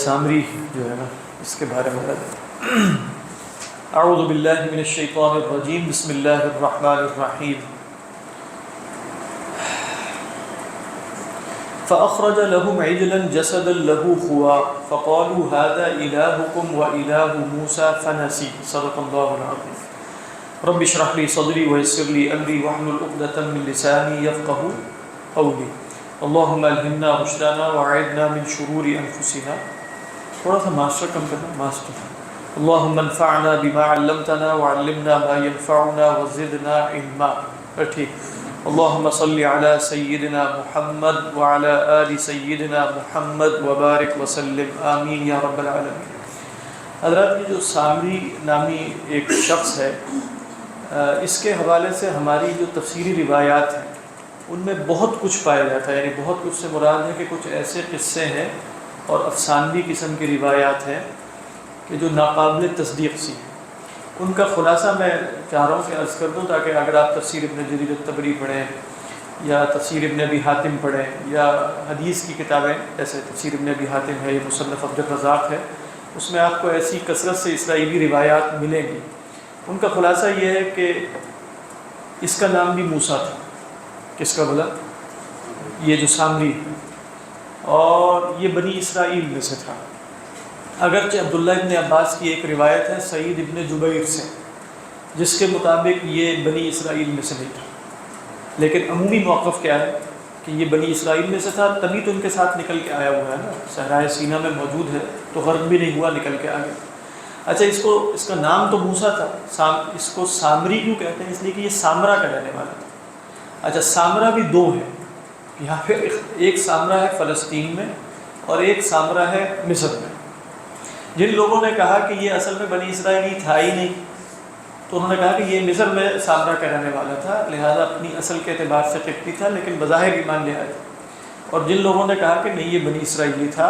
سامری جو ہے نا اس کے بارے میں اعوذ باللہ من الشیطان الرجیم بسم اللہ الرحمن الرحیم فأخرج لهم عجلا جسدا له خوار فقالوا هذا إلهكم وإله موسى فنسي صدق الله العظيم رب اشرح لي صدري ويسر لي أمري واحلل عقدة من لساني يفقهوا قولي اللهم الهمنا رشدنا وأعذنا من شرور أنفسنا تھوڑا سا ماسٹر کم کرنا ماسٹر اللهم انفعنا بما علمتنا وعلمنا ما ينفعنا وزدنا علما ٹھیک اللهم صل على سيدنا محمد وعلى آل سيدنا محمد وبارك وسلم آمین یا رب العالمین۔ حضرات یہ جو سامری نامی ایک شخص ہے اس کے حوالے سے ہماری جو تفسیری روایات ہیں ان میں بہت کچھ پایا جاتا ہے، یعنی بہت کچھ سے مراد ہے کہ کچھ ایسے قصے ہیں اور افسانوی قسم کی روایات ہیں کہ جو ناقابل تصدیق سی ہیں۔ ان کا خلاصہ میں چاہ رہا ہوں کہ عرض کر دوں تاکہ اگر آپ تفسیر ابن جریر الطبری پڑھیں یا تفسیر ابن ابی حاتم پڑھیں یا حدیث کی کتابیں جیسے تفسیر ابن ابی حاتم ہے یا مصنف عبد الرزاق ہے، اس میں آپ کو ایسی کثرت سے اسرائیلی روایات ملیں گی۔ ان کا خلاصہ یہ ہے کہ اس کا نام بھی موسیٰ تھا۔ کس کا بولا؟ یہ جو سامری ہے، اور یہ بنی اسرائیل میں سے تھا۔ اگرچہ عبداللہ ابن عباس کی ایک روایت ہے سعید ابن جبیر سے جس کے مطابق یہ بنی اسرائیل میں سے نہیں تھا، لیکن عمومی موقف کیا ہے کہ یہ بنی اسرائیل میں سے تھا، تبھی تو ان کے ساتھ نکل کے آیا ہوا ہے نا، صحرائے سینا میں موجود ہے تو غرق بھی نہیں ہوا، نکل کے آ گیا۔ اچھا اس کا نام تو موسیٰ تھا، اس کو سامری کیوں کہتے ہیں؟ اس لیے کہ یہ سامرا کا رہنے والا تھا۔ اچھا سامرا بھی دو ہے، یہاں پہ ایک سامرا ہے فلسطین میں اور ایک سامرا ہے مصر میں۔ جن لوگوں نے کہا کہ یہ اصل میں بنی اسرائیلی تھا ہی نہیں تو انہوں نے کہا کہ یہ مصر میں سامرا کا رہنے والا تھا، لہذا اپنی اصل کے اعتبار سے قبطی تھا لیکن بظاہر ایمان لے آیا تھا۔ اور جن لوگوں نے کہا کہ نہیں یہ بنی اسرائیلی تھا،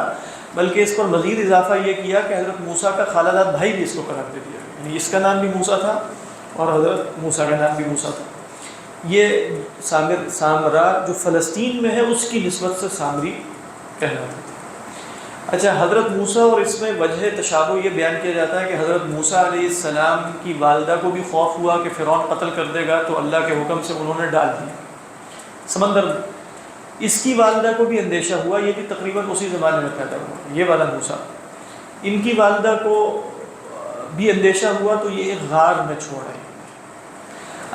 بلکہ اس پر مزید اضافہ یہ کیا کہ حضرت موسیٰ کا خالہ زاد بھائی بھی اس کو قرار دے دیا، یعنی اس کا نام بھی موسیٰ تھا اور حضرت موسیٰ کا نام بھی موسیٰ تھا۔ یہ سامرا جو فلسطین میں ہے اس کی نسبت سے سامری کہلاتا تھا۔ اچھا حضرت موسیٰ، اور اس میں وجہ تشابہ یہ بیان کیا جاتا ہے کہ حضرت موسیٰ علیہ السلام کی والدہ کو بھی خوف ہوا کہ فرعون قتل کر دے گا تو اللہ کے حکم سے انہوں نے ڈال دیا سمندر میں۔ اس کی والدہ کو بھی اندیشہ ہوا، یہ بھی تقریباً اسی زمانے میں پیدا ہوا، یہ والا موسیٰ۔ ان کی والدہ کو بھی اندیشہ ہوا تو یہ ایک غار میں چھوڑ آئے۔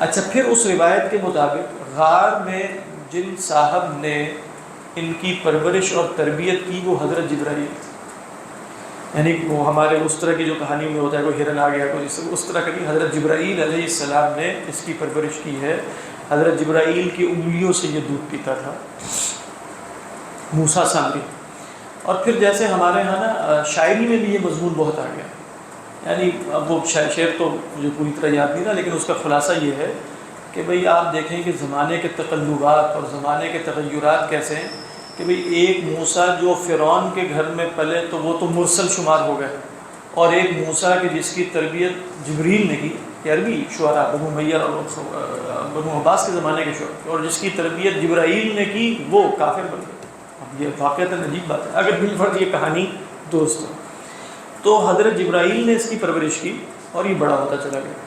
اچھا پھر اس روایت کے مطابق غار میں جن صاحب نے ان کی پرورش اور تربیت کی وہ حضرت جبرائیل، یعنی وہ ہمارے اس طرح کی جو کہانی میں ہوتا ہے کوئی ہرن آ گیا کوئی اس طرح کی، حضرت جبرائیل علیہ السلام نے اس کی پرورش کی ہے۔ حضرت جبرائیل کی انگلیوں سے یہ دودھ پیتا تھا موسیٰ سامری۔ اور پھر جیسے ہمارے ہاں نا شاعری میں بھی یہ مضمون بہت آ گیا، یعنی اب وہ شعر تو مجھے پوری طرح یاد نہیں تھا لیکن اس کا خلاصہ یہ ہے کہ بھئی آپ دیکھیں کہ زمانے کے تقلبات اور زمانے کے تغیرات کیسے ہیں کہ بھئی ایک موسیٰ جو فرعون کے گھر میں پلے تو وہ تو مرسل شمار ہو گئے، اور ایک موسیٰ کہ جس کی تربیت جبریل نے کی، یہ عربی شعراء بنو امیہ اور بنو عباس کے زمانے کے شعراء، اور جس کی تربیت جبرائیل نے کی وہ کافر بن گئے۔ اب یہ واقعتاً عجیب بات ہے اگر بالفرض یہ کہانی درست ہو۔ تو حضرت جبرائیل نے اس کی پرورش کی اور یہ بڑا ہوتا چلا گیا،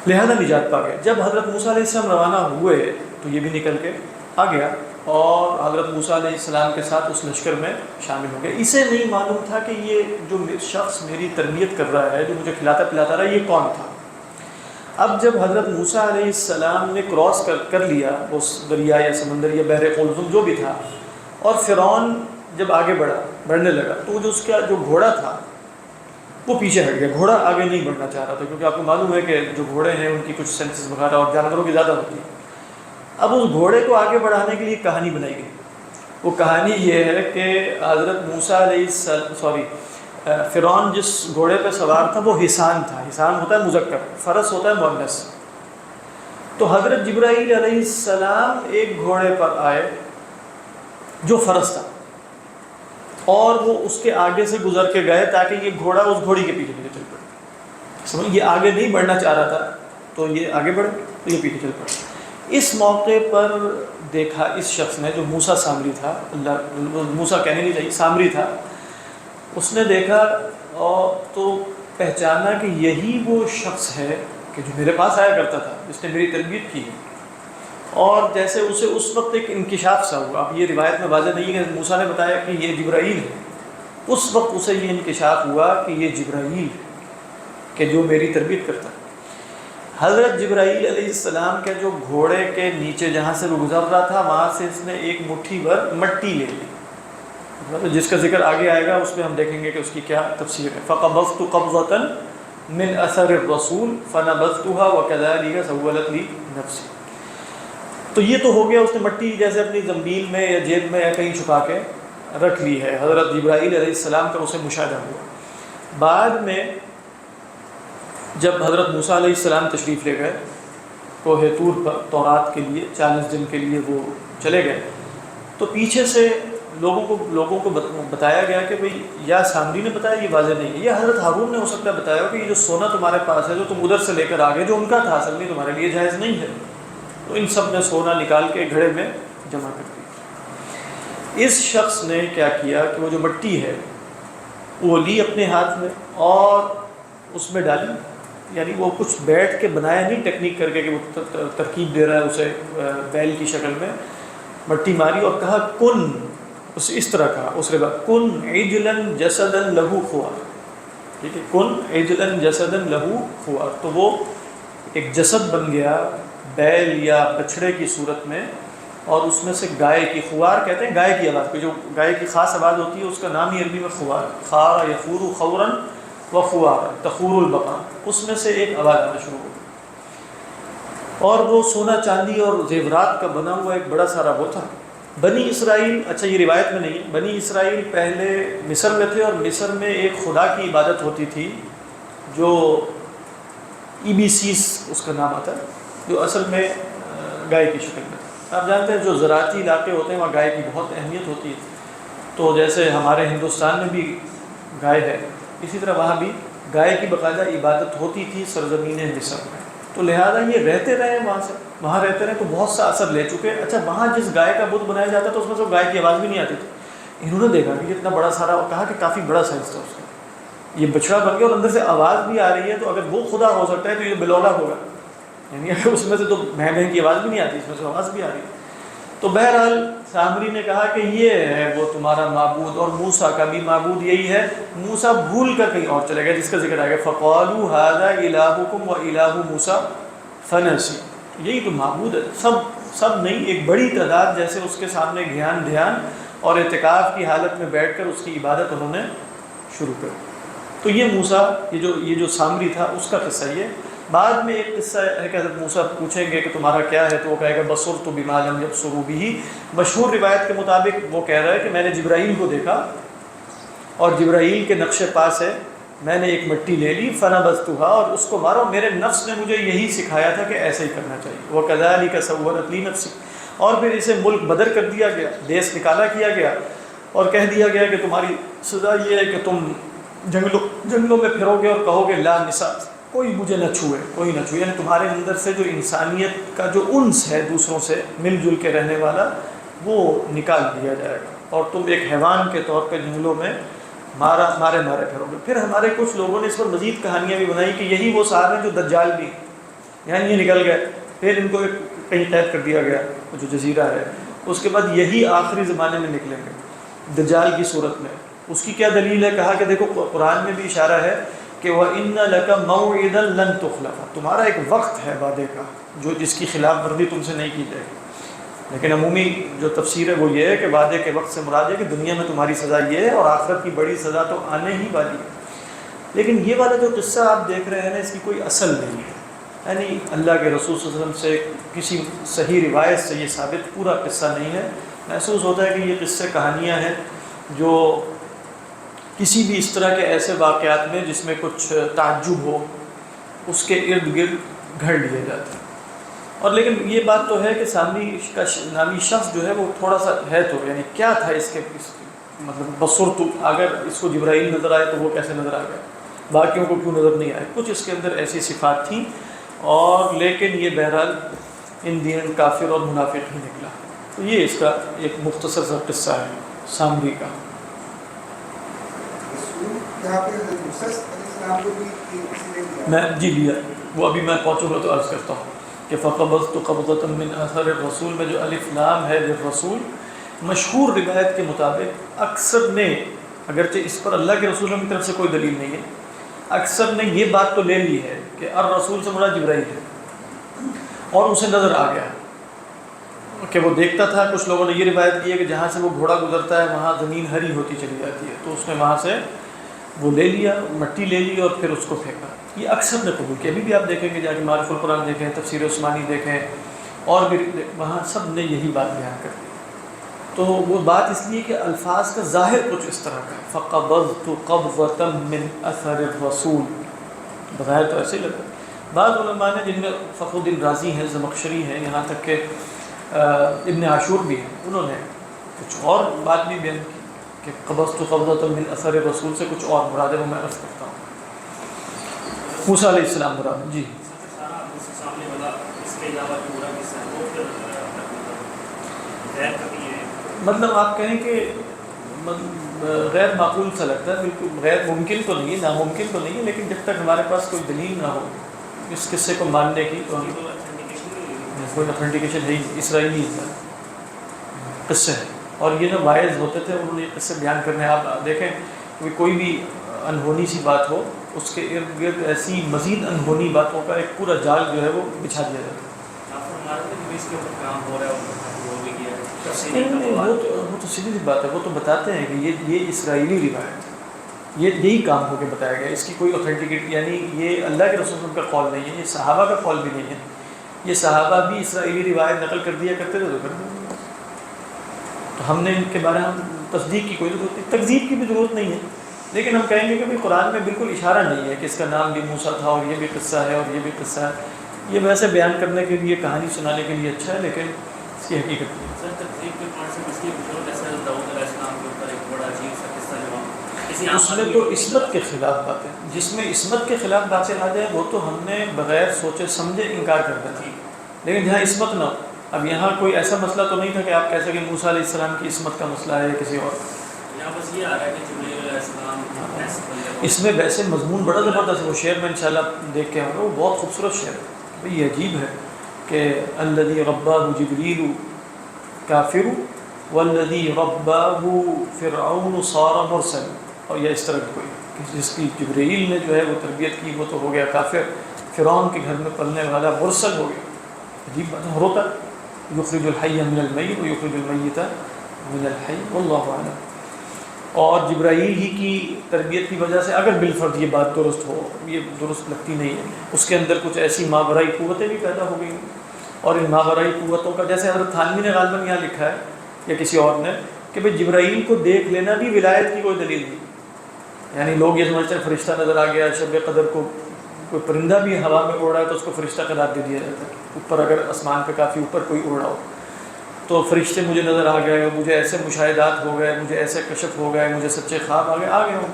لہذا نجات پا گیا۔ جب حضرت موسیٰ علیہ السلام روانہ ہوئے تو یہ بھی نکل کے آ گیا اور حضرت موسیٰ علیہ السلام کے ساتھ اس لشکر میں شامل ہو گیا۔ اسے نہیں معلوم تھا کہ یہ جو شخص میری تربیت کر رہا ہے، جو مجھے کھلاتا پلاتا رہا ہے، یہ کون تھا۔ اب جب حضرت موسیٰ علیہ السلام نے کراس کر لیا اس دریا یا سمندر یا بحر قلزم جو بھی تھا، اور فرعون جب آگے بڑھنے لگا تو جو اس کا جو گھوڑا تھا وہ پیچھے ہٹ گیا، گھوڑا آگے نہیں بڑھنا چاہ رہا تھا، کیونکہ آپ کو معلوم ہے کہ جو گھوڑے ہیں ان کی کچھ سینسز وغیرہ اور جانوروں کی زیادہ ہوتی ہے۔ اب اس گھوڑے کو آگے بڑھانے کے لیے کہانی بنائی گئی۔ وہ کہانی یہ ہے کہ حضرت موسیٰ علیہ فرعون جس گھوڑے پہ سوار تھا وہ حصان تھا، حصان ہوتا ہے مذکر، فرس ہوتا ہے مؤنث۔ تو حضرت جبرائیل علیہ السلام ایک گھوڑے پر آئے جو فرس تھا، اور وہ اس کے آگے سے گزر کے گئے تاکہ یہ گھوڑا اس گھوڑی کے پیچھے چل پڑے۔ سمجھ، یہ آگے نہیں بڑھنا چاہ رہا تھا تو یہ آگے بڑھے تو یہ پیچھے چل پڑے۔ اس موقع پر دیکھا اس شخص نے جو موسیٰ سامری تھا، موسیٰ کہنے نہیں چاہیے، سامری تھا، اس نے دیکھا اور تو پہچانا کہ یہی وہ شخص ہے کہ جو میرے پاس آیا کرتا تھا، جس نے میری تربیت کی ہے. اور جیسے اسے اس وقت ایک انکشاف سا ہوا. اب یہ روایت میں واضح نہیں ہے کہ موسیٰ نے بتایا کہ یہ جبرائیل ہے، اس وقت اسے یہ انکشاف ہوا کہ یہ جبرائیل ہے کہ جو میری تربیت کرتا ہے. حضرت جبرائیل علیہ السلام کے جو گھوڑے کے نیچے جہاں سے وہ گزر رہا تھا وہاں سے اس نے ایک مٹھی بھر مٹی لے لی، جس کا ذکر آگے آئے گا، اس میں ہم دیکھیں گے کہ اس کی کیا تفسیر ہے. فَقَبَضْتُ قَبْضَةً مِنْ أَثَرِ الرَّسُولِ فَنَبَذْتُهَا وَكَذَلِكَ سَوَّلَتْ لِي نَفْسِي. تو یہ تو ہو گیا، اس نے مٹی جیسے اپنی زنبیل میں یا جیب میں یا کہیں چھپا کے رکھ لی ہے. حضرت جبرائیل علیہ السلام کا اسے مشاہدہ ہوا. بعد میں جب حضرت موسیٰ علیہ السلام تشریف لے گئے کوہ طور پر تورات کے لیے 40 دن کے لیے وہ چلے گئے، تو پیچھے سے لوگوں کو بتایا گیا کہ بھئی یا سامری نے بتایا، یہ واضح نہیں ہے، یہ حضرت ہارون نے ہو سکتا ہے بتایا کہ یہ جو سونا تمہارے پاس ہے جو تم ادھر سے لے کر آگے جو ان کا تھا اصل میں تمہارے لیے جائز نہیں ہے. تو ان سب نے سونا نکال کے گھڑے میں جمع کر دیا. اس شخص نے کیا کیا کہ وہ جو مٹی ہے وہ لی اپنے ہاتھ میں اور اس میں ڈالی، یعنی وہ کچھ بیٹھ کے بنایا نہیں ٹیکنیک کر کے کہ وہ ترکیب دے رہا ہے اسے بیل کی شکل میں، مٹی ماری اور کہا کن، اسے اس طرح کہا اس کے بعد کن عجلا جسدا لہو خوار. ٹھیک ہے، کن عجلا جسدا لہو خوار. تو وہ ایک جسد بن گیا بیل یا بچھڑے کی صورت میں، اور اس میں سے گائے کی، خوار کہتے ہیں گائے کی آواز کو، جو گائے کی خاص آواز ہوتی ہے اس کا نام ہی عربی میں خوار، خار یخور خورا و خوار تخور البقر، اس میں سے ایک آواز آنا شروع ہو گئی. اور وہ سونا چاندی اور زیورات کا بنا ہوا ایک بڑا سارا وہ تھا. بنی اسرائیل، اچھا یہ روایت میں نہیں ہے، بنی اسرائیل پہلے مصر میں تھے اور مصر میں ایک خدا کی عبادت ہوتی تھی جو ایبیسیس اس کا نام آتا ہے، جو اصل میں گائے کی شکل میں. آپ جانتے ہیں جو زراعتی علاقے ہوتے ہیں وہاں گائے کی بہت اہمیت ہوتی ہے. تو جیسے ہمارے ہندوستان میں بھی گائے ہے، اسی طرح وہاں بھی گائے کی باقاعدہ عبادت ہوتی تھی سرزمین مصر میں. تو لہٰذا یہ رہتے رہے وہاں رہتے رہے تو بہت سا اثر لے چکے. اچھا وہاں جس گائے کا بت بنایا جاتا تو اس میں سے گائے کی آواز بھی نہیں آتی تھی. انہوں نے دیکھا کہ اتنا بڑا سارا، کہا کہ کافی بڑا سائز تھا اس کا، یہ بچڑا بن گیا اور اندر سے آواز بھی آ رہی ہے، تو اگر وہ خدا ہو سکتا ہے تو یہ بلولا ہوگا، یعنی اگر اس میں سے تو بھیں کی آواز بھی نہیں آتی، اس میں سے آواز بھی آ رہی ہے. تو بہرحال سامری نے کہا کہ یہ ہے وہ تمہارا معبود، اور موسیٰ کا بھی معبود یہی ہے. موسیٰ بھول کر کہیں اور چلے گئے جس کا ذکر آئے گا. فَقَالُوا هَذَا إِلَٰهُكُمْ وَإِلَٰهُ مُوسَىٰ فَنَسِيَ. یہی تو معبود ہے، سب نہیں، ایک بڑی تعداد جیسے اس کے سامنے دھیان اور اعتکاف کی حالت میں بیٹھ کر اس کی عبادت انہوں نے شروع کر. تو یہ موسیٰ، یہ جو سامری تھا اس کا قصہ. یہ بعد میں ایک قصہ ہے کہ حضرت موسیٰ پوچھیں گے کہ تمہارا کیا ہے، تو وہ کہے گا بصرت بما لم یبصروا بہ. مشہور روایت کے مطابق وہ کہہ رہا ہے کہ میں نے جبرائیل کو دیکھا اور جبرائیل کے نقش پا سے میں نے ایک مٹی لے لی، فنبذتھا، اور اس کو مارا. میرے نفس نے مجھے یہی سکھایا تھا کہ ایسے ہی کرنا چاہیے. وَكَذَلِكَ سَوَّلَتْ لِي نَفْسِي. اور پھر اسے ملک بدر کر دیا گیا، دیس نکالا کیا گیا اور کہہ دیا گیا کہ تمہاری سزا یہ ہے کہ تم جنگلوں میں پھرو گے اور کہو گے لا نساء، کوئی مجھے نہ چھوئے، کوئی نہ چھوئے. یعنی تمہارے اندر سے جو انسانیت کا جو انس ہے دوسروں سے مل جل کے رہنے والا وہ نکال دیا جائے گا، اور تم ایک حیوان کے طور پہ جنگلوں میں مارے پھرو گے. پھر ہمارے کچھ لوگوں نے اس پر مزید کہانیاں بھی بنائی کہ یہی وہ صاحب ہیں جو دجال بھی، یعنی یہ نکل گئے، پھر ان کو کہیں قید کر دیا گیا جو جزیرہ ہے. اس کے بعد یہی آخری زمانے میں نکلیں گے دجال کی صورت میں. اس کی کیا دلیل ہے؟ کہا کہ دیکھو قرآن میں بھی اشارہ ہے کہ وَإِنَّ لَكَ مَوْعِدًا لَن تُخْلَفَ، تمہارا ایک وقت ہے وعدے کا جو جس کی خلاف ورزی تم سے نہیں کی جائے گی. لیکن عمومی جو تفسیر ہے وہ یہ ہے کہ وعدے کے وقت سے مراد ہے کہ دنیا میں تمہاری سزا یہ ہے اور آخرت کی بڑی سزا تو آنے ہی والی ہے. لیکن یہ والا جو قصہ آپ دیکھ رہے ہیں نا، اس کی کوئی اصل نہیں ہے. یعنی اللہ کے رسول صلی اللہ علیہ وسلم سے کسی صحیح روایت سے یہ ثابت پورا قصہ نہیں ہے. محسوس ہوتا ہے کہ یہ قصے کہانیاں ہیں جو کسی بھی اس طرح کے ایسے واقعات میں جس میں کچھ تعجب ہو اس کے ارد گرد گھڑ لیے جاتے ہیں. اور لیکن یہ بات تو ہے کہ سامری کا نامی شخص جو ہے وہ تھوڑا سا ہے، تو یعنی کیا تھا اس کے مطلب بصرت، اگر اس کو جبرائیل نظر آئے تو وہ کیسے نظر آ گیا، باقیوں کو کیوں نظر نہیں آئے؟ کچھ اس کے اندر ایسی صفات تھیں، اور لیکن یہ بہرحال ان دین کافر اور منافق ہی نکلا. تو یہ اس کا ایک مختصر سا قصہ ہے سامری کا. یہاں پہ حضرت موسیٰ علیہ السلام کو بھی کسی نے لیا میں جی لیا، وہ ابھی میں پہنچوں گا تو عرض کرتا ہوں کہ فقبضت قبضۃ من اثر الرسول میں جو الف لام ہے للرسول، مشہور روایت کے مطابق اکثر نے، اگرچہ اس پر اللہ کے رسولوں کی طرف سے کوئی دلیل نہیں ہے، اکثر نے یہ بات تو لے لی ہے کہ الرسول سے مراد جبرائیل ہے، اور اسے نظر آ گیا کہ وہ دیکھتا تھا۔ کچھ لوگوں نے یہ روایت کی ہے کہ جہاں سے وہ گھوڑا گزرتا ہے وہاں زمین ہری ہوتی چلی جاتی ہے، تو اس نے وہاں سے وہ لے لیا، مٹی لے لی اور پھر اس کو پھینکا۔ یہ اکثر نے قبول کیا۔ ابھی بھی آپ دیکھیں گے جا کے معارف القرآن دیکھیں، تفسیر عثمانی دیکھیں، اور بھی وہاں سب نے یہی بات بیان کر دی۔ تو وہ بات اس لیے کہ الفاظ کا ظاہر کچھ اس طرح کا ہے، فقبضت قبضۃ من اثر الرسول، بظاہر تو ایسے ہی لگتا ہے۔ بعض علماء نے، جن میں فخر الدین رازی ہیں، زمخشری ہیں، یہاں تک کہ ابن عاشور بھی ہیں، انہوں نے کچھ اور بات بھی بیان کی کہ قبضت قبضۃ من اثر الرسول سے کچھ اور مراد ہے، وہ میں عرض کرتا ہوں۔ موسیٰ علیہ السلام مراد جی مطلب آپ کہیں کہ غیر معقول سا لگتا ہے، بالکل غیر ممکن تو نہیں ہے، ناممکن تو نہیں ہے، لیکن جب تک ہمارے پاس کوئی دلیل نہ ہو اس قصے کو ماننے کی، تو کوئی اتھینٹیکیشن ہے، اسرائیلی قصے ہے، اور یہ جو واعظ ہوتے تھے انہوں نے یہ قصے بیان کرنے۔ آپ دیکھیں کہ کوئی بھی انہونی سی بات ہو، اس کے ارد گرد ایسی مزید انہونی باتوں کا ایک پورا جال جو ہے وہ بچھا دیا جاتا ہے۔ وہ تو سیدھی سی بات ہے، وہ تو بتاتے ہیں کہ یہ اسرائیلی روایت ہے، یہی کام ہو کے بتایا گیا، اس کی کوئی اتھینٹیکیٹ، یعنی یہ اللہ کے رسول کا قول نہیں ہے، یہ صحابہ کا قول بھی نہیں ہے، یہ صحابہ بھی اسرائیلی روایت نقل کر دیا کرتے تھے تو کر دیا، تو ہم نے ان کے بارے میں تصدیق کی کوئی ضرورت نہیں، تکذیب کی بھی ضرورت نہیں ہے، لیکن ہم کہیں گے کہ قرآن میں بالکل اشارہ نہیں ہے کہ اس کا نام بھی موسیٰ تھا اور یہ بھی قصہ ہے اور یہ بھی قصہ ہے، یہ ویسے بیان کرنے کے لیے، کہانی سنانے کے لیے اچھا ہے، لیکن اس کی حقیقت نہیں۔ اس میں تو عصمت کے خلاف باتیں، جس میں عصمت کے خلاف باتیں آ جائیں وہ تو ہم نے بغیر سوچے سمجھے انکار کر دینا، لیکن جہاں عصمت نہ ہو، اب یہاں کوئی ایسا مسئلہ تو نہیں تھا کہ آپ کہہ سکیں موسیٰ علیہ السلام کی عصمت کا مسئلہ ہے یا کسی اور، بس یہ آ رہا ہے کہ جبرائیل علیہ السلام اس میں ویسے مضمون بڑا زبردست ہے، وہ شعر میں انشاءاللہ دیکھ کے آؤں گا، وہ بہت خوبصورت شعر ہے، یہ عجیب ہے کہ الذی رباہ جبریل کافر والذی رباہ فرعون صار مرسل، اور یہ اس طرح کی کوئی کہ جس کی جبرائیل نے جو ہے وہ تربیت کی وہ تو ہو گیا کافر، فرعون کے گھر میں پلنے والا مرسل ہو گیا۔ عجیب بات ہے، ہوتا یخرج الحی من المیت و یخرج المیت من الحی واللہ اعلم۔ اور جبرائیل ہی کی تربیت کی وجہ سے اگر بالفرض یہ بات درست ہو، یہ درست لگتی نہیں ہے، اس کے اندر کچھ ایسی ماورائی قوتیں بھی پیدا ہو گئی، اور ان ماورائی قوتوں کا جیسے حضرت تھانوی نے غالباً یہاں لکھا ہے یا کسی اور نے کہ بھئی جبرائیل کو دیکھ لینا بھی ولایت کی کوئی دلیل نہیں، یعنی لوگ یہ سمجھتے ہیں فرشتہ نظر آ گیا، شب قدر کو کوئی پرندہ بھی ہوا میں اڑ رہا ہے تو اس کو فرشتہ قرار دے دیا جاتا ہے، اوپر اگر آسمان پہ کافی اوپر کوئی اڑ رہا ہو تو فرشتے مجھے نظر آ گئے، مجھے ایسے مشاہدات ہو گئے، مجھے ایسے کشف ہو گئے، مجھے سچے خواب آ گئے ہوں،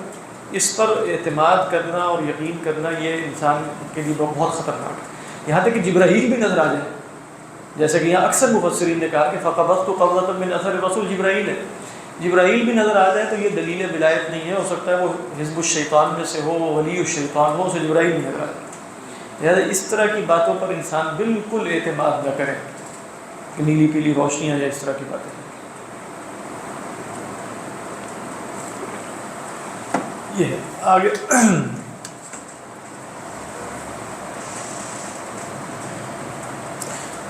اس پر اعتماد کرنا اور یقین کرنا یہ انسان کے لیے بہت خطرناک ہے، یہاں تک کہ جبرائیل بھی نظر آ جائے، جیسے کہ یہاں اکثر مفسرین نے کہا کہ فقبضت قبضۃ من اثر الرسول جبرائیل ہے، جبرائیل بھی نظر آ جائے تو یہ دلیل ولایت نہیں ہے، ہو سکتا ہے وہ حزب الشیطان میں سے ہو، وہ ولی الشیطان ہو، اسے جبرائیل نہیں نظر آ جائے، لہٰذا اس طرح کی باتوں پر انسان بالکل اعتماد نہ کرے کہ نیلی پیلی روشنیاں یا اس طرح کی باتیں۔ یہ ہے آگے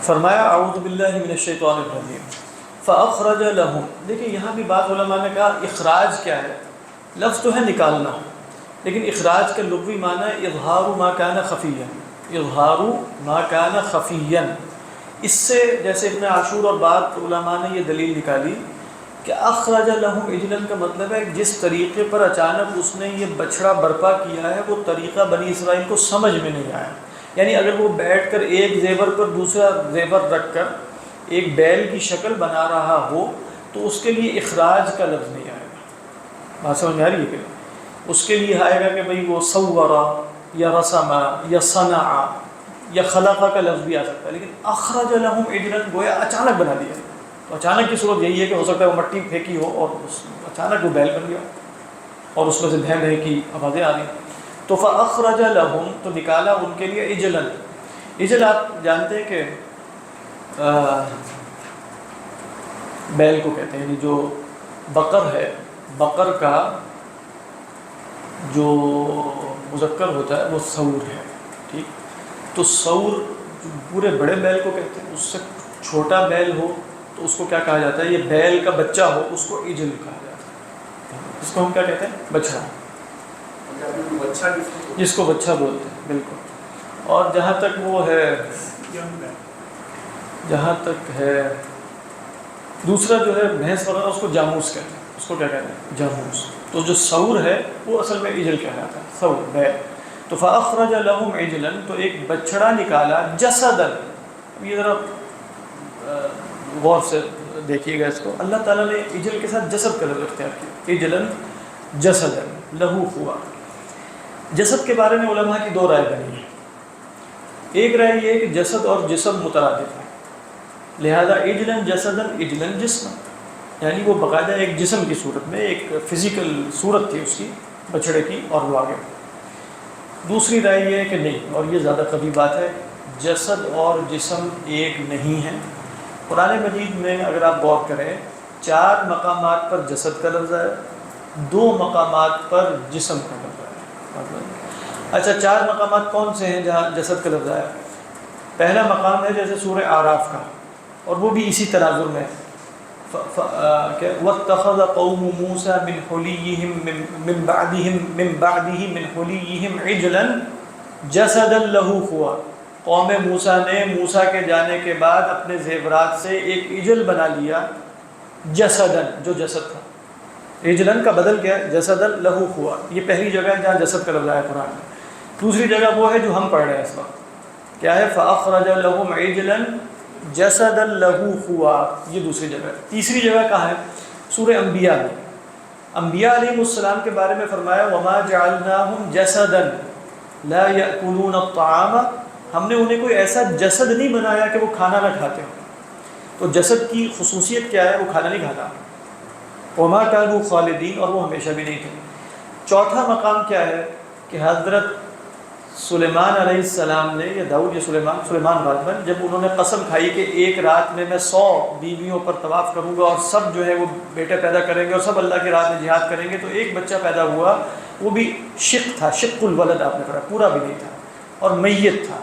فرمایا اعوذ باللہ من الشیطان الرجیم فاخرج لهم، دیکھیں یہاں بھی بعض علماء نے کہا اخراج کیا ہے، لفظ تو ہے نکالنا، لیکن اخراج کا لغوی معنی ہے اظہار ما کان خفیا، اظہار ما کان خفیا، اس سے جیسے ابن عاشور اور بعض علماء نے یہ دلیل نکالی کہ اخرج لهم اجلا کا مطلب ہے جس طریقے پر اچانک اس نے یہ بچھڑا برپا کیا ہے وہ طریقہ بنی اسرائیل کو سمجھ میں نہیں آیا، یعنی اگر وہ بیٹھ کر ایک زیور پر دوسرا زیور رکھ کر ایک بیل کی شکل بنا رہا ہو تو اس کے لیے اخراج کا لفظ نہیں آئے گا، بات سمجھ میں آ رہی ہے کہ اس کے لیے آئے گا کہ بھئی وہ صورا یا رسما یا صنعا یا خلقہ کا لفظ بھی آ سکتا ہے، لیکن اخرج لهم اجلا گویا اچانک بنا دیا، تو اچانک کی صورت یہی ہے کہ ہو سکتا ہے وہ مٹی پھینکی ہو اور اچانک وہ بیل بن گیا، اور اس میں سے بھیں بھیں کی آوازیں آ رہی. تو فأخرج لهم، تو نکالا ان کے لیے عجلا. عجل آپ جانتے ہیں کہ بیل کو کہتے ہیں، یعنی جو بقر ہے، بقر کا جو مذکر ہوتا ہے وہ ثور ہے. ٹھیک، تو ثور پورے بڑے بیل کو کہتے ہیں. اس سے چھوٹا بیل ہو تو اس کو کیا کہا جاتا ہے؟ یہ بیل کا بچہ ہو اس کو عجل کہا جاتا ہے. اس کو ہم کیا کہتے ہیں؟ بچہ، جس کو بچہ بولتے ہیں. بالکل. اور جہاں تک وہ ہے، جہاں تک ہے دوسرا جو ہے بھینس وغیرہ، اس کو جاموس کہتے ہیں. اس کو کیا کہتے ہیں؟ جاموس. تو جو ثور ہے وہ اصل میں عجل کہلاتا ہے، ثور بیل. تو فأخرج لهم عجلا، تو ایک بچڑا نکالا، جسدا. یہ ذرا غور سے دیکھیے گا اس کو. اللہ تعالیٰ نے عجل کے ساتھ جسد کا لفظ اختیار کیا، عجلا جسدا لہو خوار. جسد کے بارے میں علماء کی دو رائے بنی ہے. ایک رائے یہ ہے کہ جسد اور جسم مترادف ہے، لہذا عجلا جسدا عجلا جسما، یعنی وہ باقاعدہ ایک جسم کی صورت میں، ایک فزیکل صورت تھی اس کی بچڑے کی، اور وہ آگے. دوسری رائے یہ ہے کہ نہیں، اور یہ زیادہ قوی بات ہے، جسد اور جسم ایک نہیں ہے. قرآن مجید میں اگر آپ غور کریں 4 مقامات پر جسد کا لفظ ہے، 2 مقامات پر جسم کا لفظ ہے. اچھا 4 مقامات کون سے ہیں جہاں جسد کا لفظ ہے؟ پہلا مقام ہے جیسے سورہ اعراف کا، اور وہ بھی اسی تناظر میں کہ وَاتَّخَذَ قَوْمُ مُوسَى مِنْ حُلِيِّهِمْ مِنْ بَعْدِهِ مِنْ حُلِيِّهِمْ عِجْلًا جَسَدًا لَهُ خُوَارٌ. قوم موسیٰ نے موسیٰ کے جانے کے بعد اپنے زیورات سے ایک عجل بنا لیا، جسدًا جو جسد تھا. عجلن کا بدل کیا؟ جسدًا لَهُ خُوَارٌ. یہ پہلی جگہ ہے جہاں جسد کا لفظ آیا قرآن میں. دوسری جگہ وہ ہے جو ہم پڑھ رہے ہیں اس وقت، کیا ہے؟ فَأَخْرَجَ لَهُمْ عِجْلًا جسدا لہو خوار. یہ دوسری جگہ. تیسری جگہ کہاں ہے؟ سورہ انبیاء میں. انبیاء علیہ السلام کے بارے میں فرمایا وما جعلناہم جسدا لا یأکلون الطعام، ہم نے انہیں کوئی ایسا جسد نہیں بنایا کہ وہ کھانا نہ کھاتے ہوں. تو جسد کی خصوصیت کیا ہے؟ وہ کھانا نہیں کھاتا. وما کانوا خالدین، اور وہ ہمیشہ بھی نہیں تھے. چوتھا مقام کیا ہے کہ حضرت سلیمان علیہ السلام نے، یا داؤد یا سلیمان غالباً، جب انہوں نے قسم کھائی کہ ایک رات میں 100 بیویوں پر طواف کروں گا اور سب جو ہے وہ بیٹے پیدا کریں گے اور سب اللہ کی راہ میں جہاد کریں گے، تو ایک بچہ پیدا ہوا، وہ بھی شق تھا، شق الولد آپ نے پڑھا، پورا بھی نہیں تھا اور میت تھا.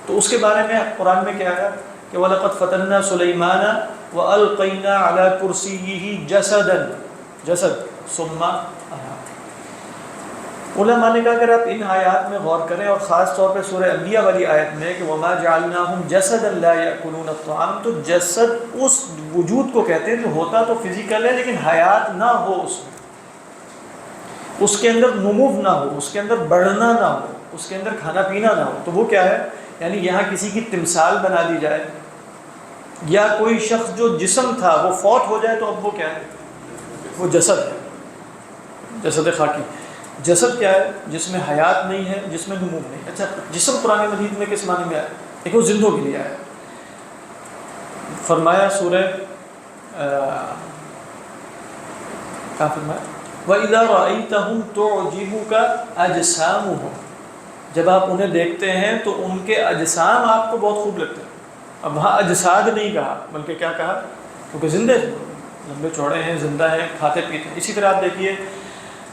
تو اس کے بارے میں قرآن میں کیا ہے کہ وَلَقَدْ فَتَنَّا سُلَيْمَانَ وَأَلْقَيْنَا عَلَى كُرْسِيِّهِ جَسَدًا، جسد ثم أَنَابَ. علماء نے کہا اگر آپ ان آیات میں غور کریں، اور خاص طور پہ سورہ انبیاء والی آیت میں کہ وَمَا جَعَلْنَاهُمْ جَسَدًا لَا يَأْكُلُونَ الطَّعَامَ، تو جسد اس وجود کو کہتے ہیں جو ہوتا تو فزیکل ہے لیکن حیات نہ ہو، اس کے اندر نمو نہ ہو، اس کے اندر بڑھنا نہ ہو، اس کے اندر کھانا پینا نہ ہو. تو وہ کیا ہے؟ یعنی یہاں کسی کی تمثال بنا دی جائے، یا کوئی شخص جو جسم تھا وہ فوت ہو جائے، تو اب وہ کیا ہے؟ وہ جسد ہے، جسد خاکی. جسد کیا ہے؟ جس میں حیات نہیں ہے، جس میں نمو نہیں. اچھا جسم قرآن مجید میں کس معنی میں آیا؟ ایک وہ زندوں کے لیے آیا. فرمایا سورہ کیا فرمایا؟ وَإِذَا رَأَيْتَهُمْ تُعْجِبُكَ أَجْسَامُهُمْ، جب آپ انہیں دیکھتے ہیں تو ان کے اجسام آپ کو بہت خوب لگتے ہیں. اب وہاں اجساد نہیں کہا بلکہ کیا کہا؟ کیونکہ زندے لمبے چوڑے ہیں، زندہ ہیں، کھاتے پیتے ہیں. اسی طرح آپ دیکھیے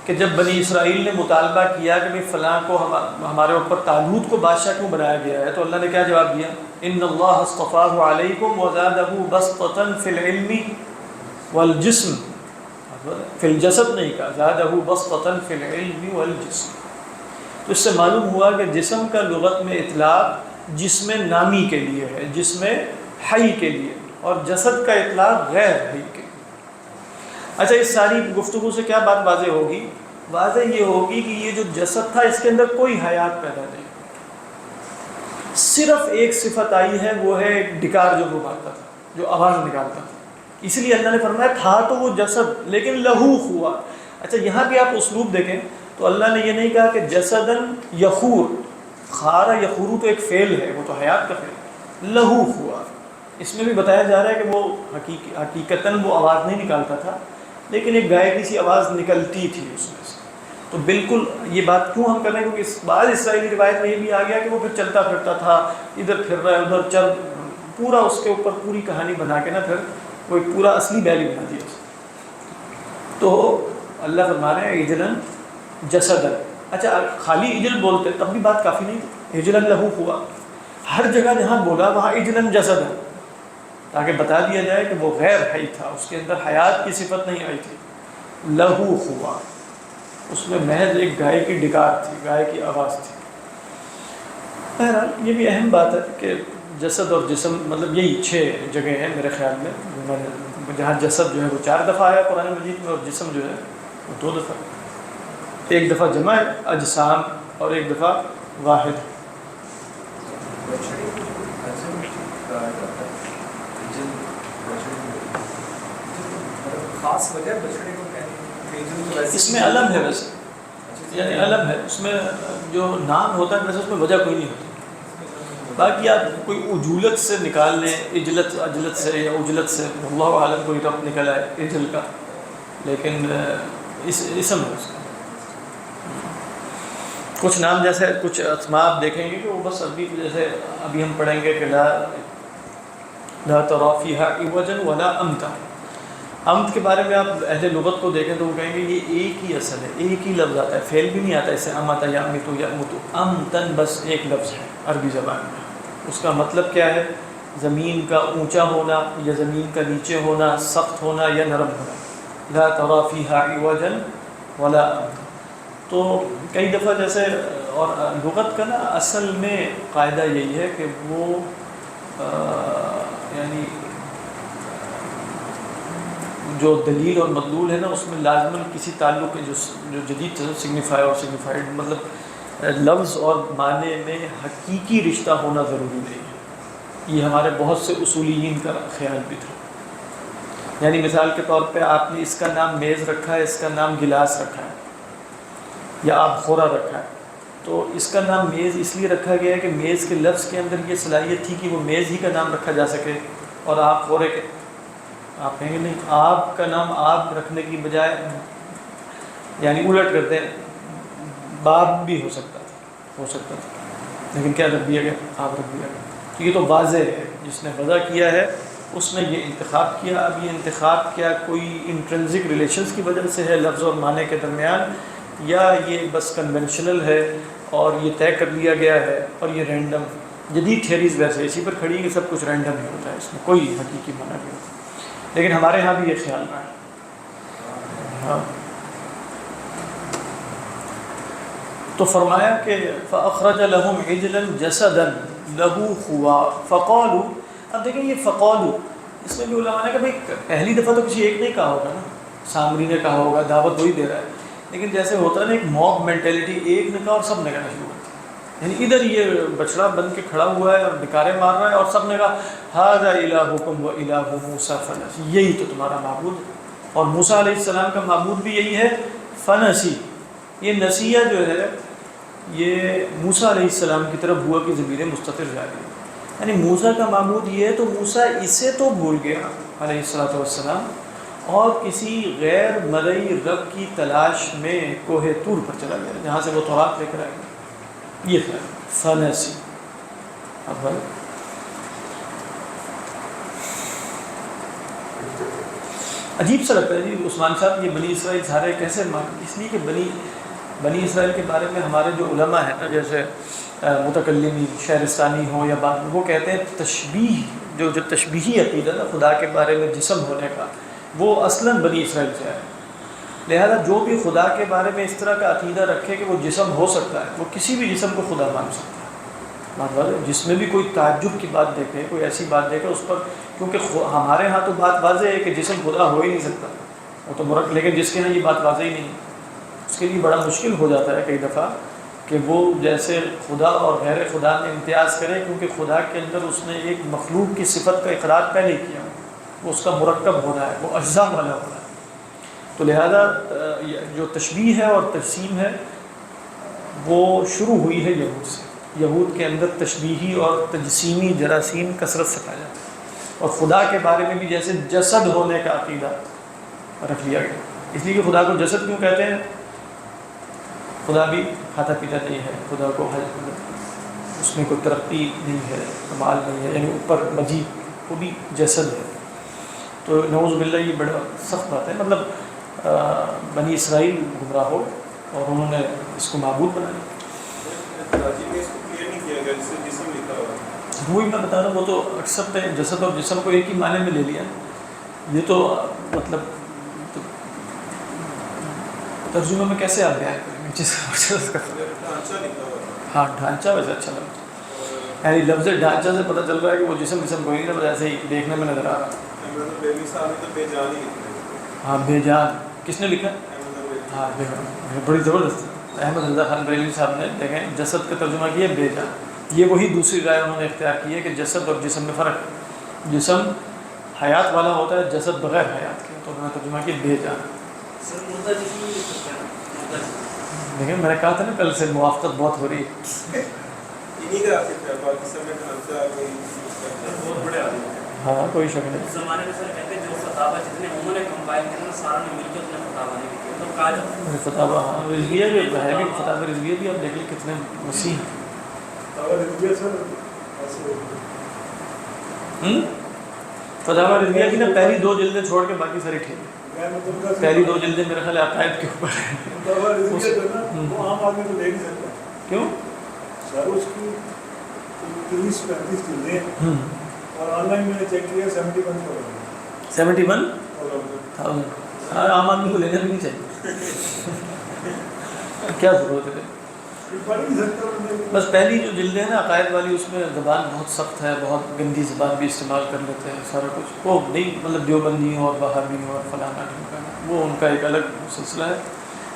کہ جب بنی اسرائیل نے مطالبہ کیا کہ بھئی فلاں کو ہمارے اوپر طالوت کو بادشاہ کیوں بنایا گیا ہے، تو اللہ نے کیا جواب دیا؟ ان اللہ اصطفاہ علیکم وزادہ بسطۃ فی العلم والجسم، فی الجسد نہیں کہا، زادہ بسطۃ فی العلم والجسم. تو اس سے معلوم ہوا کہ جسم کا لغت میں اطلاق جسم نامی کے لیے ہے، جسم حی کے لیے، اور جسد کا اطلاق غیر حی کے لیے. اچھا اس ساری گفتگو سے کیا بات واضح ہوگی؟ واضح یہ ہوگی کہ یہ جو جسد تھا اس کے اندر کوئی حیات پیدا نہیں، صرف ایک صفت آئی ہے، وہ ہے ایک ڈکار جو وہ مارتا تھا، جو آواز نکالتا تھا. اس لیے اللہ نے فرمایا تھا تو وہ جسد لیکن لہو ہوا. اچھا یہاں بھی آپ اسلوب دیکھیں تو اللہ نے یہ نہیں کہا کہ جسدن یخور، خارا یخورو تو ایک فعل ہے، وہ تو حیات کا فعل. لہو ہوا، اس میں بھی بتایا جا رہا ہے کہ وہ حقیقتاً وہ آواز نہیں نکالتا تھا، لیکن ایک گائے کی سی آواز نکلتی تھی اس میں سے. تو بالکل یہ بات کیوں ہم کر رہے ہیں کیونکہ اس بعض اسرائیلی روایت میں یہ بھی آ گیا کہ وہ پھر چلتا پھرتا تھا، ادھر پھر رہا ہے ادھر چل، پورا اس کے اوپر پوری کہانی بنا کے نا پھر وہ ایک پورا اصلی بیل بنا دیا. تو اللہ فرما رہے ہیں عجلاً جسداً. اچھا خالی عجل بولتے تب بھی بات کافی نہیں تھی. عجلاً لہو ہوا، ہر جگہ جہاں بولا وہاں عجلاً جسداً، تاکہ بتا دیا جائے کہ وہ غیر حی تھا، اس کے اندر حیات کی صفت نہیں آئی تھی. لہو ہوا، اس میں محض ایک گائے کی ڈکار تھی، گائے کی آواز تھی. بہرحال یہ بھی اہم بات ہے کہ جسد اور جسم مطلب یہی 6 جگہ ہیں میرے خیال میں، جہاں جسد جو ہے وہ 4 دفعہ آیا قرآن مجید میں، اور جسم جو ہے وہ 2 دفعہ. ایک دفعہ جمع ہے اجسام اور ایک دفعہ واحد. خاص وجہ بچڑے کو کہتے ہیں اس میں علم ہے ویسے، یعنی علم ہے اس میں، جو نام ہوتا ہے ویسے اس میں وجہ کوئی نہیں ہوتی. باقی آپ کوئی اجولت سے نکال لیں، اجلت سے یا اجلت سے، اللہ عالم کوئی رب نکل آئے اجل کا، لیکن اسم ہے اس کا. کچھ نام جیسے کچھ اسماء آپ دیکھیں گے کہ وہ بس ابھی جیسے ابھی ہم پڑھیں گے کہ لا تری فیہا عوجا ولا امتا. امت کے بارے میں آپ اہل لغت کو دیکھیں تو وہ کہیں گے یہ ایک ہی اصل ہے، ایک ہی لفظ آتا ہے، فعل بھی نہیں آتا. اسے امتا یامتو یامتو، امتن بس ایک لفظ ہے عربی زبان میں. اس کا مطلب کیا ہے؟ زمین کا اونچا ہونا یا زمین کا نیچے ہونا، سخت ہونا یا نرم ہونا. لا تری فیہا عوجا ولا امتا. تو کئی دفعہ جیسے، اور لغت کا نا اصل میں قاعدہ یہی ہے کہ وہ یعنی جو دلیل اور مدلول ہے نا اس میں لازماً کسی تعلق کے جو جدید سگنیفائی اور سگنیفائڈ مطلب لفظ اور معنی میں حقیقی رشتہ ہونا ضروری نہیں ہے. یہ ہمارے بہت سے اصولیین کا خیال بھی تھا. یعنی مثال کے طور پہ آپ نے اس کا نام میز رکھا ہے، اس کا نام گلاس رکھا ہے، یا آپ خورا رکھا ہے، تو اس کا نام میز اس لیے رکھا گیا ہے کہ میز کے لفظ کے اندر یہ صلاحیت تھی کہ وہ میز ہی کا نام رکھا جا سکے. اور آپ خورے کے، آپ کہیں گے نہیں، آپ کا نام آپ رکھنے کی بجائے یعنی الٹ کرتے ہیں، باب بھی ہو سکتا تھا، لیکن کیا رکھ دیا گیا؟ آپ رکھ دیا گیا. تو یہ تو واضح ہے، جس نے وضع کیا ہے اس نے یہ انتخاب کیا. اب یہ انتخاب کیا کوئی انٹرنزک ریلیشنز کی وجہ سے ہے لفظ اور معنی کے درمیان، یا یہ بس کنونشنل ہے اور یہ طے کر لیا گیا ہے اور یہ رینڈم. جدید تھیریز ویسے اسی پر کھڑی ہے کہ سب کچھ رینڈم ہی ہوتا ہے، اس میں کوئی حقیقی معنی نہیں ہوتا. لیکن ہمارے ہاں بھی یہ خیال رہا ہے. ہاں تو فرمایا کہ فَأَخْرَجَ لَهُمْ عِجْلًا جَسَدًا لَهُ خُوَارٌ فَقَالُوا. اب دیکھیں یہ فقالو، اس میں بھی علماء نے کہا بھائی پہلی دفعہ تو کسی ایک نے کہا ہوگا نا، سامری نے کہا ہوگا، دعوت وہی دے رہا ہے. لیکن جیسے ہوتا ہے نا ایک موب مینٹیلٹی، ایک نے کہا اور سب نے کہنا شروع کر دیا. یعنی ادھر یہ بچڑا بن کے کھڑا ہوا ہے اور ڈکارے مار رہا ہے اور سب نے کہا ھذا الہکم و الہ موسیٰ فنسی، یہی تو تمہارا معبود ہے اور موسیٰ علیہ السلام کا معبود بھی یہی ہے. فنسی، یہ نسیہ جو ہے یہ موسیٰ علیہ السلام کی طرف ہوا کہ ضمیر مستتر جا رہی ہے. یعنی موسیٰ کا معبود یہ ہے تو موسیٰ اسے تو بھول گیا علیہ السلام اور کسی غیر مرئی رب کی تلاش میں کوہ طور پر چلا گیا جہاں سے وہ تورات لے کر آئے گا. یہ خیال فنسی. اب عجیب سا لگتا ہے جی عثمان صاحب یہ بنی اسرائیل سارے کیسے اس لیے کہ بنی اسرائیل کے بارے میں ہمارے جو علماء ہیں نا، جیسے متکلمی شہرستانی ہوں یا بعد میں، وہ کہتے ہیں تشبیہ جو تشبیہی عقیدہ نا خدا کے بارے میں جسم ہونے کا، وہ اصلاً بنی اسرائیل سے ہے. لہذا جو بھی خدا کے بارے میں اس طرح کا عقیدہ رکھے کہ وہ جسم ہو سکتا ہے، وہ کسی بھی جسم کو خدا مان سکتا ہے. مطلب جس میں بھی کوئی تعجب کی بات دیکھے، کوئی ایسی بات دیکھے اس پر، کیونکہ ہمارے ہاں تو بات واضح ہے کہ جسم خدا ہو ہی نہیں سکتا، وہ تو مرک، لیکن جس کے ہاں یہ بات واضح ہی نہیں، اس کے لیے بڑا مشکل ہو جاتا ہے کئی دفعہ کہ وہ جیسے خدا اور غیر خدا میں امتیاز کرے، کیونکہ خدا کے اندر اس نے ایک مخلوق کی صفت کا اقرار پہلے کیا، وہ اس کا مرکب ہو رہا ہے، وہ اجزاء والا ہو رہا ہے. تو لہذا جو تشبیہ ہے اور تجسیم ہے وہ شروع ہوئی ہے یہود سے. یہود کے اندر تشبیہی اور تجسیمی جراثیم کثرت سے پایا جاتا ہے. اور خدا کے بارے میں بھی جیسے جسد ہونے کا عقیدہ رکھ لیا گیا. اس لیے کہ خدا کو جسد کیوں کہتے ہیں؟ خدا بھی کھاتا پیتا نہیں ہے، خدا کو اس میں کوئی ترقی نہیں ہے، کمال نہیں ہے، یعنی اوپر مجید وہ بھی جسد ہے. تو نعوذ باللہ یہ بڑا سخت بات ہے. مطلب بنی اسرائیل گمراہ ہو اور انہوں نے اس کو معبود بنایا. وہی میں بتا رہا ہوں، وہ تو اکثر جسد اور جسم کو ایک ہی معنی میں لے لیا. یہ تو مطلب ترجمے میں کیسے آپ بیان کریں گے جسم کا؟ ہاں ڈھانچہ ویسے اچھا لگتا ہے، یعنی لفظ ڈھانچہ سے پتہ چل رہا ہے کہ وہ جسم کو ہی نہیں، ایسے ہی دیکھنے میں نظر آ رہا ہے. ہاں بے جان کس نے لکھا؟ ہاں بڑی زبردست احمد رضا خان بریلوی صاحب نے دیکھیں جسد کا ترجمہ کیا بے جان. یہ وہی دوسری رائے انہوں نے اختیار کی ہے کہ جسد اور جسم میں فرق ہے. جسم حیات والا ہوتا ہے، جسد بغیر حیات کے، تو انہوں نے ترجمہ کیا بے جان. دیکھیں میں نے کہا تھا نا کل سے موافقت بہت ہو رہی ہے. ہاں کوئی شک نہیں. زمانے میں سر کہتے ہیں جو فتاوا جتنے انہوں نے کمپائل کیا نا سارا نے مل کے اپنے فتاوا نے لکھے، مطلب کہا جاتا ہے فتاوا. ہاں رضویہ بھی ہے، بھی فتاوا رضویہ بھی آپ دیکھ لیں کتنے وسیع ہیں. فتاوا رضویہ کی نا پہلی 2 جلدیں چھوڑ کے باقی ساری ٹھیک ہے. پہلی 2 جلدیں میرے خیال عقائد کے اوپر ہیں. کیوں؟ اور آن لائن میں نے چیک کیا 71,000. عام آدمی کو لینا بھی نہیں چاہیے. کیا ضرورت ہے؟ بس پہلی جو جلدیں ہیں نا عقائد والی، اس میں زبان بہت سخت ہے، بہت گندی زبان بھی استعمال کر لیتے ہیں سارا کچھ. وہ نہیں مطلب دیوبندی اور وہابی اور فلانا ڈھمکانا، وہ ان کا ایک الگ سلسلہ ہے.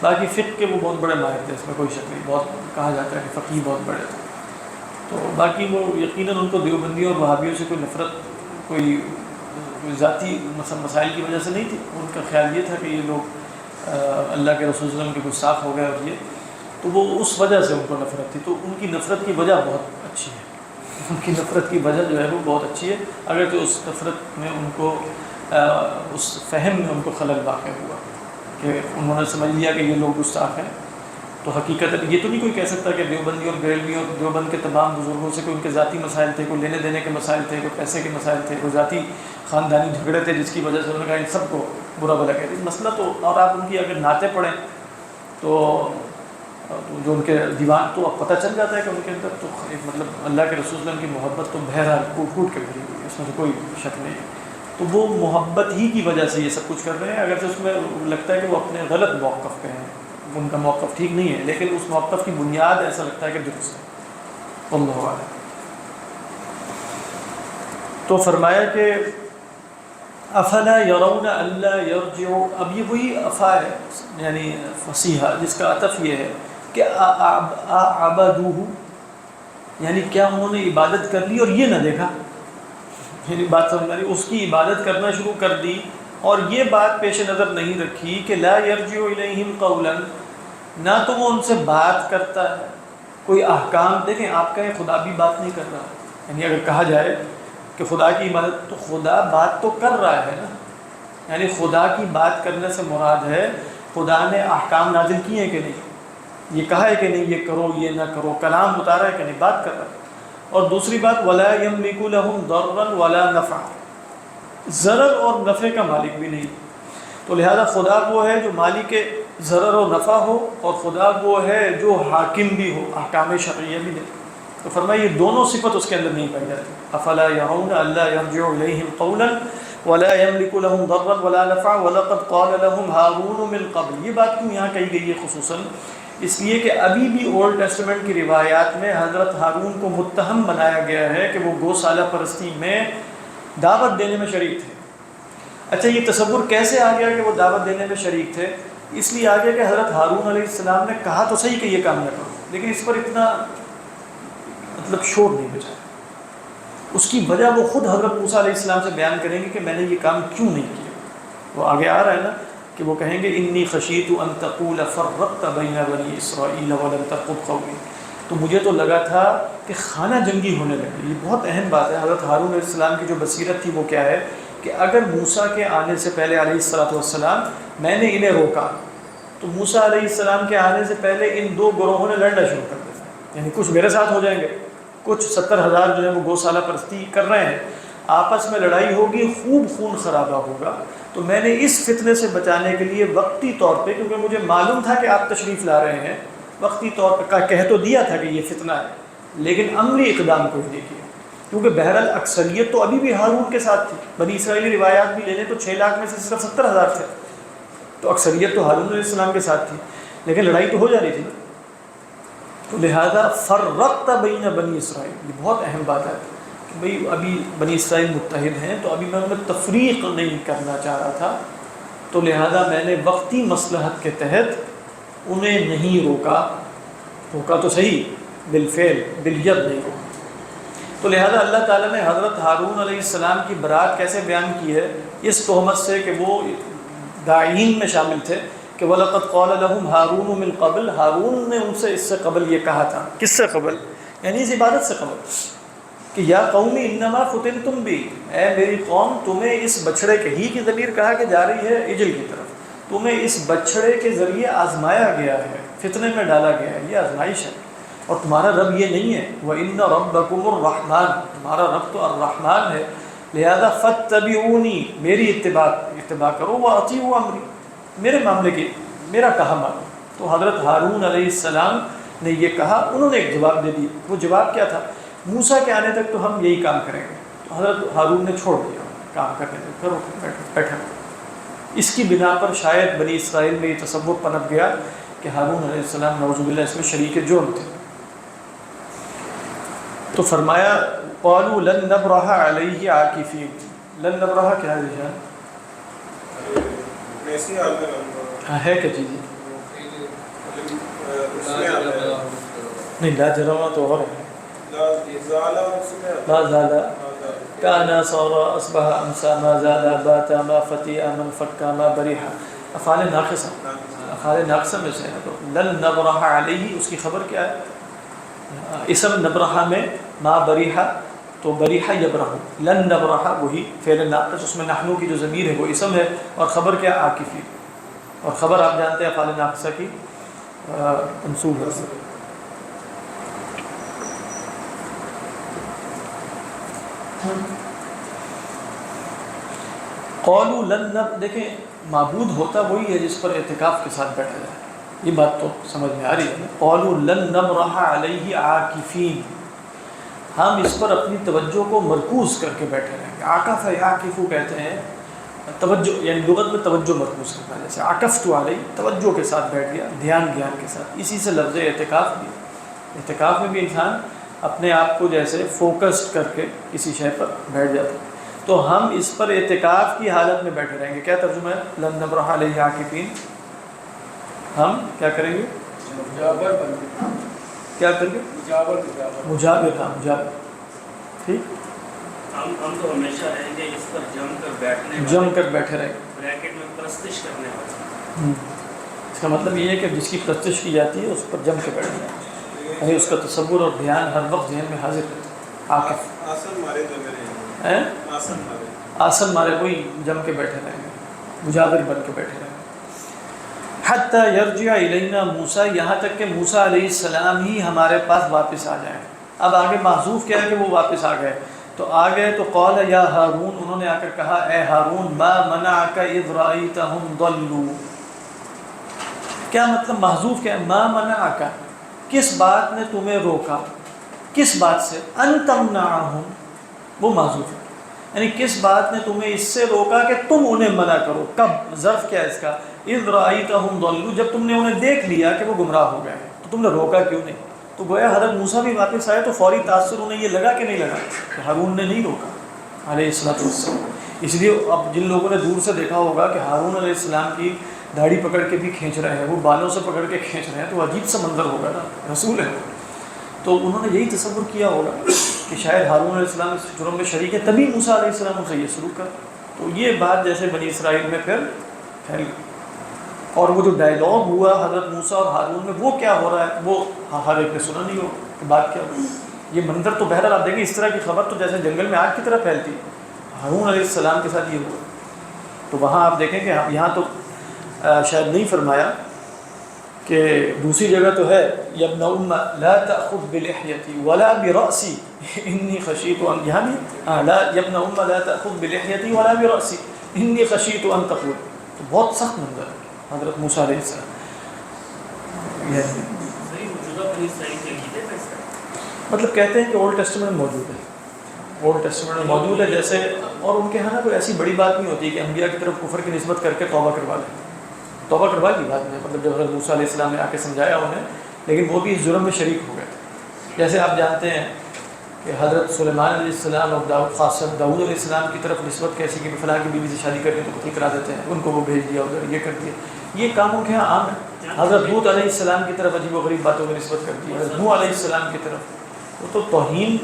باقی فقہ کے وہ بہت بڑے ماہر تھے، اس میں کوئی شک نہیں. بہت کہا جاتا ہے کہ فقیہ بہت بڑے تھے. تو باقی وہ یقیناً ان کو دیوبندیوں اور وہابیوں سے کوئی نفرت، کوئی ذاتی مسائل کی وجہ سے نہیں تھی. ان کا خیال یہ تھا کہ یہ لوگ اللہ کے رسول صلی اللہ علیہ وسلم کے گستاخ ہو گئے، اور یہ تو وہ اس وجہ سے ان کو نفرت تھی. تو ان کی نفرت کی وجہ بہت اچھی ہے. ان کی نفرت کی وجہ جو ہے وہ بہت اچھی ہے، اگرچہ اس نفرت میں ان کو اس فہم میں ان کو خلل واقع ہوا کہ انہوں نے سمجھ لیا کہ یہ لوگ گستاخ ہیں. تو حقیقت یہ تو نہیں کوئی کہہ سکتا کہ دیوبندی اور بریلوی اور دیوبند کے تمام بزرگوں سے کوئی ان کے ذاتی مسائل تھے، کوئی لینے دینے کے مسائل تھے، کوئی پیسے کے مسائل تھے، کوئی ذاتی خاندانی جھگڑے تھے جس کی وجہ سے انہوں نے کہا ان سب کو برا بھلا کہتے ہیں. مسئلہ تو، اور آپ ان کی اگر نعتیں پڑھیں تو جو ان کے دیوان، تو اب پتہ چل جاتا ہے کہ ان کے اندر تو ایک مطلب اللہ کے رسول صلی اللہ علیہ وسلم کی محبت تو بہرحال کوٹ کوٹ کے بھری ہوئی ہے، اس میں تو کوئی شک نہیں ہے. تو وہ محبت ہی کی وجہ سے یہ سب کچھ کر رہے ہیں. اگرچہ اس میں لگتا ہے کہ وہ اپنے غلط موقف پہ ہیں، ان کا موقف ٹھیک نہیں ہے، لیکن اس موقف کی بنیاد ایسا لگتا ہے کہ درست ہے. اللہ اعلم. تو فرمایا کہ افلا یرون الا یرجعوا. اب یہ وہی افا ہے یعنی فصیحہ جس کا عطف یہ ہے کہ عبدوہ، یعنی کیا انہوں نے عبادت کر لی اور یہ نہ دیکھا. یعنی بات سمجھ آ رہی، اس کی عبادت کرنا شروع کر دی اور یہ بات پیش نظر نہیں رکھی کہ لا یرجع الیہم قولا، نہ تو وہ ان سے بات کرتا ہے کوئی احکام. دیکھیں آپ کہیں خدا بھی بات نہیں کر رہا، یعنی اگر کہا جائے کہ خدا کی عبادت، تو خدا بات تو کر رہا ہے نا. یعنی خدا کی بات کرنے سے مراد ہے خدا نے احکام نازل کیے ہیں کہ نہیں، یہ کہا ہے کہ نہیں یہ کرو یہ نہ کرو، کلام اتارا ہے کہ نہیں، بات کر رہا ہے. اور دوسری بات ولا یملک لهم ضرا ولا نفع، ضرر اور نفع کا مالک بھی نہیں. تو لہذا خدا وہ ہے جو مالک ضرر و نفع ہو، اور خدا وہ ہے جو حاکم بھی ہو، احکام شرعیہ بھی دے. تو فرمایا یہ دونوں صفت اس کے اندر نہیں پائی جاتی. افلا يرون الا يرجع اليهم قولا ولا يملك لهم ضرا ولا نفع ولقد قال لهم هارون من قبل. یہ بات کیوں یہاں کہی گئی ہے خصوصاً؟ اس لیے کہ ابھی بھی اولڈ ٹیسٹمنٹ کی روایات میں حضرت ہارون کو متہم بنایا گیا ہے کہ وہ گوشالہ پرستی میں دعوت دینے میں شریک تھے. اچھا یہ تصور کیسے آ گیا کہ وہ دعوت دینے میں شریک تھے؟ اس لیے آ گیا کہ حضرت ہارون علیہ السلام نے کہا تو صحیح کہ یہ کام نہ کرو، لیکن اس پر اتنا مطلب شور نہیں بچا. اس کی وجہ وہ خود حضرت موسیٰ علیہ السلام سے بیان کریں گے کہ میں نے یہ کام کیوں نہیں کیا. وہ آگے آ رہا ہے نا کہ وہ کہیں گے انی خشیت ان تقول فرقت بین بنی اسرائیل ولم ترقب قولی. تو مجھے تو لگا تھا کہ خانہ جنگی ہونے لگی. یہ بہت اہم بات ہے. حضرت ہارون علیہ السلام کی جو بصیرت تھی وہ کیا ہے کہ اگر موسیٰ کے آنے سے پہلے علیہ السلام میں نے انہیں روکا تو موسیٰ علیہ السلام کے آنے سے پہلے ان دو گروہوں نے لڑنا شروع کر دیا، یعنی کچھ میرے ساتھ ہو جائیں گے، کچھ 70,000 جو ہے وہ گوسالہ پرستی کر رہے ہیں، آپس میں لڑائی ہوگی، خوب خون خرابہ ہوگا۔ تو میں نے اس فتنے سے بچانے کے لیے وقتی طور پہ، کیونکہ مجھے معلوم تھا کہ آپ تشریف لا رہے ہیں، وقتی طور پہ کہہ تو دیا تھا کہ یہ فتنہ ہے، لیکن عملی اقدام کوئی نہیں کیا، کیونکہ بہرحال اکثریت تو ابھی بھی ہارون کے ساتھ تھی۔ بنی اسرائیلی روایات بھی لے لیں تو 6 لاکھ میں سے صرف 70,000 تھے، تو اکثریت تو ہارون علیہ السلام کے ساتھ تھی، لیکن لڑائی تو ہو جا رہی تھی نا۔ تو لہذا فرقت بین بنی اسرائیل، یہ بہت اہم بات ہے کہ بھئی ابھی بنی اسرائیل متحد ہیں، تو ابھی میں ان میں تفریق نہیں کرنا چاہ رہا تھا، تو لہذا میں نے وقتی مصلحت کے تحت انہیں نہیں روکا تو صحیح، بالفعل بالید نہیں روکا۔ تو لہذا اللہ تعالیٰ نے حضرت ہارون علیہ السلام کی برات کیسے بیان کی ہے؟ اس تہمت سے کہ وہ داعین میں شامل تھے کہ وَلَقَدْ قَالَ لَهُمْ هَارُونُ مِنْ قَبْلُ، ہارون نے ان سے اس سے قبل یہ کہا تھا۔ کس سے قبل؟ یعنی اس عبادت سے قبل، کہ یا قوم انما فتنتم بی، اے میری قوم تمہیں اس بچھڑے کے ہی کی ضمیر کہا کہ جا رہی ہے اجل کی طرف، تمہیں اس بچھڑے کے ذریعے آزمایا گیا ہے، فتنے میں ڈالا گیا ہے، یہ آزمائش ہے، اور تمہارا رب یہ نہیں ہے، وَإِنَّ رَبَّكُمُ الرَّحْمَنُ، تمہارا رب تو الرحمن ہے، لہذا فَاتَّبِعُونِی، میری اتباع کرو، وَأَطِیعُوا أَمْرِی، میرے معاملے کی میرا کہا مانو۔ تو حضرت ہارون علیہ السلام نے یہ کہا، انہوں نے ایک جواب دے دی، وہ جواب کیا تھا؟ موسیٰ کے آنے تک تو ہم یہی کام کریں گے۔ تو حضرت ہارون نے چھوڑ دیا کام کرنے سے، کرو بیٹھو۔ اس کی بنا پر شاید بنی اسرائیل میں یہ تصور پنپ گیا کہ ہارون علیہ السلام نعوذ باللہ اس میں شریک جرم تھے۔ تو فرمایا قالوا لن نبرح علیہ عاکفین، لن نبرح کیا ہے رجال؟ ایسی حال میں رہوں گا، ہے کیا چیز ہے؟ نہیں لا جرما تو اور ہے، لا زالا کانا صورا اصبح امسا ما زالا باتا ما فتیع من فکا ما بریحا، افعال ناقصہ میں سے ہے۔ تو لن نبرح علیہ اس کی خبر کیا ہے؟ اسم نبرح میں ما بریحا، تو بریحا یبرح، لن نبرح وہی فعل ناقص، اس میں نحنو کی جو ضمیر ہے وہ اسم ہے، اور خبر کیا؟ عاکفی، اور خبر آپ جانتے ہیں افعال ناقصہ کی منصوب ہے۔ قولوا لن، دیکھیں معبود ہوتا وہی ہے جس پر اعتکاف کے ساتھ بیٹھا جائے، یہ بات تو سمجھ میں آ رہی ہے۔ قولوا لن نبرح علیہ عاکفین، ہم اس پر اپنی توجہ کو مرکوز کر کے بیٹھے رہیں گے۔ عاکف ہے، عاکفو کہتے ہیں توجہ، یعنی لغت میں توجہ مرکوز کرنا، جیسے عکفت علیہ، توجہ کے ساتھ بیٹھ گیا، دھیان کے ساتھ، اسی سے لفظ اعتکاف بھی، اعتکاف میں بھی انسان اپنے آپ کو جیسے فوکسڈ کر کے کسی شے پر بیٹھ جاتا ہے، تو ہم اس پر اعتکاف کی حالت میں بیٹھے رہیں گے۔ کیا ترجمہ ہے لن نبرح علیہ عاکفین؟ ہم کیا کریں گے؟ کیا کریں گے؟ مجابر، ہاں مجابر، ٹھیک، ہم تو ہمیشہ رہیں گے اس پر جم کر بیٹھے رہیں گے، بریکٹ میں پرستش کرنے والے۔ اس کا مطلب یہ ہے کہ جس کی پرستش کی جاتی ہے اس پر جم کے بیٹھنا ہے، یعنی اس کا تصور اور دھیان ہر وقت ذہن میں حاضر رہتا ہے۔ عاکف آسن مارے کوئی جم کے بیٹھے رہیں گے، مجابر بن کے بیٹھے رہیں گے۔ حتی یرجع الینا موسیٰ، یہاں تک کہ موسیٰ علیہ السلام ہی ہمارے پاس واپس آ جائیں۔ اب آگے محذوف کیا ہے کہ وہ واپس آ گئے، تو آگئے تو قال یا ہارون، انہوں نے آ کر کہا اے ہارون، ما منعک اذ رأیتہم ضلوا، کیا مطلب محذوف کیا ہے؟ ما منعک، کس بات نے تمہیں روکا، کس بات سے؟ ان تمنعہم، وہ محذوف ہے، یعنی کس بات نے تمہیں اس سے روکا کہ تم انہیں منع کرو؟ کب؟ ظرف کیا ہے اس کا؟ اذ رأیتہم ضلوا، جب تم نے انہیں دیکھ لیا کہ وہ گمراہ ہو گئے ہیں تو تم نے روکا کیوں نہیں؟ تو گویا حضرت موسیٰ بھی واپس آئے تو فوری تاثر انہیں یہ لگا کہ نہیں لگا کہ ہارون نے نہیں روکا علیہ السلام۔ اس لیے اب جن لوگوں نے دور سے دیکھا ہوگا کہ ہارون علیہ السلام کی داڑھی پکڑ کے بھی کھینچ رہے ہیں، وہ بالوں سے پکڑ کے کھینچ رہے ہیں، تو عجیب سا منظر ہوگا نا، رسول ہے، تو انہوں نے یہی تصور کیا ہوگا کہ شاید ہارون علیہ السلام اس جرم میں شریک ہے، تبھی موسیٰ علیہ السلام سے یہ سلوک کر، تو یہ بات جیسے بنی اسرائیل میں پھر پھیل گئی۔ اور وہ جو ڈائلاگ ہوا حضرت موسیٰ اور ہارون میں، وہ کیا ہو رہا ہے، وہ ہر ایک نے سنا نہیں ہو کہ بات کیا ہو۔ یہ منظر تو بہرحال آپ دیکھیں، اس طرح کی خبر تو جیسے جنگل میں آگ کی طرح پھیلتی ہے، ہارون علیہ السلام کے ساتھ یہ ہوا. تو وہاں آپ دیکھیں کہ یہاں تو شاید نہیں فرمایا کہ دوسری جگہ تو ہے یابن ام لا تأخذ بلحیتی ولا برأسی انی خشیت ان، یہاں بھی لا یابن ام لا تأخذ بلحیتی ولا برأسی انی خشیت ان تقول. تو بہت سخت منظر ہے حضرت موسیٰ علیہ السلام. صحیح موجودہ بنی اسرائیل کے عقیدے میں اس کا مطلب کہتے ہیں کہ اولڈ ٹیسٹمنٹ میں موجود ہے، اولڈ ٹیسٹمنٹ میں موجود ہے جیسے. اور ان کے ہاں نا کوئی ایسی بڑی بات نہیں ہوتی کہ انبیاء کی طرف کفر کی نسبت کر کے توبہ کروا لیں. توبہ کروا کی بات نہیں، مطلب جب حضرت موسیٰ علیہ السلام نے آ کے سمجھایا انہیں، لیکن وہ بھی اس جرم میں شریک ہو گئے تھے. جیسے آپ جانتے ہیں کہ حضرت سلیمان علیہ السلام اور خاصہ داؤد علیہ السلام کی طرف نسبت کیسی کہ فلاں کی بیوی سے شادی کرنے تو قتل کرا دیتے ہیں، ان کو وہ بھیج دیا ادھر، یہ کر دیا. یہ کام ان کے یہاں عام ہے. حضرت لوط علیہ السلام کی طرف عجیب و غریب باتوں میں نسبت کر دی، حضرت نوح علیہ السلام کی طرف. وہ تو توہین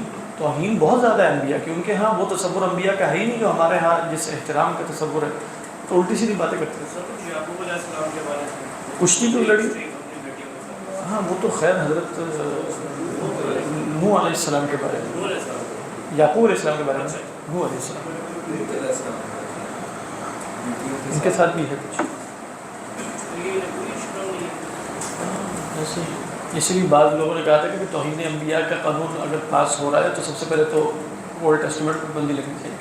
بہت زیادہ ہے انبیاء کی. ان کے ہاں وہ تصور انبیاء کا ہے ہی نہیں جو ہمارے ہاں جس احترام کا تصور ہے. تو الٹی سیدھی باتیں کرتے ہیں. سب کچھ یعقوب علیہ السلام کے بارے میں کشتی تو لڑی، اپنی بیٹیوں کے ساتھ. ہاں وہ تو خیر حضرت نوح علیہ السلام کے بارے میں، نوح علیہ السلام. یعقوب علیہ السلام کے بارے میں. نوح علیہ السلام ان کے ساتھ بھی ہے کچھ یہ کوئی شکر نہیں ہے. ایسے ہی. اس لیے بعض لوگوں نے کہا تھا کہ توہین انبیاء کا قانون اگر پاس ہو رہا ہے تو سب سے پہلے تو اولڈ ٹیسٹمنٹ پر بندی لگنی چاہیے.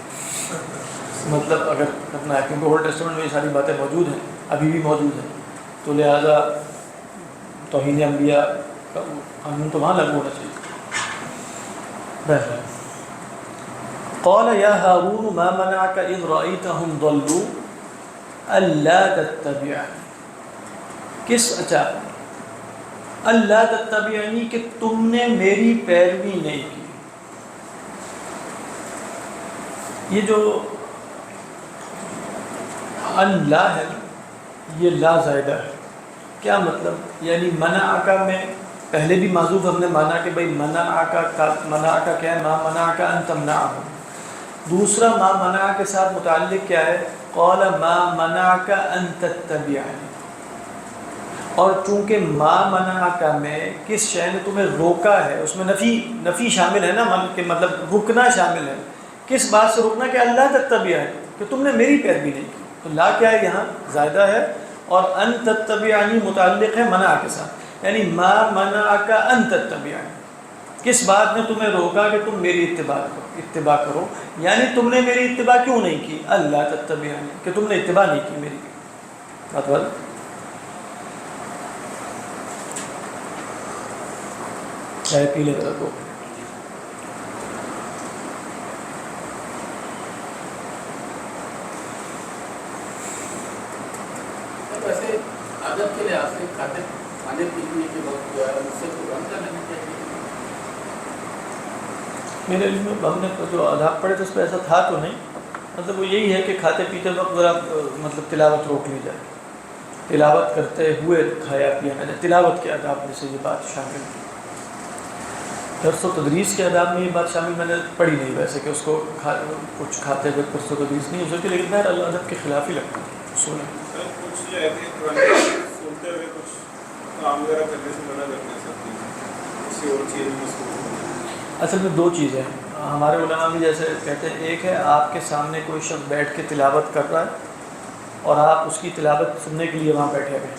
مطلب اگر کرنا ہے کیونکہ اولڈ ٹیسٹمنٹ میں یہ ساری باتیں موجود ہیں، ابھی بھی موجود ہیں، تو لہٰذا توہین انبیاء کا قانون تو وہاں لاگو ہونا چاہیے. بہرحال قال یا ہارون ما منعک اذ رأیتہم ضلوا الا تتبعنی. اچھا اللہ تتبعنی کہ تم نے میری پیروی نہیں کی. یہ جو اللہ ہے یہ لا زائدہ ہے. کیا مطلب؟ یعنی منعک میں پہلے بھی معذوف ہم نے مانا کہ بھائی منعک کیا ہے؟ ما منعک ان تمنعہ. دوسرا ما منع کے ساتھ متعلق کیا ہے؟ قال ما منعک ان تتبعنی. اور چونکہ ما منعک میں کس شے نے تمہیں روکا ہے، اس میں نفی شامل ہے نا، کہ مطلب رکنا شامل ہے. کس بات سے رکنا؟ کہ اللہ تتبعنی، کہ تم نے میری پیروی نہیں کی. تو لا کیا ہے یہاں؟ زائدہ ہے. اور ان تتبعنی متعلق ہے منع کے ساتھ، یعنی ما منعک ان تتبعنی. کس بات نے تمہیں روکا کہ تم میری اتباع کرو؟ یعنی تم نے میری اتباع کیوں نہیں کی؟ اللہ تتبعنی، کہ تم نے اتباع نہیں کی میری. بات بات چائے پی لیتا تو ویسے ادب کے لحاظ سے کھانے پینے کے وقت جو ہے اس سے قرآن کا نہیں چاہیے. میرے علم میں ہم نے جو آداب پڑھے تو اس پہ ایسا تھا تو نہیں. مطلب وہ یہی ہے کہ کھاتے پیتے وقت ذرا مطلب تلاوت روک لی جائے، تلاوت کرتے ہوئے کھایا پیا نہ جائے. تلاوت کے آداب میں سے یہ بات شامل ہے. درس و تدریس کے آداب میں یہ بات شامل میں نے پڑھی نہیں ویسے کہ اس کو کچھ کھاتے ہوئے درس و تدریس نہیں ہو سکتی، لیکن بہر اللہ ادب کے خلاف ہی لگتا ہے. اصول ہے. کچھ جو ایسے قرآن سنتے ہوئے کچھ کام وغیرہ کرنے سے منع کرتے ہیں سب چیزیں، کسی اور چیز میں اس کو. اصل میں دو چیزیں ہیں ہمارے علماء بھی جیسے کہتے ہیں. ایک ہے آپ کے سامنے کوئی شخص بیٹھ کے تلاوت کر رہا ہے اور آپ اس کی تلاوت سننے کے لیے وہاں بیٹھے ہوئے،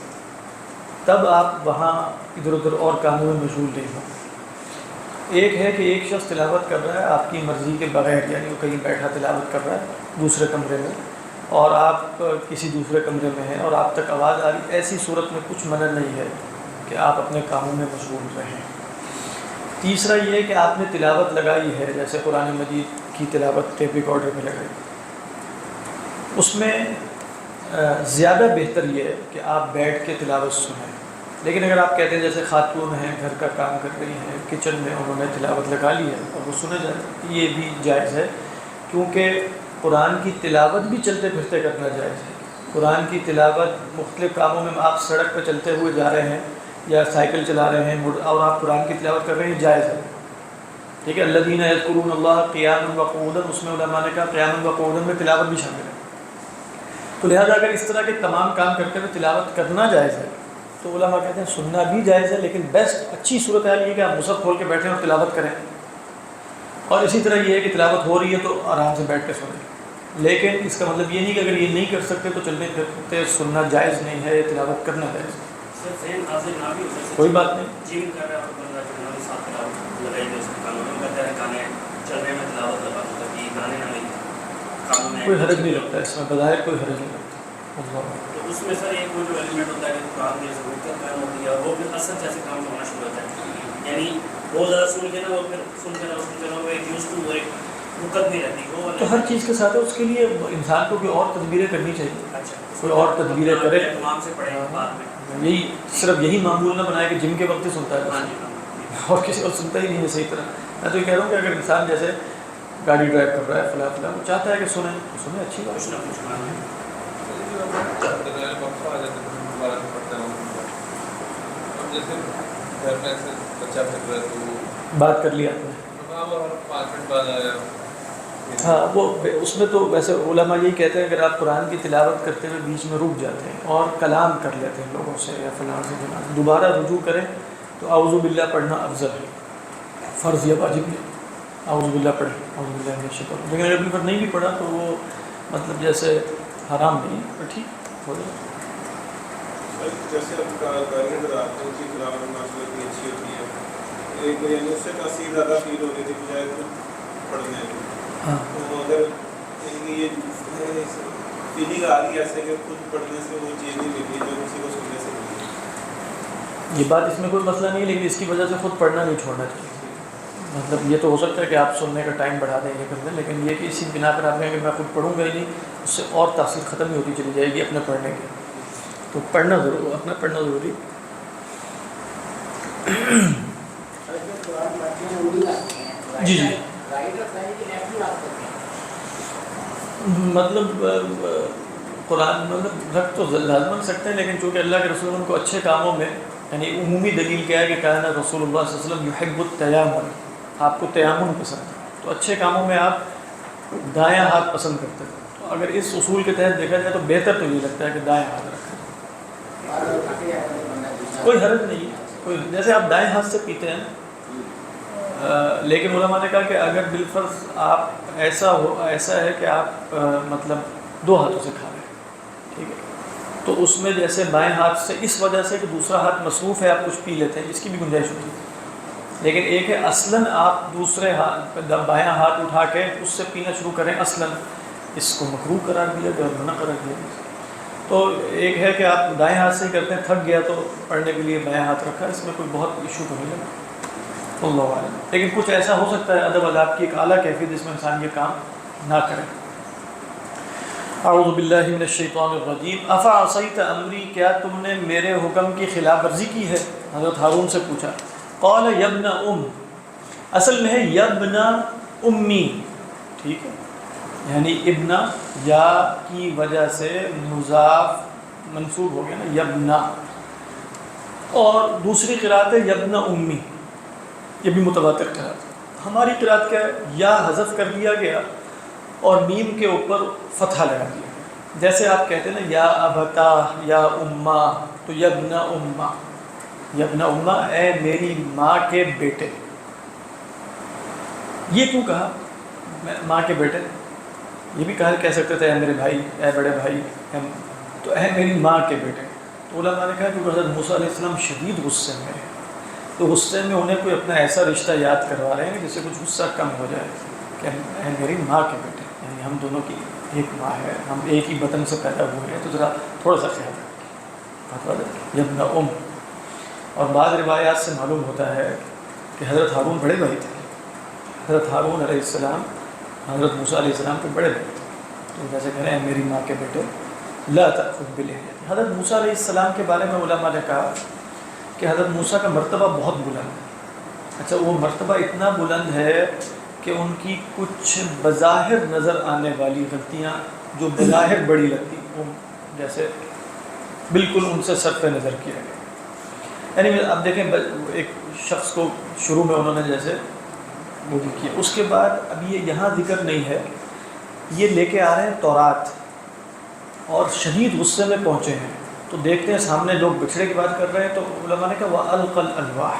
تب آپ وہاں ادھر ادھر اور کاموں میں مشغول نہیں ہوں. ایک ہے کہ ایک شخص تلاوت کر رہا ہے آپ کی مرضی کے بغیر، یعنی وہ کہیں بیٹھا تلاوت کر رہا ہے دوسرے کمرے میں اور آپ کسی دوسرے کمرے میں ہیں اور آپ تک آواز آ رہی. ایسی صورت میں کچھ منع نہیں ہے کہ آپ اپنے کاموں میں مشغول رہیں. تیسرا یہ ہے کہ آپ نے تلاوت لگائی ہے، جیسے قرآن مجید کی تلاوت ٹیپ ریکارڈر میں لگائی، اس میں زیادہ بہتر یہ ہے کہ آپ بیٹھ کے تلاوت سنیں. لیکن اگر آپ کہتے ہیں جیسے خاتون ہیں گھر کا کام کر رہی ہیں کچن میں، انہوں نے تلاوت لگا لی ہے اور وہ سنے جائے، یہ بھی جائز ہے. کیونکہ قرآن کی تلاوت بھی چلتے پھرتے کرنا جائز ہے. قرآن کی تلاوت مختلف کاموں میں، آپ سڑک پہ چلتے ہوئے جا رہے ہیں یا سائیکل چلا رہے ہیں اور آپ قرآن کی تلاوت کر رہے ہیں، جائز ہے. ٹھیک ہے. الذین یذکرون اللہ قیاما وقعودا، اس میں علماء نے کہا قیاما وقعودا میں تلاوت بھی شامل ہے. تو لہذا اگر اس طرح کے تمام کام کرتے ہوئے تلاوت کرنا جائز ہے تو علماء کہتے ہیں سننا بھی جائز ہے، لیکن بیسٹ اچھی صورتحال یہ ہے کہ آپ مصحف کھول کے بیٹھیں اور تلاوت کریں. اور اسی طرح یہ ہے کہ تلاوت ہو رہی ہے تو آرام سے بیٹھ کے سنیں. لیکن اس کا مطلب یہ نہیں کہ اگر یہ نہیں کر سکتے تو چلتے پھرتے سننا جائز نہیں ہے، تلاوت کرنا جائز ہے، سر ذہن حاضر نہ بھی ہو جیسے کوئی بات نہیں۔ جم کر رہا ہے اور بندہ جو ہے ساتھ تلاوت لگائی ہوئی اس کے کانوں میں کہتا ہے گانے چل رہے میں تلاوت لگا دوں تاکہ گانے نہ میرے کانوں میں کوئی حرج نہیں لگتا اس میں، بظاہر کوئی حرج نہیں لگتا۔ اللہ تو اس میں سر ایک وہ جو ایلیمنٹ ہوتا ہے کہ قرآن میں ضرورت کا قائم ہوتی ہے وہ پھر اثر جیسے کام ہونا شروع ہوتا ہے، یعنی بہت زیادہ سن کے نا وہ پھر سن کے نا وہ ایک یوز ٹو وہ ایک رکت نہیں رہتی وہ تو ہر چیز کے ساتھ ہے، اس کے لیے انسان کو کوئی اور تدبیریں کرنی چاہیے، اچھا کوئی اور تدبیریں کرے۔ اہتمام سے پڑھے بعد میں۔ یہی صرف یہی معمول نہ بنائے کہ جم کے وقت ہی سنتا ہے ہاں بس، جی ہاں اور کسی اور سنتا ہی نہیں ہے صحیح طرح۔ میں تو یہ کہہ رہا ہوں کہ اگر انسان جیسے گاڑی ڈرائیو کر رہا ہے فلاں فلاں وہ چاہتا ہے کہ سنیں تو سنیں، اچھی بات کچھ ہے۔ نہ کچھ گانا جیسے گھر میں ایسے بچہ پھر رہا ہے تو بات کر لی آپ نے، 5 منٹ بعد آیا۔ ہاں وہ اس میں تو ویسے علماء یہی کہتے ہیں اگر آپ قرآن کی تلاوت کرتے ہوئے بیچ میں رک جاتے ہیں اور کلام کر لیتے ہیں لوگوں سے یا فلاں سے فلاں سے، دوبارہ رجوع کریں تو اعوذ باللہ پڑھنا افضل ہے، فرض یا واجب نہیں، اعوذ باللہ پڑھیں، اعوذ باللہ من الشیطان، لیکن اگر بالکل نہیں بھی پڑھا تو وہ مطلب جیسے حرام نہیں ہے، ٹھیک ہو جائے۔ جیسے آپ گاڑی اندر آتے ہیں کی تلاوت ماشاء اللہ اچھی ہوتی ہے، ایک یعنی اس سے تاثیر زیادہ فیل ہوتی تھی بجائے خود پڑھنے کی۔ ہاں تو اگر یہ فیلنگ آ رہی ہے ایسے کہ خود پڑھنے سے وہ چیز نہیں ملی جو کسی کو سننے سے ملی، یہ بات اس میں کوئی مسئلہ نہیں ہے، لیکن اس کی وجہ سے خود پڑھنا نہیں چھوڑنا چاہیے۔ مطلب یہ تو ہو سکتا ہے کہ آپ سننے کا ٹائم بڑھا دیں یہ کر دیں، لیکن یہ کہ اسی بنا پر آپ کہیں کہ میں خود پڑھوں گا ہی نہیں، اس سے اور تاثیر ختم ہی ہوتی چلی جائے گی اپنے پڑھنے کی۔ تو پڑھنا ضرور، اپنا پڑھنا ضروری۔ جی جی مطلب قرآن مطلب رکھ تو لازمن سکتے ہیں، لیکن چونکہ اللہ کے رسول ان کو اچھے کاموں میں، یعنی عمومی دلیل کیا ہے کہ کہنا رسول اللہ صلی اللہ علیہ وسلم یحب التیامن، آپ کو تیامن پسند ہے، تو اچھے کاموں میں آپ دایاں ہاتھ پسند کرتے ہیں، تو اگر اس اصول کے تحت دیکھا جائے تو بہتر تو یہ لگتا ہے کہ دایاں ہاتھ رکھیں، کوئی حرج نہیں ہے، کوئی جیسے آپ دائیں ہاتھ سے پیتے ہیں، لیکن علماء نے کہا کہ اگر بالفرض آپ ایسا ہے کہ آپ مطلب 2 ہاتھوں سے کھا رہے ہیں، ٹھیک ہے، تو اس میں جیسے بائیں ہاتھ سے اس وجہ سے کہ دوسرا ہاتھ مصروف ہے آپ کچھ پی لیتے ہیں، اس کی بھی گنجائش ہوتی ہے، لیکن ایک ہے اصلاً آپ دوسرے ہاتھ بایاں ہاتھ اٹھا کے اس سے پینا شروع کریں، اصلاً اس کو مکروہ قرار دیا گیا اور منع قرار دیا گیا۔ تو ایک ہے کہ آپ دائیں ہاتھ سے ہی کرتے ہیں، تھک گیا تو پڑھنے کے لیے بایاں ہاتھ رکھا، اس میں کوئی بہت ایشو تو نہیں لگا، اللہ عالم، لیکن کچھ ایسا ہو سکتا ہے ادب اداب کی ایک اعلیٰ کیفیت جس میں انسان یہ کام نہ کرے۔ اعوذ باللہ من الشیطان الرجیم افعصیت امری، کیا تم نے میرے حکم کی خلاف ورزی کی ہے؟ حضرت ہارون سے پوچھا۔ قال یبن ام، اصل میں ہے یبن امی، ٹھیک ہے، یعنی ابن یا کی وجہ سے مضاف منصوب ہو گیا نا یبنا، اور دوسری قرأت ہے یبن امی، یہ بھی متواتر قرأت ہے۔ ہماری قرأت کیا ہے، یا حذف کر دیا گیا اور میم کے اوپر فتحہ لگا دیا گیا، جیسے آپ کہتے ہیں نا یا ابتا یا اما، تو یبن اما، یبن اما اے میری ماں کے بیٹے۔ یہ کیوں کہا ماں کے بیٹے؟ یہ بھی کہہ سکتے تھے اے میرے بھائی، اے بڑے بھائی، تو اے میری ماں کے بیٹے۔ تو علماء نے کہا کہ حضرت موسیٰ علیہ السلام شدید غصے میں ہیں، تو غصے میں انہیں کوئی اپنا ایسا رشتہ یاد کروا رہے ہیں جس سے کچھ غصہ کم ہو جائے کہ اے میری ماں کے بیٹے، یعنی ہم دونوں کی ایک ماں ہے، ہم ایک ہی بطن سے پیدا ہوئے ہیں، تو ذرا تھوڑا سا خیال رکھیں، یبن ام۔ اور بعض روایات سے معلوم ہوتا ہے کہ حضرت ہارون بڑے بھائی تھے، حضرت ہارون علیہ السلام حضرت موسیٰ علیہ السلام کے بڑے بھائی تھے، تو جیسے کہہ رہے ہیں میری ماں کے بیٹے لا تأخذ بلحیتہ۔ حضرت موسیٰ علیہ السلام کے بارے میں علماء نے کہا کہ حضرت موسیٰ کا مرتبہ بہت بلند ہے۔ اچھا، وہ مرتبہ اتنا بلند ہے کہ ان کی کچھ بظاہر نظر آنے والی غلطیاں جو بظاہر بڑی لگتی وہ جیسے بالکل ان سے صرف نظر کیا گیا۔ یعنی اب دیکھیں ایک شخص کو شروع میں انہوں نے جیسے وہ بھی کیا، اس کے بعد اب یہ یہاں ذکر نہیں ہے، یہ لے کے آ رہے ہیں تورات اور شدید غصے میں پہنچے ہیں، تو دیکھتے ہیں سامنے لوگ بچھڑے کی بات کر رہے ہیں، تو علماء نے کہا وَأَلْقَى الْأَلْوَاحَ،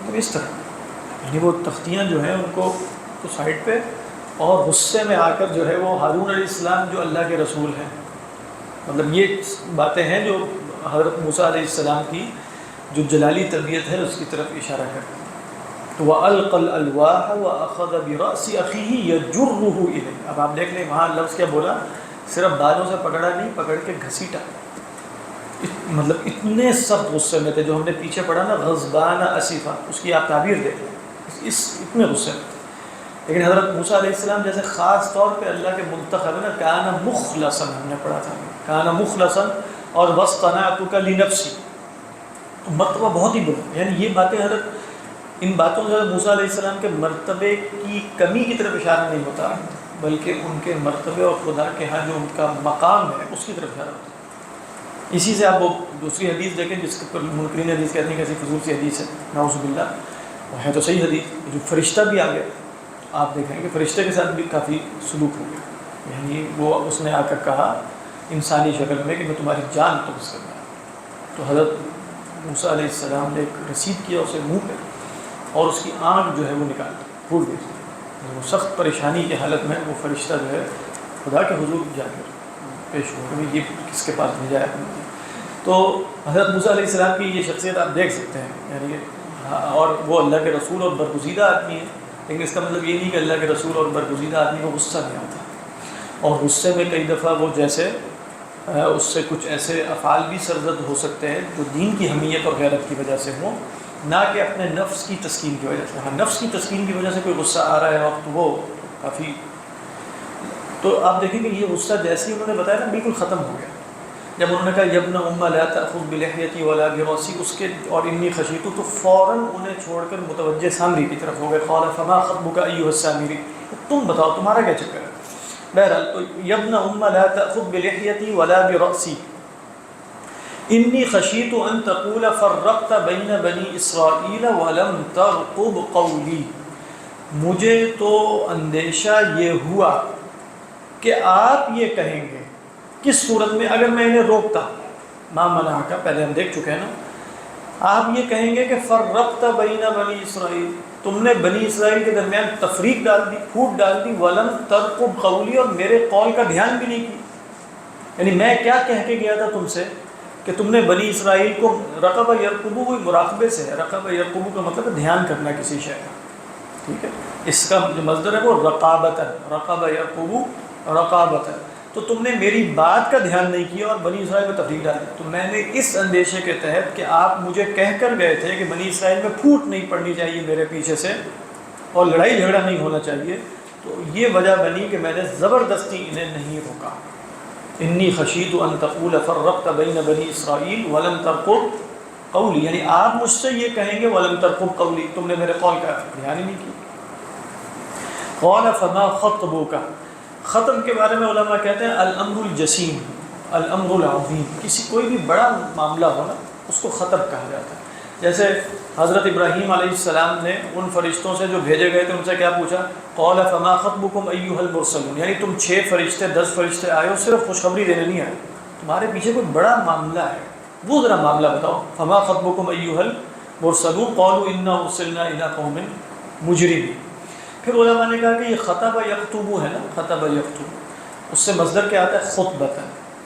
مطلب اس طرح، یعنی وہ تختیاں جو ہیں ان کو سائڈ پہ، اور غصے میں آ کر جو ہے وہ ہارون علیہ السلام جو اللہ کے رسول ہیں، مطلب یہ باتیں ہیں جو حضرت موسیٰ علیہ السلام کی جو جلالی طبیعت ہے اس کی طرف اشارہ کرتے ہیں۔ تو وَأَلْقَى الْأَلْوَاحَ وَأَخَذَ بِرَأْسِ أَخِيهِ يَجُرُّهُ إِلَيْهِ۔ اب آپ دیکھ لیں وہاں لفظ کیا بولا، صرف بالوں سے پکڑا نہیں، پکڑ کے گھسیٹا، مطلب اتنے سخت غصے میں تھے، جو ہم نے پیچھے پڑھا نا غضبان اسفا، اس کی آپ تعبیر دیکھ لیں، اس اتنے غصے میں۔ لیکن حضرت موسیٰ علیہ السلام جیسے خاص طور پہ اللہ کے منتخب ہے نا، کان مخلصا، ہم نے پڑھا تھا کان مخلصا، اور واصطنعتک لنفسی، تو مرتبہ بہت ہی بلند، یعنی یہ باتیں حضرت ان باتوں سے موسیٰ علیہ السلام کے مرتبے کی کمی کی طرف اشارہ نہیں ہوتا، بلکہ ان کے مرتبے اور خدا کے ہاں جو ان کا مقام ہے اس کی طرف اشارہ ہوتا ہے۔ اسی سے آپ وہ دوسری حدیث دیکھیں جس کے پر منکرین حدیث کہتے ہیں کہ ایسی فضول سی حدیث ہے، نعوذ باللہ، وہ ہے تو صحیح حدیث، جو فرشتہ بھی آ گیا، آپ دیکھیں کہ فرشتے کے ساتھ بھی کافی سلوک ہو گیا، یعنی وہ اس نے آ کر کہا انسانی شکل میں کہ میں تمہاری جان قبض کرنا ہے، تو حضرت موسیٰ علیہ السلام نے ایک رسید کیا اسے منہ پہ، اور اس کی آنکھ جو ہے وہ نکال دی، پھوٹ گئی، وہ سخت پریشانی کی حالت میں وہ فرشتہ جو ہے خدا کے حضور جا کر پیش ہو کہ یہ کس کے پاس بھیجا ہے۔ تو حضرت موسیٰ علیہ السلام کی یہ شخصیت آپ دیکھ سکتے ہیں، یعنی اور وہ اللہ کے رسول اور برگزیدہ آدمی ہیں، لیکن اس کا مطلب یہ نہیں کہ اللہ کے رسول اور برگزیدہ آدمی کو غصہ نہیں آتا، اور غصے میں کئی دفعہ وہ جیسے اس سے کچھ ایسے افعال بھی سرزد ہو سکتے ہیں جو دین کی حمیت اور غیرت کی وجہ سے ہوں، نہ کہ اپنے نفس کی تسکین کی وجہ سے۔ ہاں نفس کی تسکین کی وجہ سے کوئی غصہ آ رہا ہے وقت وہ کافی، تو آپ دیکھیں کہ یہ غصہ جیسے ہی انہوں نے بتایا نا بالکل ختم ہو گیا، جب انہوں نے کہا یبن ام لا تأخذ بلحیتی ولا برأسی، اس کے اور انی خشیت، تو فوراً انہیں چھوڑ کر متوجہ سامری کی طرف ہو گئے، قال فما خطبک ایھا السامری، تم بتاؤ تمہارا کیا چکر ہے۔ بہرحال تو یبن ام لا تأخذ بلحیتی ولا برأسی انی خشیت ان تقول فرقت بین بنی اسرائیل ولم ترقب قولی، مجھے تو اندیشہ یہ ہوا کہ آپ یہ کہیں گے، کس صورت میں، اگر میں انہیں روکتا، ما منع کا پہلے ہم دیکھ چکے ہیں نا، آپ یہ کہیں گے کہ فرقت بین بنی اسرائیل، تم نے بنی اسرائیل کے درمیان تفریق ڈال دی، پھوٹ ڈال دی، ولم ترقب قولی، اور میرے قول کا دھیان بھی نہیں کی، یعنی میں کیا کہہ کے گیا تھا تم سے کہ تم نے بنی اسرائیل کو، رقب یرقبو کوئی مراقبے سے ہے، رقب یرقبو کا مطلب ہے دھیان کرنا کسی شے کا، ٹھیک ہے، اس کا جو مصدر ہے وہ رقابتاً، رقب یرقبو رقابتاً، تو تم نے میری بات کا دھیان نہیں کیا اور بنی اسرائیل میں تفریق ڈال دی، تو میں نے اس اندیشے کے تحت کہ آپ مجھے کہہ کر گئے تھے کہ بنی اسرائیل میں پھوٹ نہیں پڑنی چاہیے میرے پیچھے سے اور لڑائی جھگڑا نہیں ہونا چاہیے، تو یہ وجہ بنی کہ میں نے زبردستی انہیں نہیں روکا۔ انی خشیت ان تقول فرقت بین بنی اسرائیل ولم ترقب قولی، یعنی آپ مجھ سے یہ کہیں گے ولم ترقب قولی، تم نے میرے قول کا دھیان ہی نہیں کیا۔ قال فما خطبک، خطب کے بارے میں علماء کہتے ہیں الامر الجسیم، الامر العظیم، کسی کوئی بھی بڑا معاملہ ہو نا اس کو خطب کہا جاتا ہے۔ جیسے حضرت ابراہیم علیہ السلام نے ان فرشتوں سے جو بھیجے گئے تھے ان سے کیا پوچھا، قال فما خطبکم ایھا المرسلون، یعنی تم 6 فرشتے 10 فرشتے آئے ہو صرف خوشخبری دینے نہیں آئے، تمہارے پیچھے کوئی بڑا معاملہ ہے، وہ ذرا معاملہ بتاؤ۔ فما خطبکم ایھا المرسلون قالوا انا ارسلنا الی قوم مجرمین۔ پھر علماء نے کہا کہ یہ خطب یخطب ہے نا، خطب یخطب، اس سے مصدر کیا آتا ہے خطبۃ،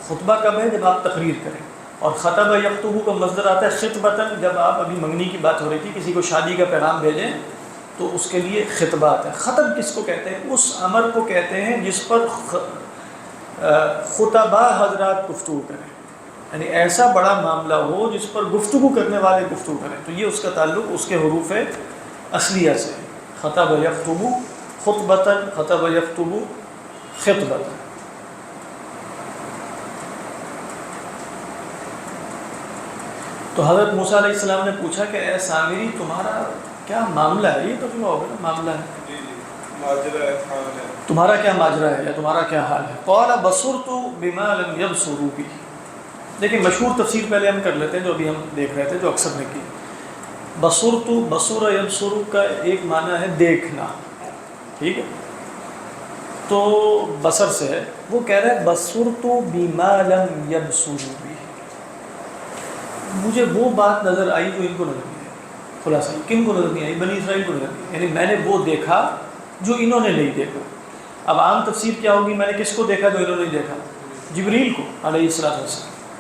خطبہ کب ہے جب آپ تقریر کریں، اور خطب یخطب کا مصدر آتا ہے خطبۃ، جب آپ ابھی منگنی کی بات ہو رہی تھی کسی کو شادی کا پیغام بھیجیں تو اس کے لیے خطبہ آتا ہے۔ خطب کس کو کہتے ہیں؟ اس عمل کو کہتے ہیں جس پر خطباء حضرات گفتگو کریں، یعنی ایسا بڑا معاملہ ہو جس پر گفتگو کرنے والے گفتگو کریں، تو یہ اس کا تعلق اس کے حروف اصلیہ سے، خطب یخطب خطبۃ، خطب یخطب خطبۃ۔ تو حضرت موسیٰ علیہ السلام نے پوچھا کہ اے سامری تمہارا کیا معاملہ ہے، یہ ترجمہ ہوگا نا معاملہ ہے، جی ماجرا ہے، حال ہے، تمہارا کیا ماجرا ہے یا تمہارا کیا حال ہے۔ قال بصرت بما لم يبصروا به، دیکھیں مشہور تفسیر پہلے ہم کر لیتے ہیں جو ابھی ہم دیکھ رہے تھے جو اکثر نے کی۔ بصرت، بصر یبصر کا ایک معنی ہے دیکھنا، ٹھیک ہے، تو بصر سے ہے، وہ کہہ رہے ہیں بصرت بما لم يبصروا به، مجھے وہ بات نظر آئی جو ان کو نظر نہیں آئی۔ خلاصہ کن کو نظر نہیں آئی؟ بنی اسرائیل کو نظر نہیں آئی، یعنی میں نے وہ دیکھا جو انہوں نے نہیں دیکھا۔ اب عام تفسیر کیا ہوگی، میں نے کس کو دیکھا جو انہوں نے دیکھا؟ جبریل کو علیہ السلام.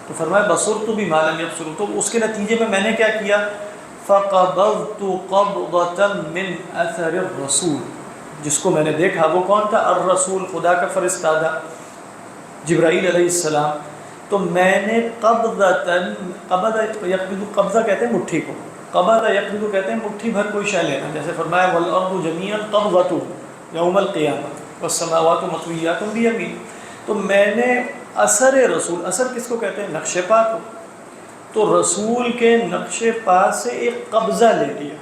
تو فرمایا بصرت بما لم يبصروا، تو اس کے نتیجے میں نے کیا کیا؟ فقبضت قبضة من اثر الرسول، جس کو میں نے دیکھا وہ کون تھا؟ الرسول، خدا کا فرستادہ جبرائیل علیہ السلام. تو میں نے قبضۃ، قبضہ کہتے ہیں مٹھی کو، قبض یقبض کہتے ہیں مٹھی بھر کوئی شے لینا. جیسے فرمایا والارض جميعا قبضته یوم القیامہ والسماوات مطویات بیمینہ. تو میں نے اثر رسول، اثر کس کو کہتے ہیں؟ نقش پا کو. تو رسول کے نقش پا سے ایک قبضہ لے لیا،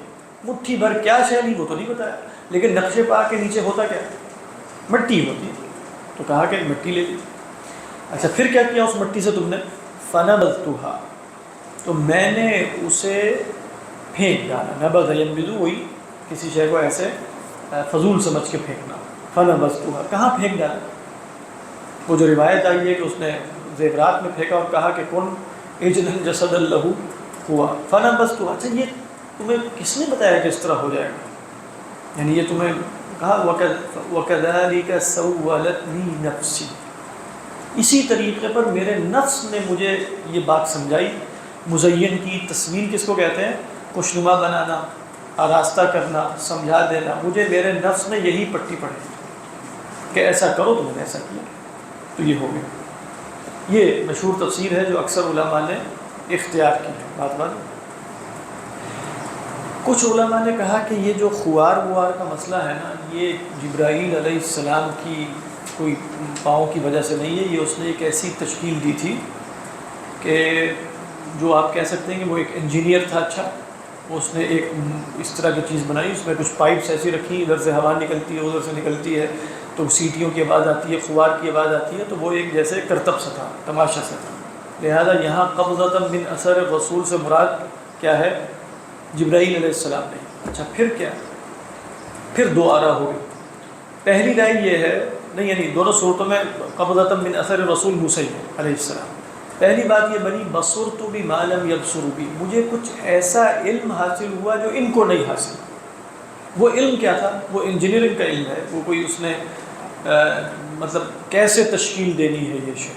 مٹھی بھر کیا شے لی وہ تو نہیں بتایا، لیکن نقش پا کے نیچے ہوتا کیا؟ مٹی ہوتی ہے. تو کہا کہ مٹی لے لی. اچھا پھر کیا کیا اس مٹی سے تم نے؟ فنبذتها، تو میں نے اسے پھینک ڈالا. نبذ ینبذ، وہی کسی شے کو ایسے فضول سمجھ کے پھینکنا. فنبذتها، کہاں پھینک ڈالا؟ وہ جو روایت آئی ہے کہ اس نے زیورات میں پھینکا اور کہا کہ کن اجنن جسد لہ ہوا فنبذتها. اچھا یہ تمہیں کس نے بتایا کہ اس طرح ہو جائے گا؟ یعنی یہ تمہیں کہا وَكَذَلِكَ سَوَّلَتْ لِي نَفْسِي، اسی طریقے پر میرے نفس نے مجھے یہ بات سمجھائی. مزین کی تصویر کس کو کہتے ہیں؟ خوشنما بنانا، آراستہ کرنا، سمجھا دینا. مجھے میرے نفس نے یہی پٹی پڑھی کہ ایسا کرو، تو میں نے ایسا کیا، تو یہ ہو گیا. یہ مشہور تفسیر ہے جو اکثر علماء نے اختیار کی ہے. بات کچھ علماء نے کہا کہ یہ جو خوار وار کا مسئلہ ہے نا، یہ جبرائیل علیہ السلام کی کوئی پاؤں کی وجہ سے نہیں ہے. یہ اس نے ایک ایسی تشکیل دی تھی کہ جو آپ کہہ سکتے ہیں کہ وہ ایک انجینئر تھا. اچھا اس نے ایک اس طرح کی چیز بنائی، اس میں کچھ پائپس ایسی رکھی، ادھر سے ہوا نکلتی ہے ادھر سے نکلتی ہے، تو سیٹیوں کی آواز آتی ہے، خوار کی آواز آتی ہے. تو وہ ایک جیسے کرتب سا تھا، تماشا سا تھا. لہذا یہاں قبضۃ من اثر رسول سے مراد کیا ہے؟ جبرائیل علیہ السلام نے. اچھا پھر کیا؟ پھر دو آرا ہو گئی. پہلی رائے یہ ہے، نہیں یعنی دونوں صورتوں میں قبضۃ من اثر رسول موسیٰ علیہ السلام. پہلی بات یہ بنی بصرت بما لم یبصروا بی، مجھے کچھ ایسا علم حاصل ہوا جو ان کو نہیں حاصل. وہ علم کیا تھا؟ وہ انجینئرنگ کا علم ہے. وہ کوئی اس نے مطلب کیسے تشکیل دینی ہے یہ شے.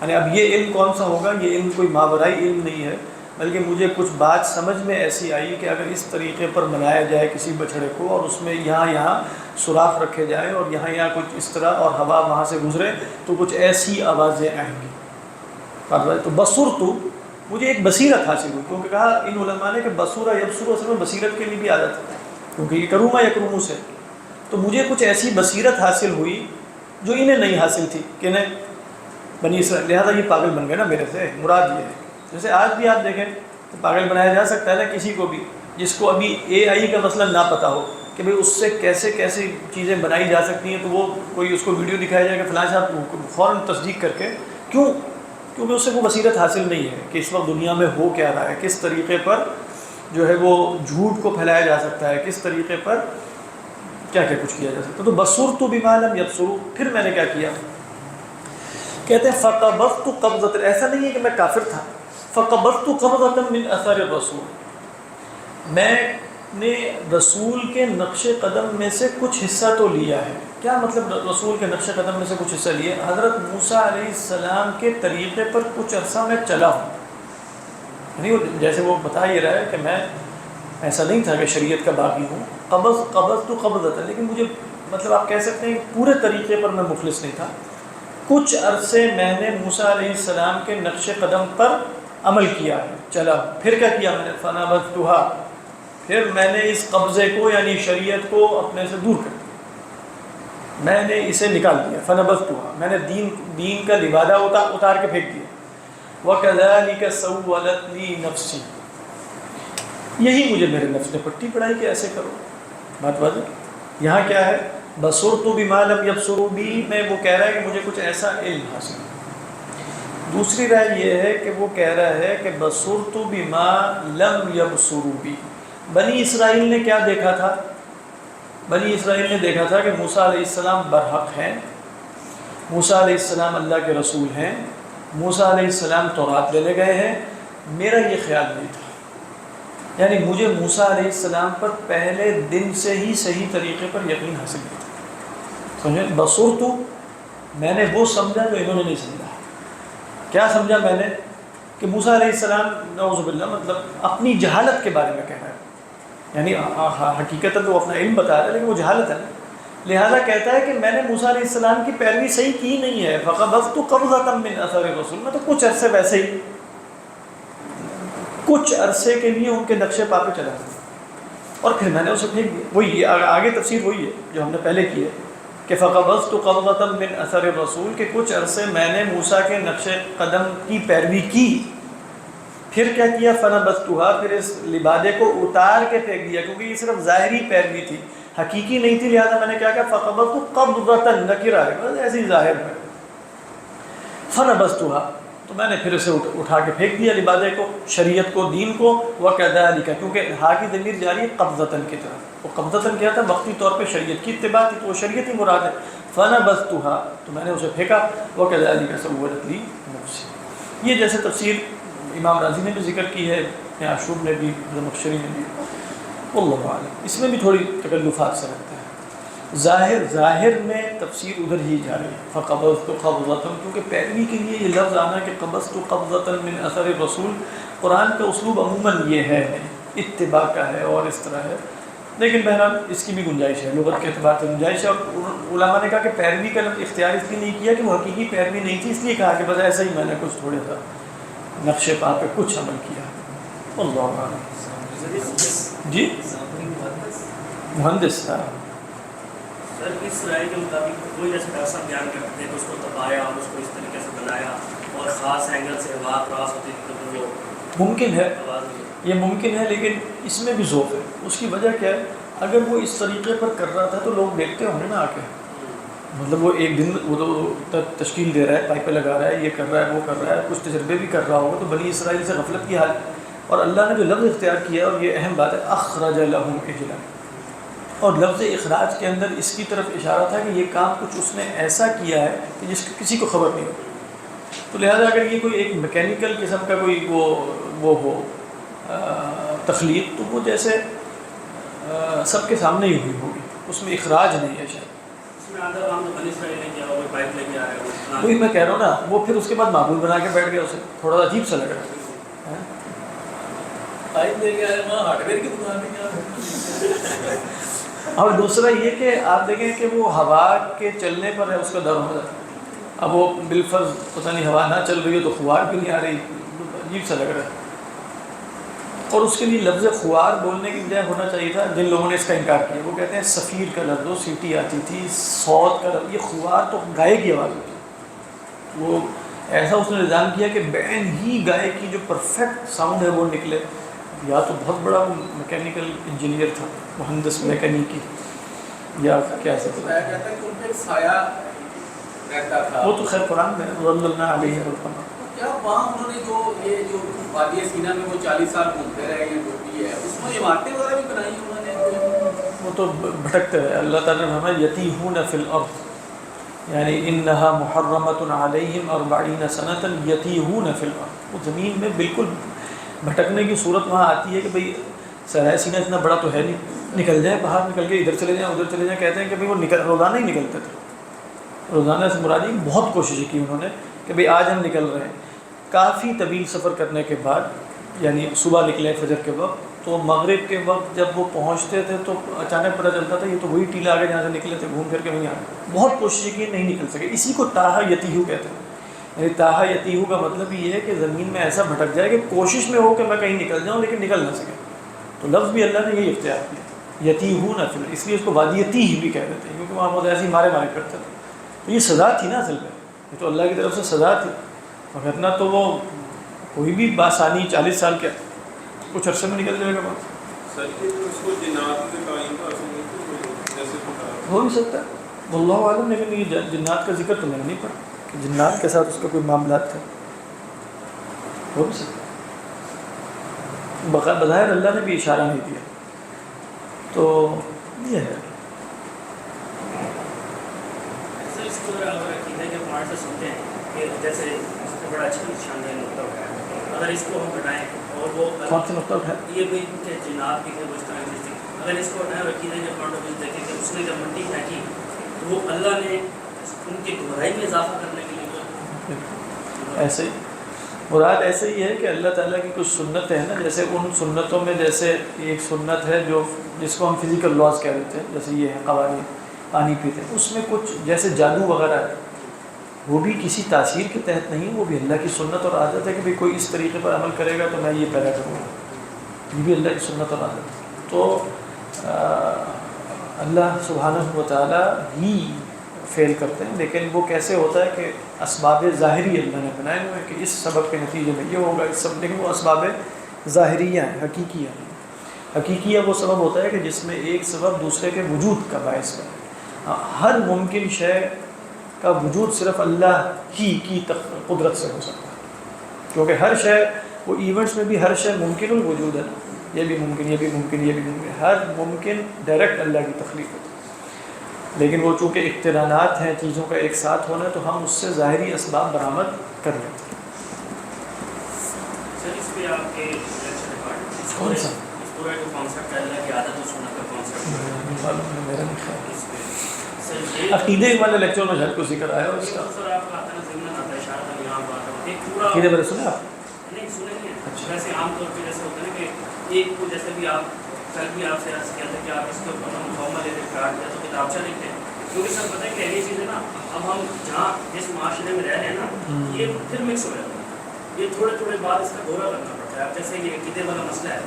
یعنی اب یہ علم کون سا ہوگا؟ یہ علم کوئی ماورائی علم نہیں ہے، بلکہ مجھے کچھ بات سمجھ میں ایسی آئی کہ اگر اس طریقے پر بنایا جائے کسی بچھڑے کو اور اس میں یہاں سوراخ رکھے جائیں اور یہاں کچھ اس طرح اور ہوا وہاں سے گزرے تو کچھ ایسی آوازیں آئیں گی. تو بصرت، مجھے ایک بصیرت حاصل ہوئی. کیونکہ کہا ان علماء نے کہ بصورہ یبصر اصل میں بصیرت کے لیے بھی عادت ہے، کیونکہ یہ کروما یکرمو سے. تو مجھے کچھ ایسی بصیرت حاصل ہوئی جو انہیں نہیں حاصل تھی کہ انہیں بنی اسرائیل. لہٰذا یہ پاگل بن گئے نا میرے سے. مراد یہ ہے جیسے آج بھی آپ دیکھیں تو پاگل بنایا جا سکتا ہے نا کسی کو بھی جس کو ابھی اے آئی کا مسئلہ نہ پتہ ہو کہ بھئی اس سے کیسے کیسے چیزیں بنائی جا سکتی ہیں. تو وہ کوئی اس کو ویڈیو دکھایا جائے کہ فلاں صاحب، فوراً تصدیق کر کے. کیوں؟ کیونکہ اس سے وہ بصیرت حاصل نہیں ہے کہ اس وقت دنیا میں ہو کیا رہا ہے، کس طریقے پر جو ہے وہ جھوٹ کو پھیلایا جا سکتا ہے، کس طریقے پر کیا کیا کچھ کیا جا سکتا ہے. تو بصرت بما لم یبصروا. پھر میں نے کیا کیا؟ کہتے ہیں فقبضت قبضۃ، ایسا نہیں ہے کہ میں کافر تھا. فقبضت قبضۃ من اثر الرسول، میں نے رسول کے نقش قدم میں سے کچھ حصہ تو لیا ہے. کیا مطلب رسول کے نقش قدم میں سے کچھ حصہ لیا؟ حضرت موسیٰ علیہ السلام کے طریقے پر کچھ عرصہ میں چلا ہوں. یعنی جیسے وہ بتا یہ رہا ہے کہ میں ایسا نہیں تھا کہ شریعت کا باغی ہوں. قبضت قبضۃ، لیکن مجھے مطلب آپ کہہ سکتے ہیں پورے طریقے پر میں مخلص نہیں تھا. کچھ عرصے میں نے موسیٰ علیہ السلام کے نقش قدم پر عمل کیا ہے، چلا. پھر کیا کیا میں نے؟ فنبذتها، پھر میں نے اس قبضے کو یعنی شریعت کو اپنے سے دور کر دیا، میں نے اسے نکال دیا. فنبذتها، میں نے دین کا لبادہ اتار کے پھینک دیا. وَكَذَلِكَ سَوَّلَتْ لِي نَفْسِي، یہی مجھے میرے نفس نے پٹی پڑھائی کہ ایسے کرو. بات واضح. یہاں کیا ہے؟ بصرت بما لم یبصروا بی میں وہ کہہ رہا ہے کہ مجھے کچھ ایسا علم حاصل. دوسری رائے یہ ہے کہ وہ کہہ رہا ہے کہ بصرت بما لم یبصروا بی. بنی اسرائیل نے کیا دیکھا تھا؟ بنی اسرائیل نے دیکھا تھا کہ موسیٰ علیہ السلام برحق ہیں، موسیٰ علیہ السلام اللہ کے رسول ہیں، موسیٰ علیہ السلام تورات لینے گئے ہیں. میرا یہ خیال نہیں تھا. یعنی مجھے موسیٰ علیہ السلام پر پہلے دن سے ہی صحیح طریقے پر یقین حاصل نہیں تھا. سمجھے؟ بصرت میں نے وہ سمجھا جو انہوں نے نہیں سمجھا. کیا سمجھا میں نے؟ کہ موسیٰ علیہ السلام نعوذ باللہ مطلب اپنی جہالت کے بارے میں کہہ رہا ہے. یعنی حقیقت تو اپنا علم بتا رہا ہے لیکن وہ جہالت ہے نا. لہٰذا کہتا ہے کہ میں نے موسیٰ علیہ السلام کی پیروی صحیح کی نہیں ہے. فقبضت قبضۃ من اثر الرسول، میں تو کچھ عرصے ویسے ہی کچھ عرصے کے لیے ان کے نقشے پا پہ چلا گیا اور پھر میں نے اسے پھینک دیا. وہی آگے تفسیر وہی ہے جو ہم نے پہلے کی ہے کہ فقبضت قبضۃ من اثر الرسول، کہ کچھ عرصے میں نے موسیٰ کے نقش قدم کی پیروی کی. پھر کیا کیا؟ فنبذتها، پھر اس لبادے کو اتار کے پھینک دیا، کیونکہ یہ صرف ظاہری پیروی تھی، حقیقی نہیں تھی. لہٰذا میں نے کیا کہا؟ فقبضت قبضۃ، نکرہ ہے بس ایسی ظاہر ہے. فنبذتها، تو میں نے پھر اسے اٹھا کے پھینک دیا لبادے کو، شریعت کو، دین کو. وکذالک، کیونکہ ہا کی ضمیر جاری ہے قبضۃ کی طرف. وہ قبضۃ کیا تھا؟ وقتی طور پہ شریعت کی اتباع تھی، تو وہ شریعت ہی مراد ہے. فنبذتها، تو میں نے اسے پھینکا. وکذالک سولت لی نفسی. یہ جیسے تفسیر امام راضی نے بھی ذکر کی ہے، عاشور نے بھی، زمخشری نے بھی. واللہ اعلم. اس میں بھی تھوڑی تکلفات سے رکھتا ہے. ظاہر میں تفسیر ادھر ہی جا رہی ہے فقبضت قبضۃ، کیونکہ پیروی کے لیے یہ لفظ آنا کہ قبضت قبضۃ من اثر الرسول، قرآن کا اسلوب عموماً یہ ہے، اتباع کا ہے اور اس طرح ہے. لیکن بہرحال اس کی بھی گنجائش ہے، لغت کے اعتبار سے گنجائش ہے. اور علماء نے کہا کہ پیروی کا لفظ اختیار اس لیے نہیں کیا کہ وہ حقیقی پیروی نہیں تھی، اس لیے کہا کہ بس ایسا ہی میں نے کچھ تھوڑے سا نقش پا پہ کچھ عمل کیا. اللہ اعلم. جی مہندس تھا. سر اس رائے کے مطابق کوئی جیسے ایسا بیان کرتے ہیں کہ اس کو تبایا اور اس کو اس طریقے سے بنایا اور خاص اینگل سے ہوا کراس ہوتی تھی تو وہ ممکن ہے، آواز یہ ممکن ہے، لیکن اس میں بھی ذوق ہے. اس کی وجہ کیا ہے؟ اگر وہ اس طریقے پر کر رہا تھا تو لوگ دیکھتے ہوں گے نا آ کے. مطلب وہ ایک دن وہ تو تشکیل دے رہا ہے، پائپیں لگا رہا ہے، یہ کر رہا ہے، وہ کر رہا ہے، کچھ تجربے بھی کر رہا ہوگا. تو بنی اسرائیل سے غفلت کی حال. اور اللہ نے جو لفظ اختیار کیا، اور یہ اہم بات ہے، اخرج لهم عجلا، اور لفظ اخراج کے اندر اس کی طرف اشارہ تھا کہ یہ کام کچھ اس نے ایسا کیا ہے کہ جس کی کسی کو خبر نہیں ہوتی. تو لہٰذا اگر یہ کوئی ایک میکینیکل قسم کا کوئی وہ ہو تخلیق، تو وہ جیسے سب کے سامنے ہی ہوئی ہوگی، اس میں اخراج نہیں ہے شاید. اس میں آدھا کام تو بنی اسرائیل نے کیا، کوئی پائپ لے کے آ رہا ہے. وہی میں کہہ رہا ہوں نا، وہ پھر اس کے بعد معبود بنا کے بیٹھ گیا. اسے تھوڑا سا عجیب سا لگ رہا ہے. پائپ لے کے آئے وہاں ہارڈ ویئر کی دکان میں کیا. اور دوسرا یہ کہ آپ دیکھیں کہ وہ ہوا کے چلنے پر ہے اس کا در ہو جاتا ہے. اب وہ بالفرض پتہ نہیں ہوا نہ چل رہی ہے تو خوار بھی نہیں آ رہی، عجیب سا لگ رہا ہے. اور اس کے لیے لفظ خوار بولنے کی بجائے ہونا چاہیے تھا، جن لوگوں نے اس کا انکار کیا. وہ کہتے ہیں سفیر کا لفظ، وہ سیٹی آتی تھی، صوت کا لفظ. یہ خوار تو گائے کی آواز ہوتی ہے. وہ ایسا اس نے نظام کیا کہ بین ہی گائے کی جو پرفیکٹ ساؤنڈ ہے وہ نکلے. یا تو بہت بڑا میکینیکل انجینئر تھا، مہندس میکینیکی، یا کیا سکتا بتایا جاتا ہے کہ ان پہ ایک سایہ رہتا تھا. وہ تو خیر قرآن میں ظللنا علیہ القمر. کیا وہاں انہوں نے جو وادی سینا میں وہ 40 سال گھومتے رہے ہیں جو بھی ہے، اس میں عمارتیں وغیرہ بھی بنائی انہوں نے. وہ تو بھٹکتے رہے. اللہ تعالیٰ نے فرمایا یتیہون فی الارض، یعنی انہا محرمۃ علیہم 40 سنۃ یتیہون فی الارض. وہ زمین میں بالکل بھٹکنے کی صورت وہاں آتی ہے کہ بھئی سرائے سینہ اتنا بڑا تو ہے نہیں، نکل جائیں باہر، نکل کے ادھر چلے جائیں ادھر چلے جائیں. کہتے ہیں کہ بھئی وہ روزانہ ہی نکلتے تھے. روزانہ سے مراد یہ بہت کوشش کی انہوں نے کہ بھئی آج ہم نکل رہے ہیں. کافی طویل سفر کرنے کے بعد، یعنی صبح نکلے فجر کے وقت، تو مغرب کے وقت جب وہ پہنچتے تھے تو اچانک پتہ چلتا تھا یہ تو وہی ٹیلا آگے جہاں سے نکلے تھے، گھوم پھر کے وہیں آ گئے. بہت کوشش کی، نہیں نکل سکے. اسی کو تاہا یتیہو کہتے ہیں. یعنی تاہا یتیہو کا مطلب یہ ہے کہ زمین میں ایسا بھٹک جائے کہ کوشش میں ہو کہ میں کہیں نکل جاؤں لیکن نکل نہ سکے. تو لفظ بھی اللہ نے یہی اختیار کیا، یتیہون فی الارض. اس لیے اس کو وادی یتیہ بھی کہہ دیتے ہیں کیونکہ وہاں بہت ایسی مارے کرتے تھے. تو یہ سزا تھی نا اصل میں، یہ تو اللہ کی طرف سے سزا تھی. وغیرہ تو وہ کوئی بھی بآسانی 40 سال کے کچھ عرصے میں نکل جائے گا. سر یہ جو اس کو جنات کے تعین کا اصل نہیں تو جیسے ہو بھی سکتا ہے، واللہ عالم. لیکن یہ جنات کا ذکر تو میں نے نہیں پڑھا کہ جنات کے ساتھ اس کا کوئی معاملات تھے. ہو بھی سکتا ہے، بظاہر اللہ نے بھی اشارہ نہیں دیا. تو یہ ہے. سر اس کو اگر عقیدے کے پوائنٹ سے سنتے ہیں کہ جیسے اس کا بڑا اچھا شاندار نقطہ ہے، اگر اس کو ہم ہٹائیں اور وہ کون سے مطلب ہے یہ بھی کہ جنات بھی تھے وہ اس طرح کی تھی، اگر اس کو ہٹائیں اور عقیدے کے پوائنٹ آف ویو دیکھیں کہ اس نے جب مٹی پھینکی وہ اللہ نے ان کی گہرائی میں اضافہ کرنے کے لیے ایسے ہی مراد ایسے ہی ہے کہ اللہ تعالیٰ کی کچھ سنتیں ہیں نا، جیسے ان سنتوں میں جیسے ایک سنت ہے جو جس کو ہم فزیکل لاز کہہ دیتے ہیں، جیسے یہ ہے قوانین پانی پیتے ہیں، اس میں کچھ جیسے جادو وغیرہ ہے وہ بھی کسی تاثیر کے تحت نہیں، وہ بھی اللہ کی سنت اور عادت ہے کہ بھئی کوئی اس طریقے پر عمل کرے گا تو میں یہ پیدا کروں گا، یہ بھی اللہ کی سنت اور عادت ہے۔ تو اللہ سبحانہ و تعالیٰ ہی فعل کرتے ہیں، لیکن وہ کیسے ہوتا ہے کہ اسباب ظاہری اللہ نے بنائے ہوئے ہیں کہ اس سبب کے نتیجے میں یہ ہوگا، اس سبب، لیکن وہ اسباب ظاہریہ ہیں، حقیقیہ ہیں۔ حقیقیہ وہ سبب ہوتا ہے کہ جس میں ایک سبب دوسرے کے وجود کا باعث ہے۔ ہر ممکن شے کا وجود صرف اللہ ہی کی قدرت سے ہو سکتا ہے، کیونکہ ہر شے، وہ ایونٹس میں بھی ہر شے ممکن الوجود ہے، یہ بھی ممکن، یہ بھی ممکن، یہ بھی ممکن، ہر ممکن ڈائریکٹ اللہ کی تخلیق ہوتی ہے، لیکن وہ چونکہ اقترانات ہیں چیزوں کا ایک ساتھ ہونا ہے تو ہم اس سے ظاہری اسباب برآمد کر لیتے ہیں۔ سر اس پہ آپ کے لیکچر ریکارڈ کون سا؟ اس پورا جو کانسیپٹ ہے اللہ کی عادت و سنت کا کانسیپٹ میرا نہیں خیال اس پہ سر یہ عقیدے والے لیکچر میں شاید کو ذکر آیا ہے اس کا۔ سر آپ کا آتا ہے ضمن آتا ہے اشارہ تھا یہاں بات ہے ایک پورا عقیدے والے سنے آپ؟ نہیں سنے نہیں ہے، ویسے عام طور پہ جیسے ہوتا ہے نا کہ ایک کو جیسے بھی آپ کل بھی آپ سے عرض کیا تھا کہ آپ اس کے اوپر مکمل ریکارڈ یا تو کتابچہ لکھتے ہیں، کیونکہ سر پتہ ہے کہ ایسی چیز ہے نا، اب ہم جہاں جس معاشرے میں رہ رہے ہیں نا یہ پھر مکس ہو جاتا ہے، یہ تھوڑے تھوڑے بعد اس کا دورہ کرنا پڑتا ہے۔ اب جیسے یہ عقیدے والا مسئلہ ہے،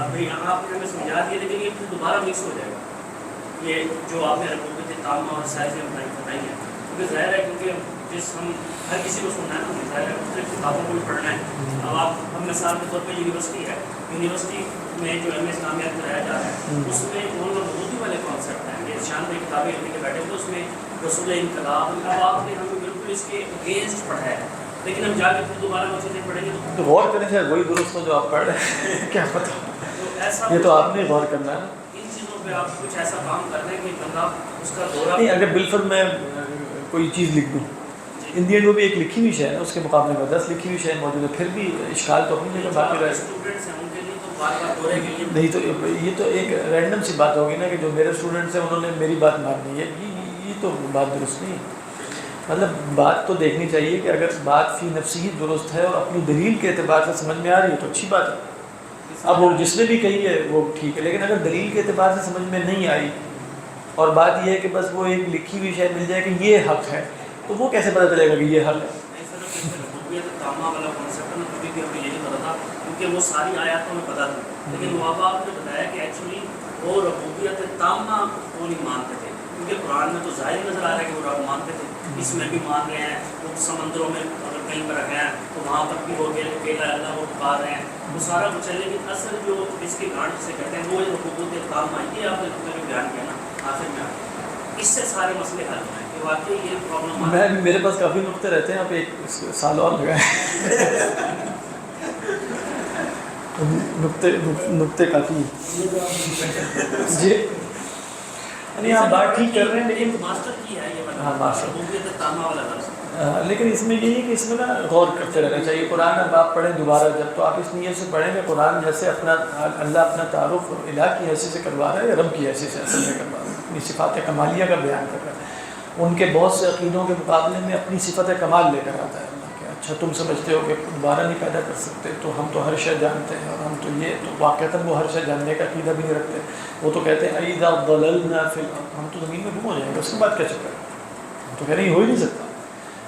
اب یہاں آپ نے ہمیں سمجھا دیا لیکن یہ پھر دوبارہ مکس ہو جائے گا، یہ جو آپ نے ربوبیت تامہ اور سائز میں بتائی ہے، کیونکہ ظاہر ہے کیونکہ جس ہم ہر کسی کو سننا ہے نا، ظاہر ہے مختلف کتابوں کو بھی پڑھنا ہے۔ اب آپ ہم مثال کے طور پہ یونیورسٹی ہے، یونیورسٹی میں جو ایم ایس اسلامیات کرایا جا رہا ہے اس میں مولانا مودودی والے کانسیپٹ ہیں، یہ شان میں کتابیں لے کے بیٹھے ہوئے اس میں رسول انقلاب، اب آپ نے ہمیں بالکل اس کے اگینسٹ پڑھا ہے، لیکن ہم جا کے پھر دوبارہ وہ چیزیں پڑھیں گے تو غور کریں شاید وہی درست ہو جو آپ پڑھ رہے ہیں، کیا پتہ، تو ایسا یہ تو آپ نے غور کرنا ہے۔ ان چیزوں پہ آپ کچھ ایسا کام کر رہے ہیں کہ بندہ اس کا دورہ نہیں، اگر بالفرض میں کوئی چیز لکھ دوں، انڈین میں بھی ایک لکھی ہوئی شے ہے، اس کے مقابلے میں 10 لکھی ہوئی شے موجود ہے، پھر بھی اشکال تو اپنی جگہ باقی رہے گا۔ اسٹوڈنٹس ہیں ان کے لیے تو بار بار دورے کے لیے نہیں تو یہ تو ایک رینڈم سی بات ہوگی نا کہ جو میرے اسٹوڈنٹس ہیں انہوں نے میری بات ماننی ہے، یہ تو بات درست نہیں ہے۔ مطلب بات تو دیکھنی چاہیے کہ اگر بات فی نفسی ہی درست ہے اور اپنی دلیل کے اعتبار سے سمجھ میں آ رہی ہے تو اچھی بات ہے، اب وہ جس نے بھی کہی ہے وہ ٹھیک ہے، لیکن اگر دلیل کے اعتبار سے سمجھ میں نہیں آئی اور بات یہ ہے کہ بس وہ ایک لکھی ہوئی شے مل جائے کہ یہ حق ہے، تو وہ کیسے پتہ چلے گا کہ یہ حق ہے؟ ربوبیت تامہ والا کانسیپٹ ہے نا، کیونکہ ہمیں یہی پتا تھا کیونکہ وہ ساری آیاتوں میں پتا تھی، لیکن وہ اب آپ نے بتایا کہ ایکچولی وہ ربوبیت تامہ کو نہیں مانتے تھے، کیونکہ قرآن میں تو ظاہر نظر آ رہا ہے کہ وہ رب مانتے تھے، اس میں بھی مان رہے ہیں، وہ سمندروں میں اگر کہیں پر ہیں تو وہاں پر بھی وہ اکیلا اللہ وہ پکار رہے ہیں، وہ سارا کچھ ہے، لیکن اصل جو اس کی گانٹ سے کہتے ہیں وہ ربوبیت تامہ، یہ آپ نے بیان کیا نا آخر میں، اس سے سارے مسئلے حل ہوئے ہیں کہ واقعی یہ پرابلم میرے پاس کافی نقطے رہتے ہیں، آپ ایک سال اور لگائیں، نقطے کافی جی، نہیں آپ بات ٹھیک کر رہے ہیں لیکن ماسٹر کی ہے یہ ہاں ماسٹر، ربوبیت تامہ والا لفظ، لیکن اس میں یہ ہے کہ اس میں نا غور کرتے رہنا چاہیے۔ قرآن اب آپ پڑھیں دوبارہ جب تو آپ اس نیت سے پڑھیں کہ قرآن جیسے اپنا اللہ اپنا تعارف الہ کی حیثیت سے کروا رہا ہے یا رب کی حیثیت سے اصل میں کروا رہا ہے، اپنی صفات کمالیہ کا بیان کر رہا ہے، ان کے بہت سے عقیدوں کے مقابلے میں اپنی صفت کمال لے کر آتا ہے اللہ کہ اچھا تم سمجھتے ہو کہ دوبارہ نہیں پیدا کر سکتے، تو ہم تو ہر شے جانتے ہیں اور ہم تو یہ تو واقعتاً وہ ہر شے جاننے کا عقیدہ بھی نہیں رکھتے، وہ تو کہتے ہیں اذا ضللنا فی الارض، ہم تو زمین میں گم ہو جائیں گے، اس کے بعد کیا چکر ہے، ہم تو کہہ رہے ہیں یہ ہو ہی نہیں سکتا۔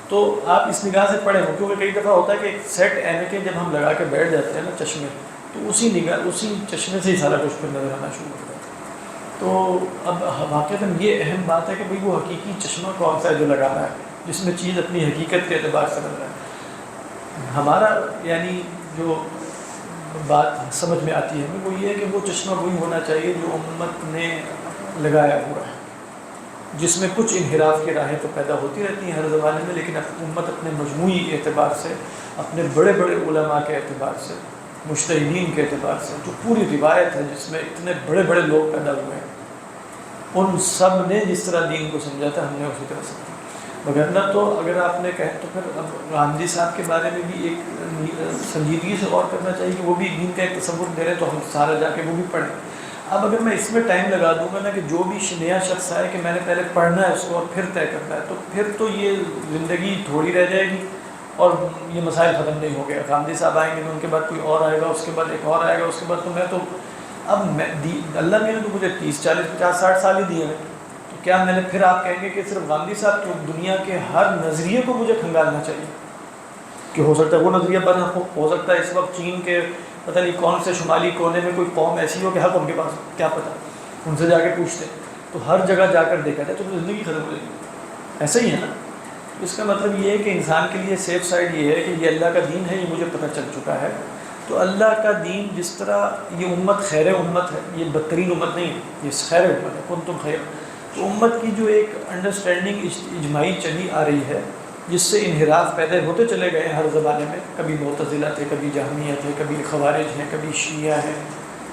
تو آپ اس نگاہ سے پڑھیں، کیونکہ کئی دفعہ ہوتا ہے کہ ایک سیٹ اینکیں جب ہم لگا کے بیٹھ جاتے ہیں نا چشمے، تو اسی چشمے سے ہی سارا کچھ پھر نظر آنا شروع ہو جاتا ہے۔ تو اب واقعتاً یہ اہم بات ہے کہ بھئی وہ حقیقی چشمہ کون سا ہے جو لگانا ہے، جس میں چیز اپنی حقیقت کے اعتبار سے نظر آئے۔ ہمارا یعنی جو بات سمجھ میں آتی ہے ہمیں وہ یہ ہے کہ وہ چشمہ وہی ہونا چاہیے جو امت نے لگایا ہوا ہے، جس میں کچھ انحراف کی راہیں تو پیدا ہوتی رہتی ہیں ہر زمانے میں، لیکن امت اپنے مجموعی اعتبار سے، اپنے بڑے بڑے علماء کے اعتبار سے، مجتہدین کے اعتبار سے، جو پوری روایت ہے جس میں اتنے بڑے بڑے لوگ پیدا ہوئے ہیں، ان سب نے جس طرح دین کو سمجھا تھا ہم نے اسی طرح سمجھا، وگرنہ تو اگر آپ نے کہا تو پھر اب غامدی صاحب کے بارے میں بھی ایک سنجیدگی سے غور کرنا چاہیے کہ وہ بھی دین کا ایک تصور دے رہے تو ہم سارا جا کے وہ بھی پڑھیں۔ اب اگر میں اس میں ٹائم لگا دوں گا نا کہ جو بھی نیا شخص آئے کہ میں نے پہلے پڑھنا ہے اس کو اور پھر طے کرنا ہے، تو پھر تو یہ زندگی تھوڑی رہ جائے گی اور یہ مسائل ختم نہیں ہو گیا. غامدی صاحب آئیں گے تو ان کے بعد کوئی اور آئے گا، اس کے بعد ایک اور آئے گا، اس کے بعد تو میں تو اب اللہ نے تو مجھے 30 40 50 60 سال ہی دیے ہیں، تو کیا میں نے پھر آپ کہیں گے کہ صرف غامدی صاحب تو دنیا کے ہر نظریے کو مجھے کھنگالنا چاہیے کہ ہو سکتا ہے وہ نظریہ پر ہو سکتا ہے اس وقت چین کے پتہ نہیں کون سے شمالی کونے میں کوئی قوم ایسی ہو کہ حق ان کے پاس کیا پتہ، ان سے جا کے پوچھتے تو ہر جگہ جا کر دیکھا جائے تو زندگی ختم ہو جائے گی. ایسا ہی ہے نا. اس کا مطلب یہ ہے کہ انسان کے لیے سیف سائڈ یہ ہے کہ یہ اللہ کا دین ہے، یہ مجھے پتہ چل چکا ہے. تو اللہ کا دین جس طرح یہ امت خیر امت ہے، یہ بدترین امت نہیں ہے، یہ خیر امت ہے، کنتم خیر. تو امت کی جو ایک انڈرسٹینڈنگ اجماعی چلی آ رہی ہے جس سے انحراف پیدا ہوتے چلے گئے ہر زمانے میں، کبھی معتزلہ تھے، کبھی جہمیہ تھے، کبھی خوارج ہیں، کبھی شیعہ ہیں،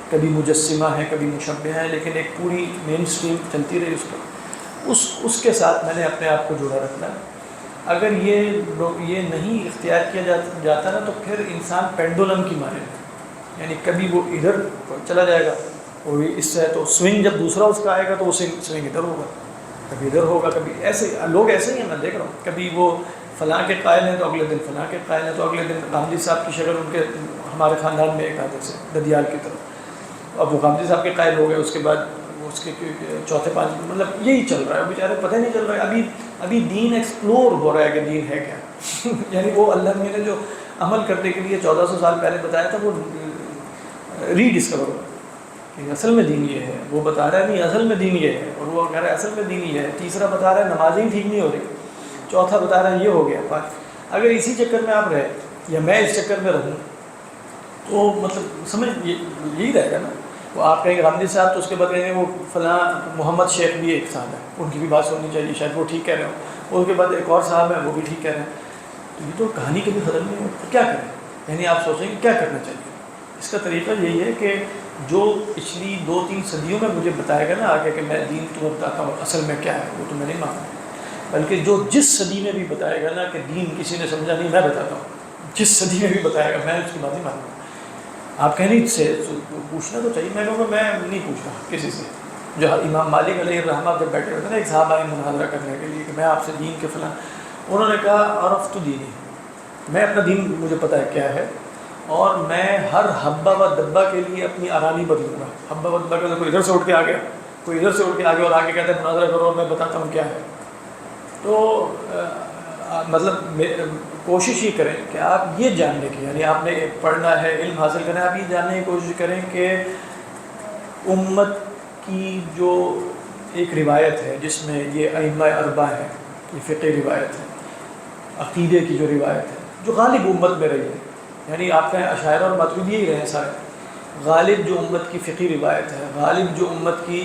کبھی مجسمہ ہیں، کبھی مشبہ ہیں، لیکن ایک پوری مین اسٹریم چلتی رہی اس پر. اس کے ساتھ میں نے اپنے آپ کو جوڑا رکھنا ہے. اگر یہ نہیں اختیار کیا جاتا نا تو پھر انسان پینڈولم کی مانے گا، یعنی کبھی وہ ادھر چلا جائے گا اور اس سے تو سوئنگ جب دوسرا اس کا آئے گا تو وہ سوئنگ ادھر ہوگا، کبھی ادھر ہوگا، کبھی ایسے. لوگ ایسے ہی ہیں، میں دیکھ رہا ہوں، کبھی وہ فلاں کے قائل ہیں تو اگلے دن فلاں کے قائل ہیں، تو اگلے دن غامدی صاحب کی شکل ان کے ہمارے خاندان میں ایک آدھے سے ددیال کی طرف، اب وہ غامدی صاحب کے قائل ہو گئے، اس کے بعد اس کے چوتھے پانچ، مطلب یہی چل رہا ہے. بیچارے پتہ نہیں چل رہا ہے. ابھی دین ایکسپلور ہو رہا ہے کہ دین ہے کیا. یعنی وہ اللہ نے جو عمل کرنے کے لیے 1400 سال پہلے بتایا تھا وہ ری ڈسکور ہو کہ اصل میں دین یہ ہے. وہ بتا رہا ہے نہیں اصل میں دین یہ ہے، اور وہ کہہ رہا ہے اصل میں دین یہ ہے. تیسرا بتا رہا ہے نمازیں ہی ٹھیک نہیں ہو رہی، چوتھا بتا رہا ہے یہ ہو گیا. اگر اسی چکر میں آپ رہے یا میں اس چکر میں رہوں تو مطلب سمجھ یہی رہے گا نا. وہ آپ کہیں گے غامدی صاحب تو اس کے بعد کہیں گے وہ فلاں محمد شیخ بھی ایک صاحب ہے، ان کی بھی بات سننی چاہیے، شاید وہ ٹھیک کہہ رہے ہوں. اس کے بعد ایک اور صاحب ہے وہ بھی ٹھیک کہہ رہے ہیں. تو یہ تو کہانی کبھی ختم نہیں ہوتی. کیا کریں؟ یعنی آپ سوچیں کہ کیا کرنا چاہیے. اس کا طریقہ یہی ہے کہ جو پچھلی 2-3 صدیوں میں مجھے بتائے گا نا آگے کہ میں دین تمہیں بتاتا ہوں اصل میں کیا ہے، وہ تو میں نہیں مانتا، بلکہ جو جس صدی میں بھی بتائے گا نا کہ دین کسی نے سمجھا نہیں، میں بتاتا ہوں. جس صدی میں بھی بتائے گا میں اس کی بات نہیں مانتا. آپ کہیں نہیں سے پوچھنا تو چاہیے. میں کہوں گا میں نہیں پوچھ رہا کسی سے. جو امام مالک علیہ الرحمہ جب بیٹھے ہوتے نا ایک صاحب آئے مناظرہ کرنے کے لیے کہ میں آپ سے دین کے فلاں، انہوں نے کہا عرفت دینی، میں اپنا دین مجھے پتہ ہے کیا ہے، اور میں ہر حبہ و دبہ کے لیے اپنی آرانی بدلوں گا. حبہ و دبہ کا کوئی ادھر سے اٹھ کے آ گیا، کوئی ادھر سے اٹھ کے آ گیا اور آگے کہتے ہیں مناظرہ کرو اور میں بتاتا ہوں کیا ہے. تو مطلب کوشش یہ کریں کہ آپ یہ جاننے کی، یعنی آپ نے پڑھنا ہے، علم حاصل کرنا ہے، آپ یہ جاننے کی کوشش کریں کہ امت کی جو ایک روایت ہے جس میں یہ ائمہ اربعہ ہیں، یہ فقہ روایت ہے، عقیدے کی جو روایت ہے جو غالب امت میں رہی ہے، یعنی آپ کہیں اشاعرہ اور ماتریدی ہی رہے سارے، غالب جو امت کی فقی روایت ہے، غالب جو امت کی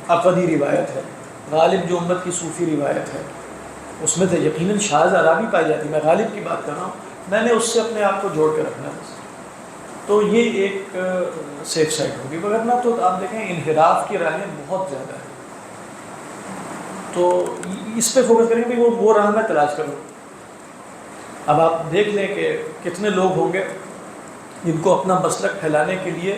عقدی روایت ہے، غالب جو امت کی صوفی روایت ہے، اس میں تو یقیناً شاذ عرابی پائی جاتی ہے. میں غالب کی بات کر رہا ہوں، میں نے اس سے اپنے آپ کو جوڑ کے رکھنا ہے. تو یہ ایک سیف سائڈ ہوگی. ورنہ تو آپ دیکھیں انحراف کی راہیں بہت زیادہ ہیں. تو اس پہ فوکس کریں کہ وہ راہ میں تلاش کروں. اب آپ دیکھ لیں کہ کتنے لوگ ہوں گے جن کو اپنا مسلک پھیلانے کے لیے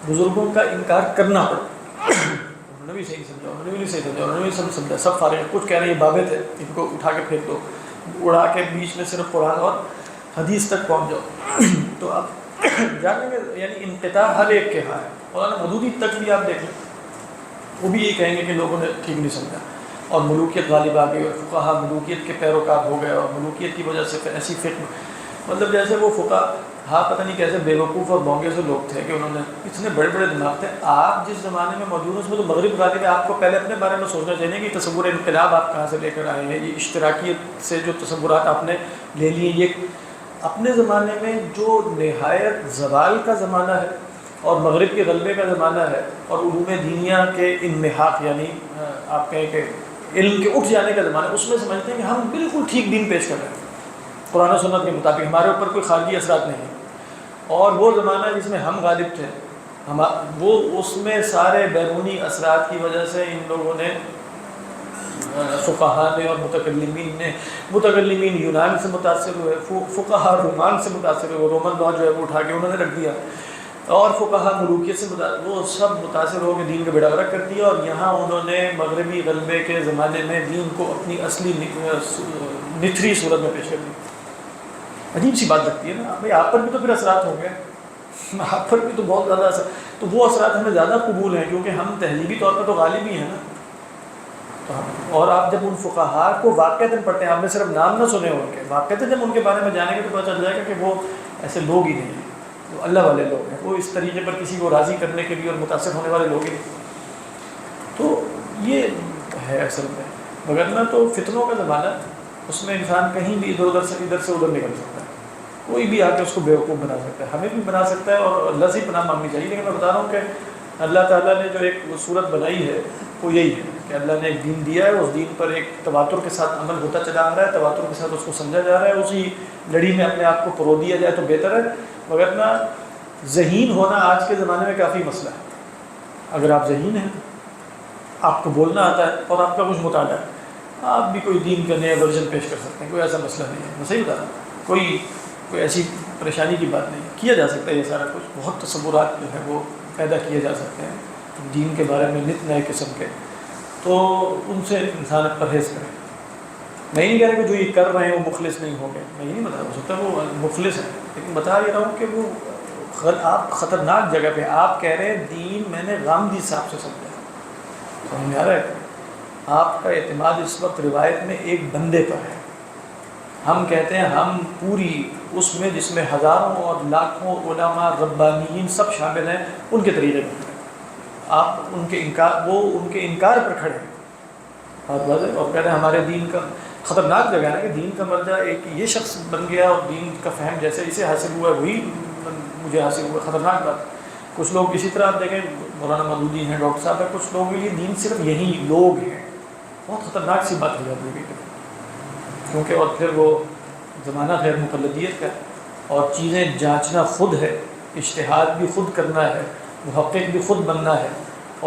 بزرگوں کا انکار کرنا پڑا. انہوں نے بھی صحیح سمجھا، انہوں نے بھی نہیں صحیح سمجھا، انہوں نے بھی سمجھا، سب فارغ ہیں. کچھ کہہ رہے ہیں یہ بابے تھے، ان کو اٹھا کے پھینک دو، اڑا کے بیچ میں صرف قرآن اور حدیث تک پہنچ جاؤ. تو آپ جانیں گے یعنی انقطاع ہر ایک کے ہاں ہے. مولانا مودودی تک بھی آپ دیکھ لیں، وہ بھی یہی کہیں گے کہ لوگوں نے ٹھیک نہیں سمجھا اور ملوکیت غالب آ گئی اور فقہا ملوکیت کے پیروکار ہو گئے اور ملوکیت کی وجہ سے ایسی فکر، مطلب جیسے وہ فقہا پتہ نہیں کیسے بے وقوف اور بونگے سے لوگ تھے کہ انہوں نے اتنے بڑے بڑے دماغ تھے. آپ جس زمانے میں موجود ہیں اس میں تو مغرب غالب ہے. آپ کو پہلے اپنے بارے میں سوچنا چاہیے کہ تصور انقلاب آپ کہاں سے لے کر آئے ہیں. یہ اشتراکیت سے جو تصورات آپ نے لے لیے، یہ اپنے زمانے میں جو نہایت زوال کا زمانہ ہے اور مغرب کے غلبے کا زمانہ ہے اور علوم دینیہ کے انمحاق، یعنی آپ کہیں کہ علم کے اٹھ جانے کا زمانہ ہے، اس میں سمجھتے ہیں کہ ہم بالکل ٹھیک دین پیش کر رہے ہیں قرآن و سنت کے مطابق، ہمارے اوپر کوئی خارجی اثرات نہیں ہیں. اور وہ زمانہ جس میں ہم غالب تھے، وہ اس میں سارے بیرونی اثرات کی وجہ سے ان لوگوں نے، فقہا نے اور متکلمین یونان سے متاثر ہوئے، فقہا رومان سے متاثر ہوئے، رومن لا جو ہے وہ اٹھا کے انہوں نے رکھ دیا. اور فقہا ملوکیت سے وہ سب متاثر ہو کے دین کا بیڑا غرق کر دیا، اور یہاں انہوں نے مغربی غلبے کے زمانے میں دین کو اپنی اصلی نتھری صورت میں پیش کر دیا۔ عجیب سی بات لگتی ہے نا بھائی، آپ پر بھی تو پھر اثرات ہو گئے، آپ پر بھی تو بہت زیادہ اثر، تو وہ اثرات ہمیں زیادہ قبول ہیں کیونکہ ہم تہذیبی طور پر تو غالب ہی ہیں نا۔ تو اور آپ جب ان فقہا کو واقعتاً پڑھتے ہیں، آپ نے صرف نام نہ سنے ان کے، واقعتاً جب ان کے بارے میں جانیں گے تو پتہ چل جائے گا کہ وہ ایسے لوگ ہی نہیں ہیں، وہ اللہ والے لوگ ہیں، وہ اس طریقے پر کسی کو راضی کرنے کے لیے اور متاثر ہونے والے لوگ ہی نہیں۔ تو یہ ہے اصل میں، وگرنہ تو فتنوں کا زمانہ، اس میں انسان کہیں بھی ادھر سے ادھر نکل سکتا ہے، کوئی بھی آ کے اس کو بیوقوف بنا سکتا ہے، ہمیں بھی بنا سکتا ہے، اور اللہ سے پناہ مانگنی چاہیے۔ لیکن میں بتا رہا ہوں کہ اللہ تعالیٰ نے جو ایک صورت بنائی ہے وہ یہی ہے کہ اللہ نے ایک دین دیا ہے، اس دین پر ایک تواتر کے ساتھ عمل ہوتا چلا آ رہا ہے، تواتر کے ساتھ اس کو سمجھا جا رہا ہے، اسی لڑی میں اپنے آپ کو پرو دیا جائے تو بہتر ہے، وگرنہ ذہین ہونا آج کے زمانے میں کافی مسئلہ ہے۔ اگر آپ ذہین ہیں، آپ کو بولنا آتا ہے اور آپ کا کچھ مطالعہ ہے، آپ بھی کوئی دین کا نیا ورژن پیش کر سکتے ہیں، کوئی ایسا مسئلہ نہیں ہے، میں صحیح بتا رہا ہوں، کوئی ایسی پریشانی کی بات نہیں، کیا جا سکتا ہے یہ سارا کچھ، بہت تصورات جو ہے وہ پیدا کیے جا سکتے ہیں دین کے بارے میں نت نئے قسم کے، تو ان سے انسان پرہیز کرے۔ میں نہیں کہہ رہا کہ جو یہ کر رہے ہیں وہ مخلص نہیں ہوں گے، میں یہ نہیں بتا، ہو سکتا ہے وہ مخلص ہیں، لیکن بتا یہ رہا ہوں کہ وہ آپ خطرناک جگہ پہ، آپ کہہ رہے ہیں دین میں نے غامدی صاحب سے سمجھا، سمجھ میں آ رہا ہے؟ آپ کا اعتماد اس وقت روایت میں ایک بندے پر ہے، ہم کہتے ہیں ہم پوری اس میں جس میں ہزاروں اور لاکھوں علماء ربانیین سب شامل ہیں، ان کے طریقے پر آپ ان کے انکار پر کھڑے ہیں، بات واضح، اور کہتے ہیں ہمارے دین کا خطرناک جگہ ہے کہ دین کا مرجع ایک یہ شخص بن گیا، اور دین کا فہم جیسے اسے حاصل ہوا ہے وہی مجھے حاصل ہوا، خطرناک بات۔ کچھ لوگ اسی طرح آپ دیکھیں، مولانا مودودی ہیں، ڈاکٹر صاحب ہیں، کچھ لوگوں کے لیے دین صرف یہی لوگ ہیں، بہت خطرناک سی بات ہو جاتی ہے، کیونکہ اور پھر وہ زمانہ غیر مقلدیت کا، اور چیزیں جانچنا خود ہے، اجتہاد بھی خود کرنا ہے، محقق بھی خود بننا ہے،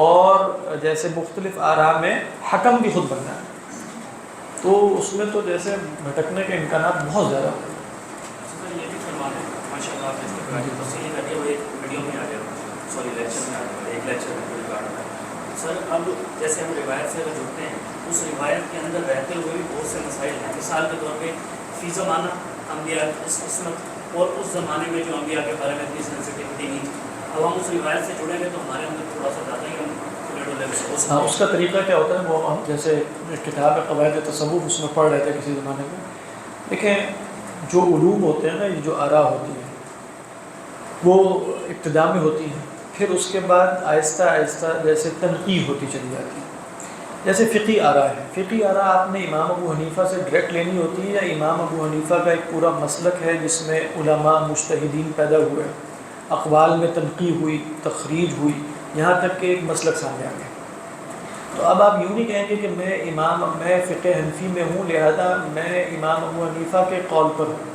اور جیسے مختلف آراء میں حکم بھی خود بننا ہے، تو اس میں تو جیسے بھٹکنے کے امکانات بہت زیادہ ہوتے ہیں۔ سر یہ بھی فرما دیں، ماشاء اللہ آپ نے اس کو تفصیلی کر دیا، وہ ایک ویڈیو میں آ گیا، سوری لیکچر میں آ گیا، ایک لیکچر میں کوئی کاٹ رہا ہے۔ سر اب جیسے ہم روایت سے اگر جڑتے ہیں، اس روایت کے اندر رہتے ہوئے بھی بہت سے مسائل ہیں، مثال کے طور پہ فی زمانہ انبیاء اس قسمت، اور اس زمانے میں جو انبیاء کے بارے میں اتنی سینسٹیوٹی نہیں تھی، اب ہم اس روایت سے جڑیں گے تو ہمارے اندر تھوڑا سا زیادہ ہی ہم ہاں، اس کا طریقہ کیا ہوتا ہے، وہ ہم جیسے کتاب قواعد تصوف اس میں پڑھ رہے تھے کسی زمانے میں، دیکھیں جو علوم ہوتے ہیں نا، یہ جو آراء ہوتی ہیں وہ ابتدا میں ہوتی ہیں، پھر اس کے بعد آہستہ آہستہ جیسے تنقیح ہوتی چلی جاتی ہے، جیسے فقہی آراء ہے، فقہی آراء آپ نے امام ابو حنیفہ سے ڈائریکٹ لینی ہوتی ہے، یا امام ابو حنیفہ کا ایک پورا مسلک ہے جس میں علماء مجتہدین پیدا ہوئے، اقوال میں تنقیح ہوئی، تخریج ہوئی، یہاں تک کہ ایک مسلک سامنے آ گیا۔ تو اب آپ یوں نہیں کہیں گے کہ میں فقہ حنفی میں ہوں لہذا میں امام ابو حنیفہ کے قول پر ہوں،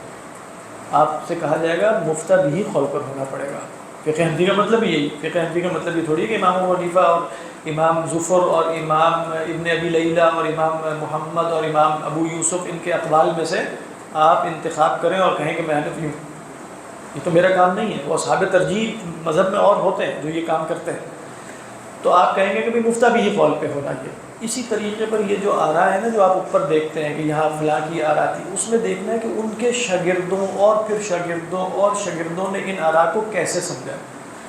آپ سے کہا جائے گا مفتہ بھی قول پر ہونا پڑے گا۔ فقہ حنفی کا مطلب یہی، فقہ حنفی کا مطلب یہ تھوڑی ہے کہ امام ابو حنیفہ اور امام ظفر اور امام ابن ابی لیلہ اور امام محمد اور امام ابو یوسف ان کے اقوال میں سے آپ انتخاب کریں اور کہیں کہ میں حنفی ہوں، یہ تو میرا کام نہیں ہے، وہ اصحاب ترجیح مذہب میں اور ہوتے ہیں جو یہ کام کرتے ہیں، تو آپ کہیں گے کہ بھی مفتہ بھی قول پہ ہونا چاہیے۔ اسی طریقے پر یہ جو آراء ہے نا، جو آپ اوپر دیکھتے ہیں کہ یہاں فلاں کی آراء تھی، اس میں دیکھنا ہے کہ ان کے شاگردوں اور پھر شاگردوں اور شاگردوں نے ان آراء کو کیسے سمجھا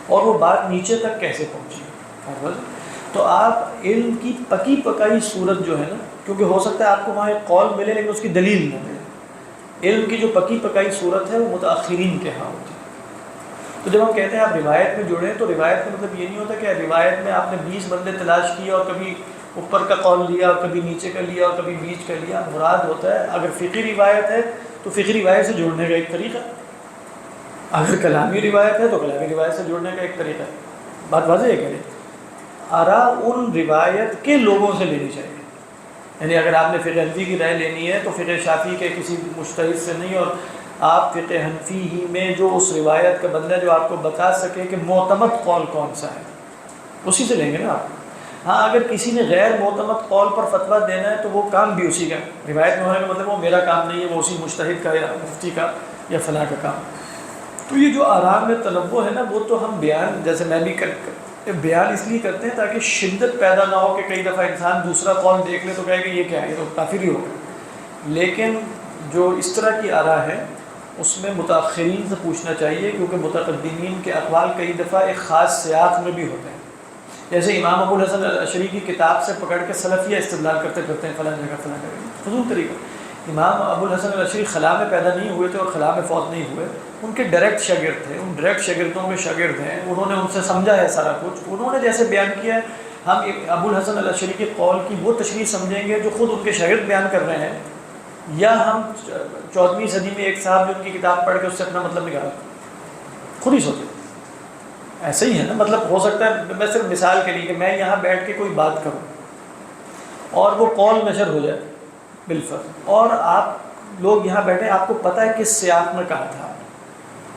اور وہ بات نیچے تک کیسے پہنچی۔ تو آپ علم کی پکی پکائی صورت جو ہے نا، کیونکہ ہو سکتا ہے آپ کو وہاں ایک قول ملے لیکن اس کی دلیل نہ ملے، علم کی جو پکی پکائی صورت ہے وہ متاخرین کے ہاں ہوتی ہے۔ تو جب ہم کہتے ہیں آپ روایت میں جڑیں تو روایت کا مطلب یہ نہیں ہوتا کہ روایت میں آپ نے 20 بندے تلاش کیے اور کبھی اوپر کا قول لیا اور کبھی نیچے کا لیا اور کبھی بیچ کا لیا۔ مراد ہوتا ہے اگر فقہی روایت ہے تو فقہی روایت سے جوڑنے کا ایک طریقہ، اگر کلامی روایت ہے تو کلامی روایت سے جوڑنے کا ایک طریقہ۔ بات واضح ہے کہ نہیں؟ آراء ان روایت کے لوگوں سے لینی چاہیے، یعنی اگر آپ نے فقہ حنفی کی رائے لینی ہے تو فقہ شافعی کے کسی مجتہد سے نہیں، اور آپ فقہ حنفی ہی میں جو اس روایت کا بندہ جو آپ کو بتا سکے کہ معتمد قول کون سا ہے اسی سے لیں گے نا آپ۔ ہاں اگر کسی نے غیر معتمد قول پر فتویٰ دینا ہے تو وہ کام بھی اسی کا، روایت میں ہونے کا مطلب وہ میرا کام نہیں ہے، وہ اسی مجتہد کا یا مفتی کا یا فلاں کا کام۔ تو یہ جو آرام میں تنوع ہے نا، وہ تو ہم بیان، جیسے میں بھی بیان اس لیے کرتے ہیں تاکہ شدت پیدا نہ ہو کہ کئی دفعہ انسان دوسرا قول دیکھ لے تو کہے کہ یہ کیا ہے، یہ تو کافر ہی ہوگا۔ لیکن جو اس طرح کی آراء ہے اس میں متأخرین سے پوچھنا چاہیے، کیونکہ متقدمین کے اقوال کئی دفعہ ایک خاص سیاق میں بھی ہوتے ہیں۔ جیسے امام ابو الحسن الاشعری کی کتاب سے پکڑ کے سلفیہ استدلال کرتے پھرتے ہیں فلاں جگہ فلاں جگہ، فضول طریقہ۔ امام ابو الحسن الاشعری خلا میں پیدا نہیں ہوئے تھے اور خلا میں فوت نہیں ہوئے، ان کے ڈائریکٹ شاگرد تھے، ان ڈائریکٹ شاگردوں کے شاگرد ہیں، انہوں نے ان سے سمجھا ہے سارا کچھ، انہوں نے جیسے بیان کیا ہے ہم ابو الحسن الاشعری کے قول کی وہ تشریح سمجھیں گے جو خود ان کے شاگرد بیان کر رہے ہیں، یا ہم 14ویں صدی میں ایک صاحب جو ان کی کتاب پڑھ کے اس سے اپنا مطلب نکالا؟ خود ہی سوچے، ایسے ہی ہے نا۔ مطلب ہو سکتا ہے، میں صرف مثال کے لیے، کہ میں یہاں بیٹھ کے کوئی بات کروں اور وہ قول نشر ہو جائے بالفرض، اور آپ لوگ یہاں بیٹھے آپ کو پتہ ہے کس سیاق میں کہا تھا،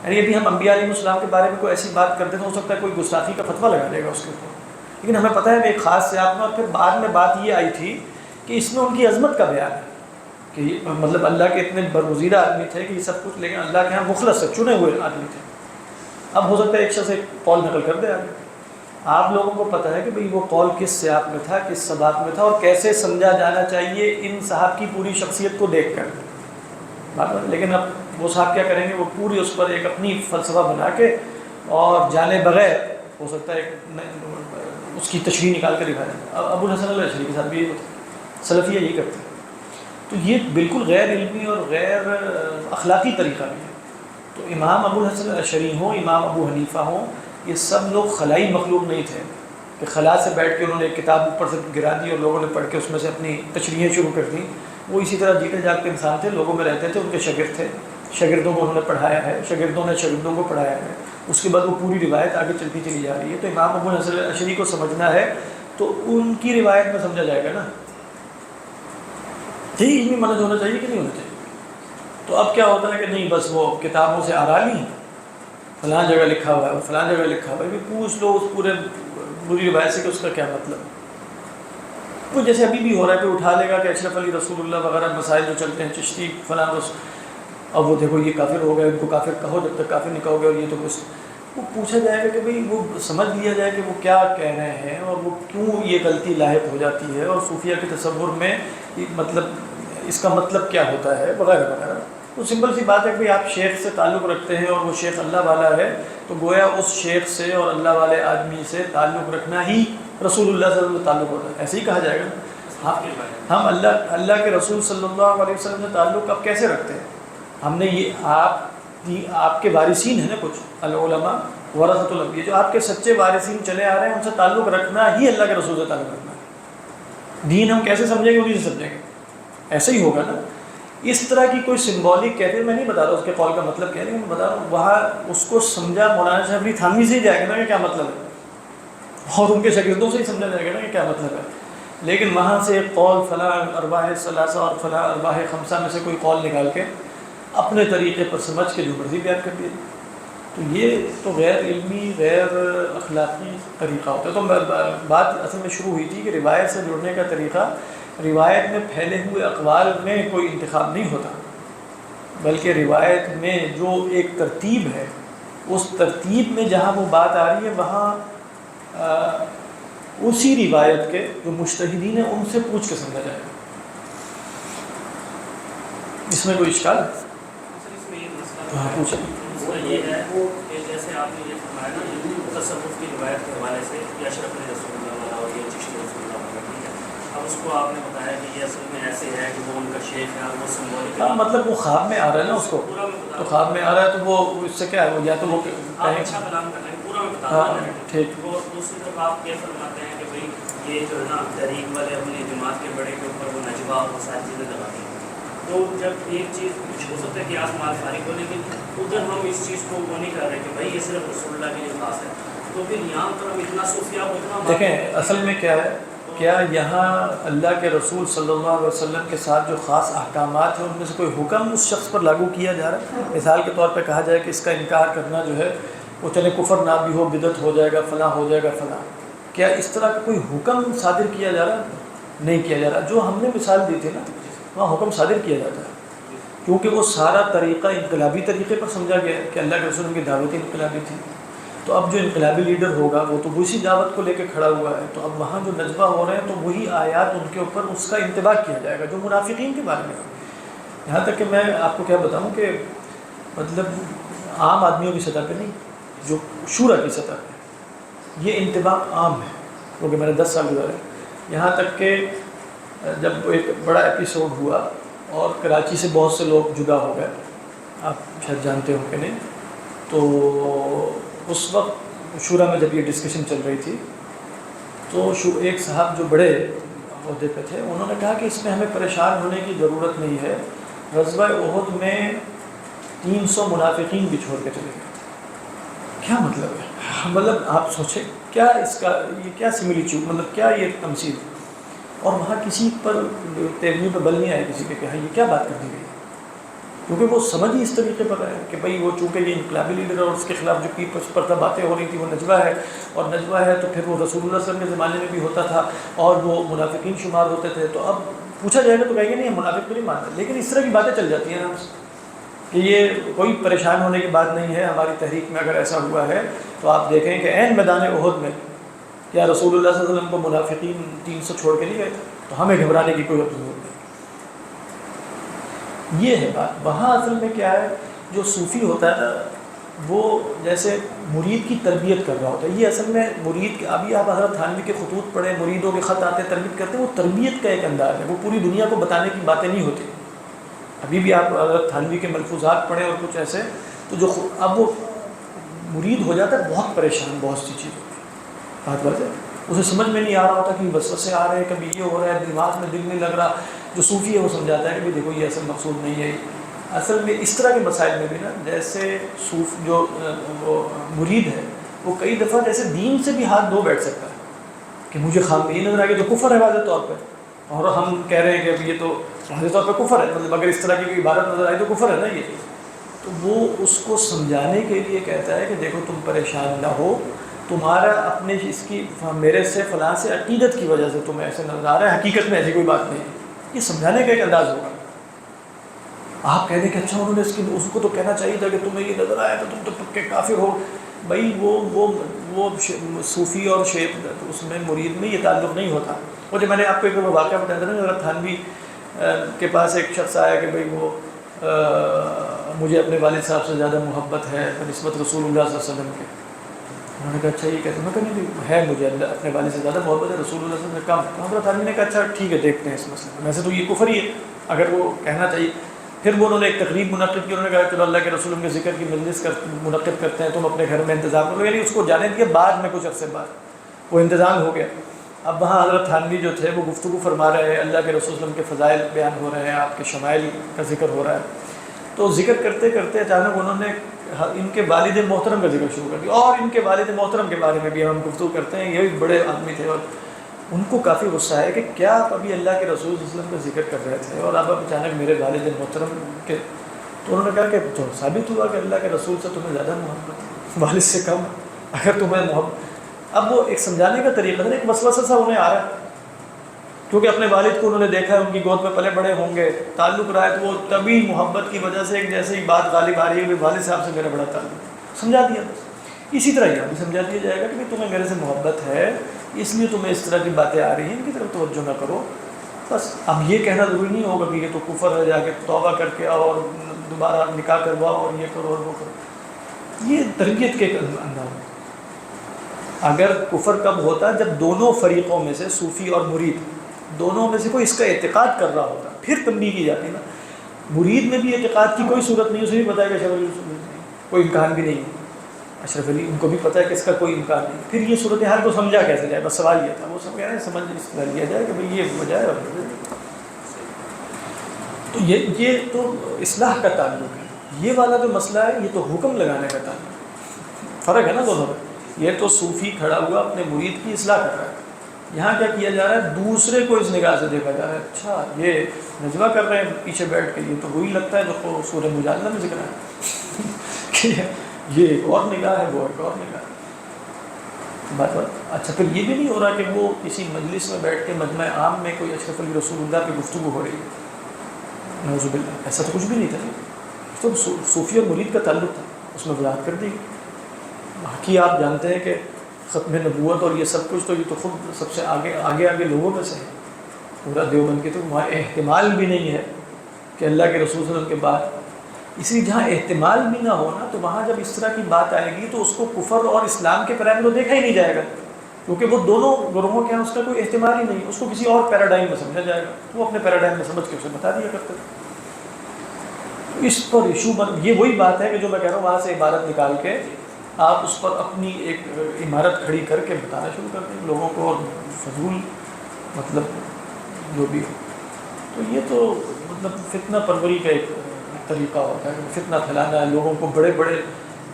یعنی ابھی ہم انبیاء علیہ السلام کے بارے میں کوئی ایسی بات کرتے ہیں، ہو سکتا ہے کوئی گستاخی کا فتویٰ لگا دے گا اس کے اوپر، لیکن ہمیں پتہ ہے کہ ایک خاص سیاق میں، اور پھر بعد میں بات یہ آئی تھی کہ اس میں ان کی عظمت کا بیان ہے کہ مطلب اللہ کے اتنے برگزیدہ آدمی تھے کہ یہ سب کچھ، لیکن اللہ کے ہاں مخلص سے چنے ہوئے آدمی تھے۔ اب ہو سکتا ہے ایک شخص ایک قول نقل کر دے آگے، آپ لوگوں کو پتہ ہے کہ بھئی وہ قول کس سیاق میں تھا، کس سباق میں تھا، اور کیسے سمجھا جانا چاہیے ان صاحب کی پوری شخصیت کو دیکھ کر بات۔ لیکن اب وہ صاحب کیا کریں گے، وہ پوری اس پر ایک اپنی فلسفہ بنا کے اور جانے بغیر ہو سکتا ہے اس کی تشریح نکال کر دکھا دیں۔ ابو الحسن الاشعری کے ساتھ بھی یہ ہوتا، سلفیہ یہی کرتے ہیں۔ تو یہ بالکل غیر علمی اور غیر اخلاقی طریقہ بھی ہے۔ تو امام ابو الحسن الاشعری ہوں، امام ابو حنیفہ ہوں، یہ سب لوگ خلائی مخلوق نہیں تھے کہ خلا سے بیٹھ کے انہوں نے ایک کتاب اوپر سے گرا دی اور لوگوں نے پڑھ کے اس میں سے اپنی تشریحیں شروع کر دیں۔ وہ اسی طرح جیتے جاگتے انسان تھے، لوگوں میں رہتے تھے، ان کے شاگرد تھے، شاگردوں کو انہوں نے پڑھایا ہے، شاگردوں نے شاگردوں کو پڑھایا ہے، اس کے بعد وہ پوری روایت آگے چلتی چلی جا رہی ہے۔ تو امام ابو الحسن الاشعری کو سمجھنا ہے تو ان کی روایت میں سمجھا جائے گا نا، یہی علمی منہج ہونا چاہیے کہ نہیں ہونا چاہیے۔ تو اب کیا ہوتا ہے کہ نہیں، بس وہ کتابوں سے آراء لی، فلاں جگہ لکھا ہوا ہے اور فلاں جگہ لکھا ہوا ہے، بھی پوچھ لو اس پوری روایت سے کہ اس کا کیا مطلب۔ وہ جیسے ابھی بھی ہو رہا ہے کہ اٹھا لے گا کہ اشرف علی رسول اللہ وغیرہ مسائل جو چلتے ہیں، چشتی فلاں اب وہ دیکھو یہ کافر ہو گئے، ان کو کافر کہو، جب تک کافر نہیں کہو گے، اور یہ تو کچھ وہ پوچھا جائے گا کہ بھئی وہ سمجھ لیا جائے کہ وہ کیا کہہ رہے ہیں اور وہ کیوں یہ غلطی لاحق ہو جاتی ہے، اور صوفیہ کے تصور میں مطلب اس کا مطلب کیا ہوتا ہے وغیرہ وغیرہ۔ تو سمپل سی بات ہے کہ آپ شیخ سے تعلق رکھتے ہیں اور وہ شیخ اللہ والا ہے، تو گویا اس شیخ سے اور اللہ والے آدمی سے تعلق رکھنا ہی رسول اللہ صلی اللہ علیہ وسلم سے تعلق ہوتا ہے، ایسے ہی کہا جائے گا۔ ہم اللہ کے رسول صلی اللہ علیہ وسلم سے تعلق اب کیسے رکھتے ہیں؟ ہم نے یہ آپ کے وارثین ہیں نا، کچھ العلماء ورثۃ الانبیاء، جو آپ کے سچے وارثین چلے آ رہے ہیں، ان سے تعلق رکھنا ہی اللہ کے رسول سے تعلق رکھنا ہے۔ دین ہم کیسے سمجھیں گے، انہیں سے سمجھیں گے، ایسے ہی ہوگا نا۔ اس طرح کی کوئی سمبولک کیفیت میں نہیں بتا رہا اس کے قول کا مطلب کیا ہے، لیکن میں بتا رہا ہوں وہاں اس کو سمجھا مولانا شفیع تھانوی سے ہی جائے گا نا کہ کیا مطلب ہے، اور ان کے شاگردوں سے ہی سمجھا جائے گا نا کہ کیا مطلب ہے۔ لیکن وہاں سے قول فلاں ارواح ثلاثہ اور فلاں ارواح خمسہ میں سے کوئی قول نکال کے اپنے طریقے پر سمجھ کے جو مرضی بیان کر دیا، تو یہ تو غیر علمی غیر اخلاقی طریقہ ہوتا ہے۔ تو بات اصل میں شروع ہوئی تھی کہ روایت سے جڑنے کا طریقہ، روایت میں پھیلے ہوئے اقوال میں کوئی انتخاب نہیں ہوتا، بلکہ روایت میں جو ایک ترتیب ہے، اس ترتیب میں جہاں وہ بات آ رہی ہے وہاں اسی روایت کے جو مجتہدین ہیں ان سے پوچھ کے سمجھا جائے گا۔ اس میں کوئی اشکال ہے؟ اس میں ایک مسئلہ ہاں پوچھیں۔ مسئلہ یہ ہے کہ جیسے آپ نے یہ فرمایا نا، تصوف کی روایت کے حوالے سے یا اشرف علی رسول اللہ والا اور یہ چشتی رسول اللہ والا، ٹھیک ہے، اب اس کو آپ نے بتایا کہ یہ اصل میں ایسے ہے کہ وہ ان کا شیخ ہے، وہ سمبولک ہاں مطلب وہ خواب میں آ رہا ہے نا، اس کو تو خواب میں آ رہا ہے، تو وہ اس سے کیا ہے، وہ یا تو وہ آپ اچھا کلام کر رہے ہیں، پورا میں بتا ہاں رہا ہوں۔ ٹھیک۔ وہ دوسری طرف آپ یہ فرماتے ہیں کہ بھئی یہ جو ہے نا تحریک والے اپنی جماعت کے بڑے کے اوپر وہ نجوہ اور ساری چیزیں لگا دی، تو جب ایک چیز ہو سکتا ہے کہ آسمان فارغ ہو، لیکن ادھر ہم اس چیز کو وہ نہیں کر رہے کہ بھائی یہ صرف رسول اللہ کے لیے خاص ہے، تو پھر یہاں پر ہم اتنا صوفیہ ہو، اتنا دیکھیں اصل میں کیا ہے، کیا یہاں اللہ کے رسول صلی اللہ علیہ وسلم کے ساتھ جو خاص احکامات ہیں ان میں سے کوئی حکم اس شخص پر لاگو کیا جا رہا ہے؟ مثال کے طور پہ کہا جائے کہ اس کا انکار کرنا جو ہے وہ چلے کفر نہ بھی ہو، بدعت ہو جائے گا، فلاں ہو جائے گا فلاں، کیا اس طرح کا کوئی حکم صادر کیا جا رہا ہے؟ نہیں کیا جا رہا۔ جو ہم نے مثال دی تھی نا وہاں حکم صادر کیا جاتا ہے کیونکہ وہ سارا طریقہ انقلابی طریقے پر سمجھا گیا کہ اللہ کے رسول کی دعوت انقلابی تھی، تو اب جو انقلابی لیڈر ہوگا وہ تو اسی دعوت کو لے کے کھڑا ہوا ہے، تو اب وہاں جو نجوہ ہو رہے ہیں تو وہی آیات ان کے اوپر اس کا انتباہ کیا جائے گا جو منافقین کے بارے میں ہے۔ یہاں تک کہ میں آپ کو کیا بتاؤں کہ مطلب عام آدمیوں کی سطح پہ نہیں، جو شورا کی سطح پہ یہ انتباہ عام ہے، کیونکہ میں نے 10 سال گزارے، یہاں تک کہ جب ایک بڑا ایپیسوڈ ہوا اور کراچی سے بہت سے لوگ جدا ہو گئے، آپ شاید جانتے ہو کہ نہیں، تو اس وقت شورا میں جب یہ ڈسکشن چل رہی تھی تو ایک صاحب جو بڑے عہدے پہ تھے انہوں نے کہا کہ اس میں ہمیں پریشان ہونے کی ضرورت نہیں ہے، غزوہ احد میں 300 منافقین بھی چھوڑ کے چلے گئے۔ کیا مطلب ہے؟ مطلب آپ سوچیں کیا اس کا یہ کیا سملیچیوڈ، مطلب کیا یہ تمثیل، اور وہاں کسی پر تیرنی پہ بل نہیں آیا کسی کے کہ ہاں یہ کیا بات کر دی گئی، کیونکہ وہ سمجھ ہی اس طریقے پر ہے کہ بھئی وہ چونکہ یہ انقلابی لیڈر اور اس کے خلاف جو پیپلز پر باتیں ہو رہی تھی وہ نجوہ ہے، اور نجوہ ہے تو پھر وہ رسول اللہ صلی اللہ علیہ وسلم کے زمانے میں بھی ہوتا تھا اور وہ منافقین شمار ہوتے تھے، تو اب پوچھا جائے گا تو کہیں گے نہیں ہم منافق تو نہیں مانتے، لیکن اس طرح کی باتیں چل جاتی ہیں نا کہ یہ کوئی پریشان ہونے کی بات نہیں ہے، ہماری تحریک میں اگر ایسا ہوا ہے تو آپ دیکھیں کہ عین میدان احد میں کیا رسول اللہ صلی اللہ علیہ وسلم کو منافقین 300 چھوڑ کے نہیں گئے، تو ہمیں گھبرانے کی کوئی ضرورت نہیں۔ یہ ہے بات۔ وہاں اصل میں کیا ہے، جو صوفی ہوتا ہے نا وہ جیسے مرید کی تربیت کر رہا ہوتا ہے، یہ اصل میں مرید کے، ابھی آپ حضرت تھانوی کے خطوط پڑھیں، مریدوں کے خط آتے ہیں تربیت کرتے ہیں، وہ تربیت کا ایک انداز ہے، وہ پوری دنیا کو بتانے کی باتیں نہیں ہوتی۔ ابھی بھی آپ حضرت تھانوی کے ملفوظات پڑھیں اور کچھ ایسے، تو جو اب وہ مرید ہو جاتا ہے بہت پریشان بہت سی چیزوں کی، بات بات ہے اسے سمجھ میں نہیں آ رہا ہوتا کہ وسوسے آ رہے ہیں، کبھی یہ ہو رہا ہے، دماغ میں دل نہیں لگ رہا۔ جو صوفی ہے وہ سمجھاتا ہے کہ دیکھو یہ اصل مقصود نہیں ہے۔ اصل میں اس طرح کے مسائل میں بھی نا، جیسے جو وہ مرید ہے وہ کئی دفعہ جیسے دین سے بھی ہاتھ دھو بیٹھ سکتا ہے کہ مجھے خامی نظر آ گئی تو کفر ہے واضح طور پہ، اور ہم کہہ رہے ہیں کہ اب یہ تو واضح طور پہ کفر ہے، مطلب اگر اس طرح کی کوئی عبارت نظر آئی تو کفر ہے نا یہ، تو وہ اس کو سمجھانے کے لیے کہتا ہے کہ دیکھو تم پریشان نہ ہو، تمہارا اپنے اس کی میرے سے فلاں سے عقیدت کی وجہ سے تمہیں ایسے نظر آ رہا ہے، حقیقت میں ایسی کوئی بات نہیں ہے۔ یہ سمجھانے کا ایک انداز ہوگا۔ آپ کہہ دیں کہ اچھا انہوں نے اس کو تو کہنا چاہیے تھا کہ تمہیں یہ نظر آیا تو تم تو پکے کافر ہو، بھائی وہ صوفی اور شیخ اس میں مرید میں یہ تعلق نہیں ہوتا۔ وہ جو میں نے آپ کو ایک واقعہ بتایا تھا نا، حضرت تھانوی کے پاس ایک شخص آیا کہ بھئی وہ مجھے اپنے والد صاحب سے زیادہ محبت ہے بنسبت رسول اللہ صلی اللہ علیہ وسلم کے۔ انہوں نے کہا اچھا یہ کہتے ہیں، میں کہا نہیں ہے مجھے اپنے والد سے زیادہ محبت ہے، رسول اللہ صلی اللہ علیہ وسلم سے کم۔ تو حضرت تھانوی نے کہا اچھا ٹھیک ہے دیکھتے ہیں اس مسئلے میں، ویسے تو یہ کفر ہی ہے اگر وہ کہنا چاہیے۔ پھر وہ انہوں نے ایک تقریب منعقد کی، انہوں نے کہا چلو اللہ کے رسول کے ذکر کی مجلس منعقد کرتے ہیں، تم اپنے گھر میں انتظام کرو، یعنی اس کو جانے دیا۔ بعد میں کچھ عرصے بعد وہ انتظام ہو گیا۔ اب وہاں حضرت تھانوی جو تھے وہ گفتگو فرما رہے ہیں، اللہ کے رسول صلی اللہ علیہ وسلم کے فضائل بیان ہو رہے ہیں، آپ کے شمائل کا ذکر ہو رہا ہے۔ تو ذکر کرتے کرتے اچانک انہوں نے ان کے والد محترم کا ذکر شروع کر دیا، اور ان کے والد محترم کے بارے میں بھی ہم گفتگو کرتے ہیں، یہ بھی بڑے آدمی تھے، اور ان کو کافی غصہ ہے کہ کیا آپ ابھی اللہ کے رسول صلی اللہ علیہ وسلم کا ذکر کر رہے تھے اور اب اچانک میرے والد محترم کے۔ تو انہوں نے کہا کہ جو ثابت ہوا کہ اللہ کے رسول سے تمہیں زیادہ محبت ہے، والد سے کم اگر تمہیں محبت۔ اب وہ ایک سمجھانے کا طریقہ تھا، ایک وسوسہ سا انہیں آ رہا ہے، کیونکہ اپنے والد کو انہوں نے دیکھا ہے، ان کی گود میں پلے بڑے ہوں گے، تعلق رہا ہے، تو وہ طبی محبت کی وجہ سے ایک جیسے ہی بات غالب آ رہی ہے کہ والد صاحب سے میرا بڑا تعلق، سمجھا دیا بس۔ اسی طرح یہ بھی سمجھا دیا جائے گا کہ تمہیں میرے سے محبت ہے، اس لیے تمہیں اس طرح کی باتیں آ رہی ہیں، ان کی طرف توجہ نہ کرو بس۔ اب یہ کہنا ضروری نہیں ہوگا کہ یہ تو کفر ہے، جا کے توبہ کر کے آؤ اور دوبارہ نکاح کرواؤ اور یہ کرو اور وہ کرو۔ یہ تربیت کے ایک انداز ہے۔ اگر کفر کب ہوتا ہے؟ جب دونوں فریقوں میں سے صوفی اور مرید دونوں میں سے کوئی اس کا اعتقاد کر رہا ہوتا ہے، پھر تنبیہ کی جاتی ہے نا۔ مرید میں بھی اعتقاد کی کوئی صورت نہیں، اسے بھی پتہ ہے کہ اشرف علی کوئی امکان بھی نہیں ہے، اشرف علی ان کو بھی پتہ ہے کہ اس کا کوئی امکان نہیں، پھر یہ صورتحال کو سمجھا کیسے جائے؟ بس سوال یہ تھا، وہ سب کہہ رہے ہیں سمجھ اس طرح لیا جائے کہ بھئی یہ وجہ ہے۔ تو یہ تو اصلاح کا تعلق ہے، یہ والا جو مسئلہ ہے یہ تو حکم لگانے کا تعلق ہے، فرق ہے نا دونوں میں۔ یہ تو صوفی کھڑا ہوا اپنے مرید کی اصلاح کر رہا ہے، یہاں کیا کیا جا رہا ہے؟ دوسرے کو اس نگاہ سے دیکھا جا رہا ہے، اچھا یہ نجوہ کر رہے ہیں پیچھے بیٹھ کے، یہ تو وہی لگتا ہے جو سورہ مجادلہ میں ذکر ہے کہ یہ ایک اور نگاہ ہے، وہ ایک اور نگاہ ہے۔ بات اچھا پھر یہ بھی نہیں ہو رہا کہ وہ کسی مجلس میں بیٹھ کے مجمع عام میں کوئی اشرف علی رسول اللہ پہ گفتگو ہو رہی ہے، نعوذ باللہ، ایسا تو کچھ بھی نہیں تھا، تو صوفی اور مرید کا تعلق تھا، اس میں وضاحت کر دی. باقی آپ جانتے ہیں کہ ختم نبوت اور یہ سب کچھ تو یہ تو خود سب سے آگے لوگوں میں سے ہے. پورا دیوبند کے تو وہاں احتمال بھی نہیں ہے کہ اللہ کے رسول صلی اللہ علیہ وسلم کے بعد، اس لیے جہاں احتمال بھی نہ ہونا تو وہاں جب اس طرح کی بات آئے گی تو اس کو کفر اور اسلام کے پیراڈائم تو دیکھا ہی نہیں جائے گا، کیونکہ وہ دونوں گروہوں کے یہاں اس کا کوئی احتمال ہی نہیں، اس کو کسی اور پیراڈائم میں سمجھا جائے گا، وہ اپنے پیراڈائم میں سمجھ کے اسے بتا دیا کرتے ہیں. اس پر ایشو یہ وہی بات ہے کہ جو میں کہہ رہا ہوں، وہاں سے عبارت نکال کے آپ اس پر اپنی ایک عمارت کھڑی کر کے بتانا شروع کر دیں لوگوں کو، اور فضول مطلب جو بھی ہو. تو یہ تو مطلب فتنہ پروری کا ایک طریقہ ہوتا ہے، فتنہ پھیلانا ہے لوگوں کو. بڑے بڑے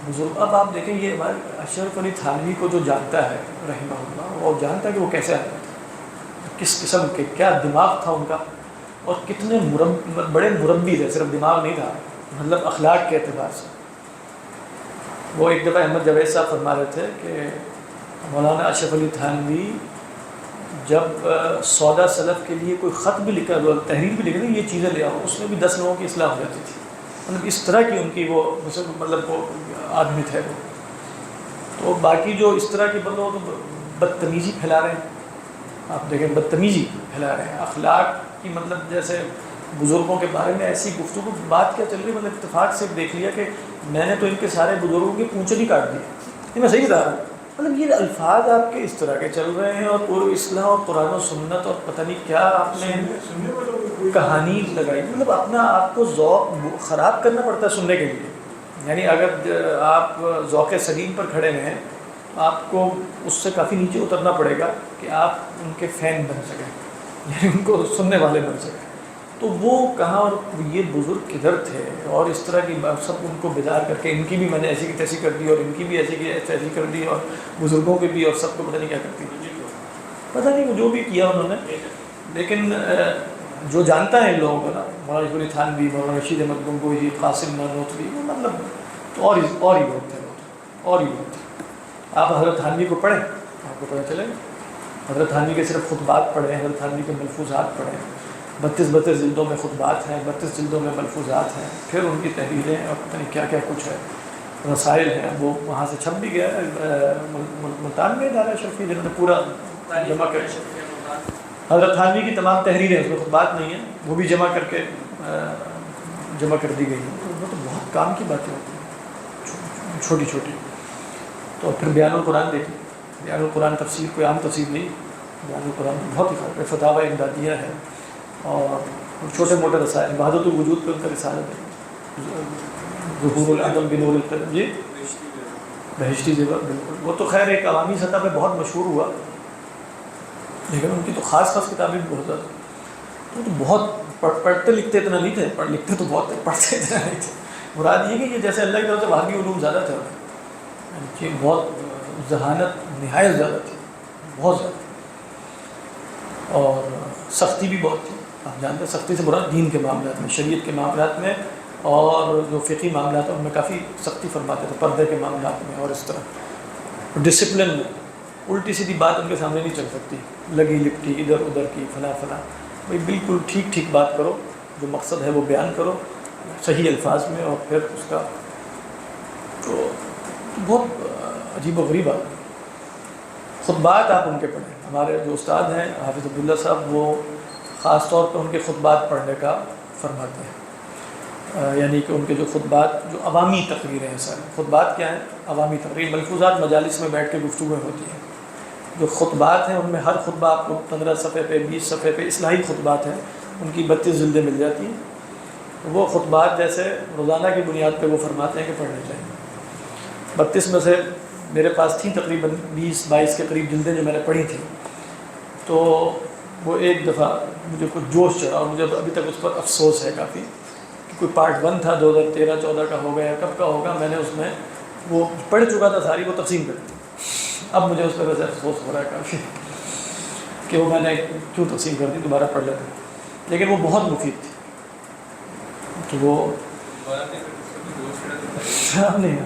بزرگ، اب آپ دیکھیں یہ ہمارے اشرف علی تھانوی کو جو جانتا ہے رحمہ اللہ، وہ جانتا ہے کہ وہ کیسے آتا ہے، کس قسم کے کیا دماغ تھا ان کا، اور کتنے بڑے مربی تھے، صرف دماغ نہیں تھا، مطلب اخلاق کے اعتبار سے. وہ ایک دفعہ احمد جاوید صاحب فرما رہے تھے کہ مولانا اشرف علی تھانوی جب سودا سلف کے لیے کوئی خط بھی لکھا، تحریر بھی لکھا، یہ چیزیں لے آؤ، اس میں بھی 10 لوگوں کی اصلاح ہو جاتی تھی. مطلب اس طرح کی ان کی وہ مطلب وہ آدمی تھے وہ. تو باقی جو اس طرح کے بندوں تو بدتمیزی پھیلا رہے ہیں، آپ دیکھیں بدتمیزی پھیلا رہے ہیں، اخلاق کی مطلب جیسے بزرگوں کے بارے میں ایسی گفتگو، بات کیا چل رہی ہے، مطلب اتفاق سے دیکھ لیا کہ میں نے تو ان کے سارے بزرگوں کی پونچھ ہی کاٹ دی. یہ میں صحیح بتا رہا ہوں، مطلب یہ الفاظ آپ کے اس طرح کے چل رہے ہیں، اور پورے اصلاح اور قرآن و سنت اور پتہ نہیں کیا آپ نے کہانی لگائی. مطلب اپنا آپ کو ذوق خراب کرنا پڑتا ہے سننے کے لیے. یعنی اگر آپ ذوق سلیم پر کھڑے ہیں، آپ کو اس سے کافی نیچے اترنا پڑے گا کہ آپ ان کے فین بن سکیں، یعنی ان کو سننے والے بن سکیں. تو وہ کہاں، اور یہ بزرگ کدھر تھے، اور اس طرح کی سب ان کو بیدار کر کے ان کی بھی میں نے ایسی کی تیسی کر دی، اور ان کی بھی ایسی کی تیسی کر دی، اور بزرگوں کی بھی، اور سب کو پتہ نہیں کیا کرتی، پتہ نہیں جو بھی کیا انہوں نے. لیکن جو جانتا ہے ان لوگوں کو نا، مولانا اشرف علی تھانوی، مولانا رشید احمد گنگوہی، قاسم نانوتوی، مطلب اور ہی لوگ تھے، اور ہی لوگ تھے. آپ حضرت تھانوی کو پڑھیں، آپ کو پتہ چلے. حضرت تھانوی کے صرف خطبات پڑھیں، حضرت تھانوی کے ملفوظات پڑھیں. 32 جلدوں میں خطبات ہیں، 32 جلدوں میں ملفوظات ہیں، پھر ان کی تحریریں اور پتہ نہیں کیا کیا کچھ ہے، رسائل ہیں. وہ وہاں سے چھپ بھی گیا ہے، ملتان میں ادارہ اشرفی جنہوں نے پورا جمع کر، حضرت تھانوی کی تمام تحریریں، اس میں خطبات نہیں ہیں، وہ بھی جمع کر کے جمع کر دی گئی ہیں. وہ تو بہت کام کی باتیں ہوتی ہیں، چھوٹی چھوٹی. تو پھر بیان القرآن دیکھیں، بیان القرآن تفسیر کوئی عام تفسیر نہیں، بیان القرآن بہت ہی فرق ہے. فتاوی امدادیہ ہے، اور چھوٹے موٹے رسائل. وحدت الوجود پہ ان کا رسالت ہے، ظہور العدم بنور القلم، جی بہشتی زیور. بالکل، وہ تو خیر ایک عوامی سطح پہ بہت مشہور ہوا، لیکن ان کی تو خاص کتابیں بھی بہت زیادہ. وہ تو بہت پڑھتے لکھتے اتنا نہیں تھے، لکھتے تو بہت تھے، پڑھتے اتنا نہیں تھے. مراد یہ کہ جیسے اللہ کی طرف سے باقی علوم زیادہ تھے، کہ بہت ذہانت نہایت زیادہ تھی، بہت زیادہ، اور سختی بھی بہت تھی. آپ جانتے ہیں سختی سے مراد دین کے معاملات میں، شریعت کے معاملات میں، اور جو فقہی معاملات ہیں ان میں کافی سختی فرماتے تھے، پردے کے معاملات میں، اور اس طرح ڈسپلن میں. الٹی سیدھی بات ان کے سامنے نہیں چل سکتی، لگی لپٹی ادھر ادھر کی فلاں فلاں. بھائی بالکل ٹھیک ٹھیک بات کرو، جو مقصد ہے وہ بیان کرو صحیح الفاظ میں، اور پھر اس کا تو بہت عجیب و غریب بات. خطبات آپ ان کے پڑھیں. ہمارے جو استاد ہیں حافظ عبداللہ صاحب، وہ خاص طور پہ ان کے خطبات پڑھنے کا فرماتے ہیں. یعنی کہ ان کے جو خطبات، جو عوامی تقریریں ہیں، سر خطبات کیا ہیں؟ عوامی تقریر. ملفوظات مجالس میں بیٹھ کے گفتگویں ہوتی ہیں. جو خطبات ہیں ان میں ہر خطبہ آپ کو 15 صفحے پہ 20 صفحے پہ اصلاحی خطبات ہیں، ان کی 32 جلدیں مل جاتی ہیں. وہ خطبات جیسے روزانہ کی بنیاد پہ وہ فرماتے ہیں کہ پڑھنے چاہیے. 32 میں سے میرے پاس تھیں تقریباً 20-22 کے قریب جلدیں جو میں نے پڑھی تھیں. تو وہ ایک دفعہ مجھے کچھ جوش چڑھا، اور مجھے ابھی تک اس پر افسوس ہے کافی، کہ کوئی پارٹ 1 تھا 2013-14 کا ہو گیا، کب کا ہوگا، میں نے اس میں وہ پڑھ چکا تھا ساری، وہ تقسیم کر دی. اب مجھے اس پہ ویسے افسوس ہو رہا ہے کافی کہ وہ میں نے کیوں تقسیم کر دی، دوبارہ پڑھ لیتے. لیکن وہ بہت مفید تھی. تو وہ نہیں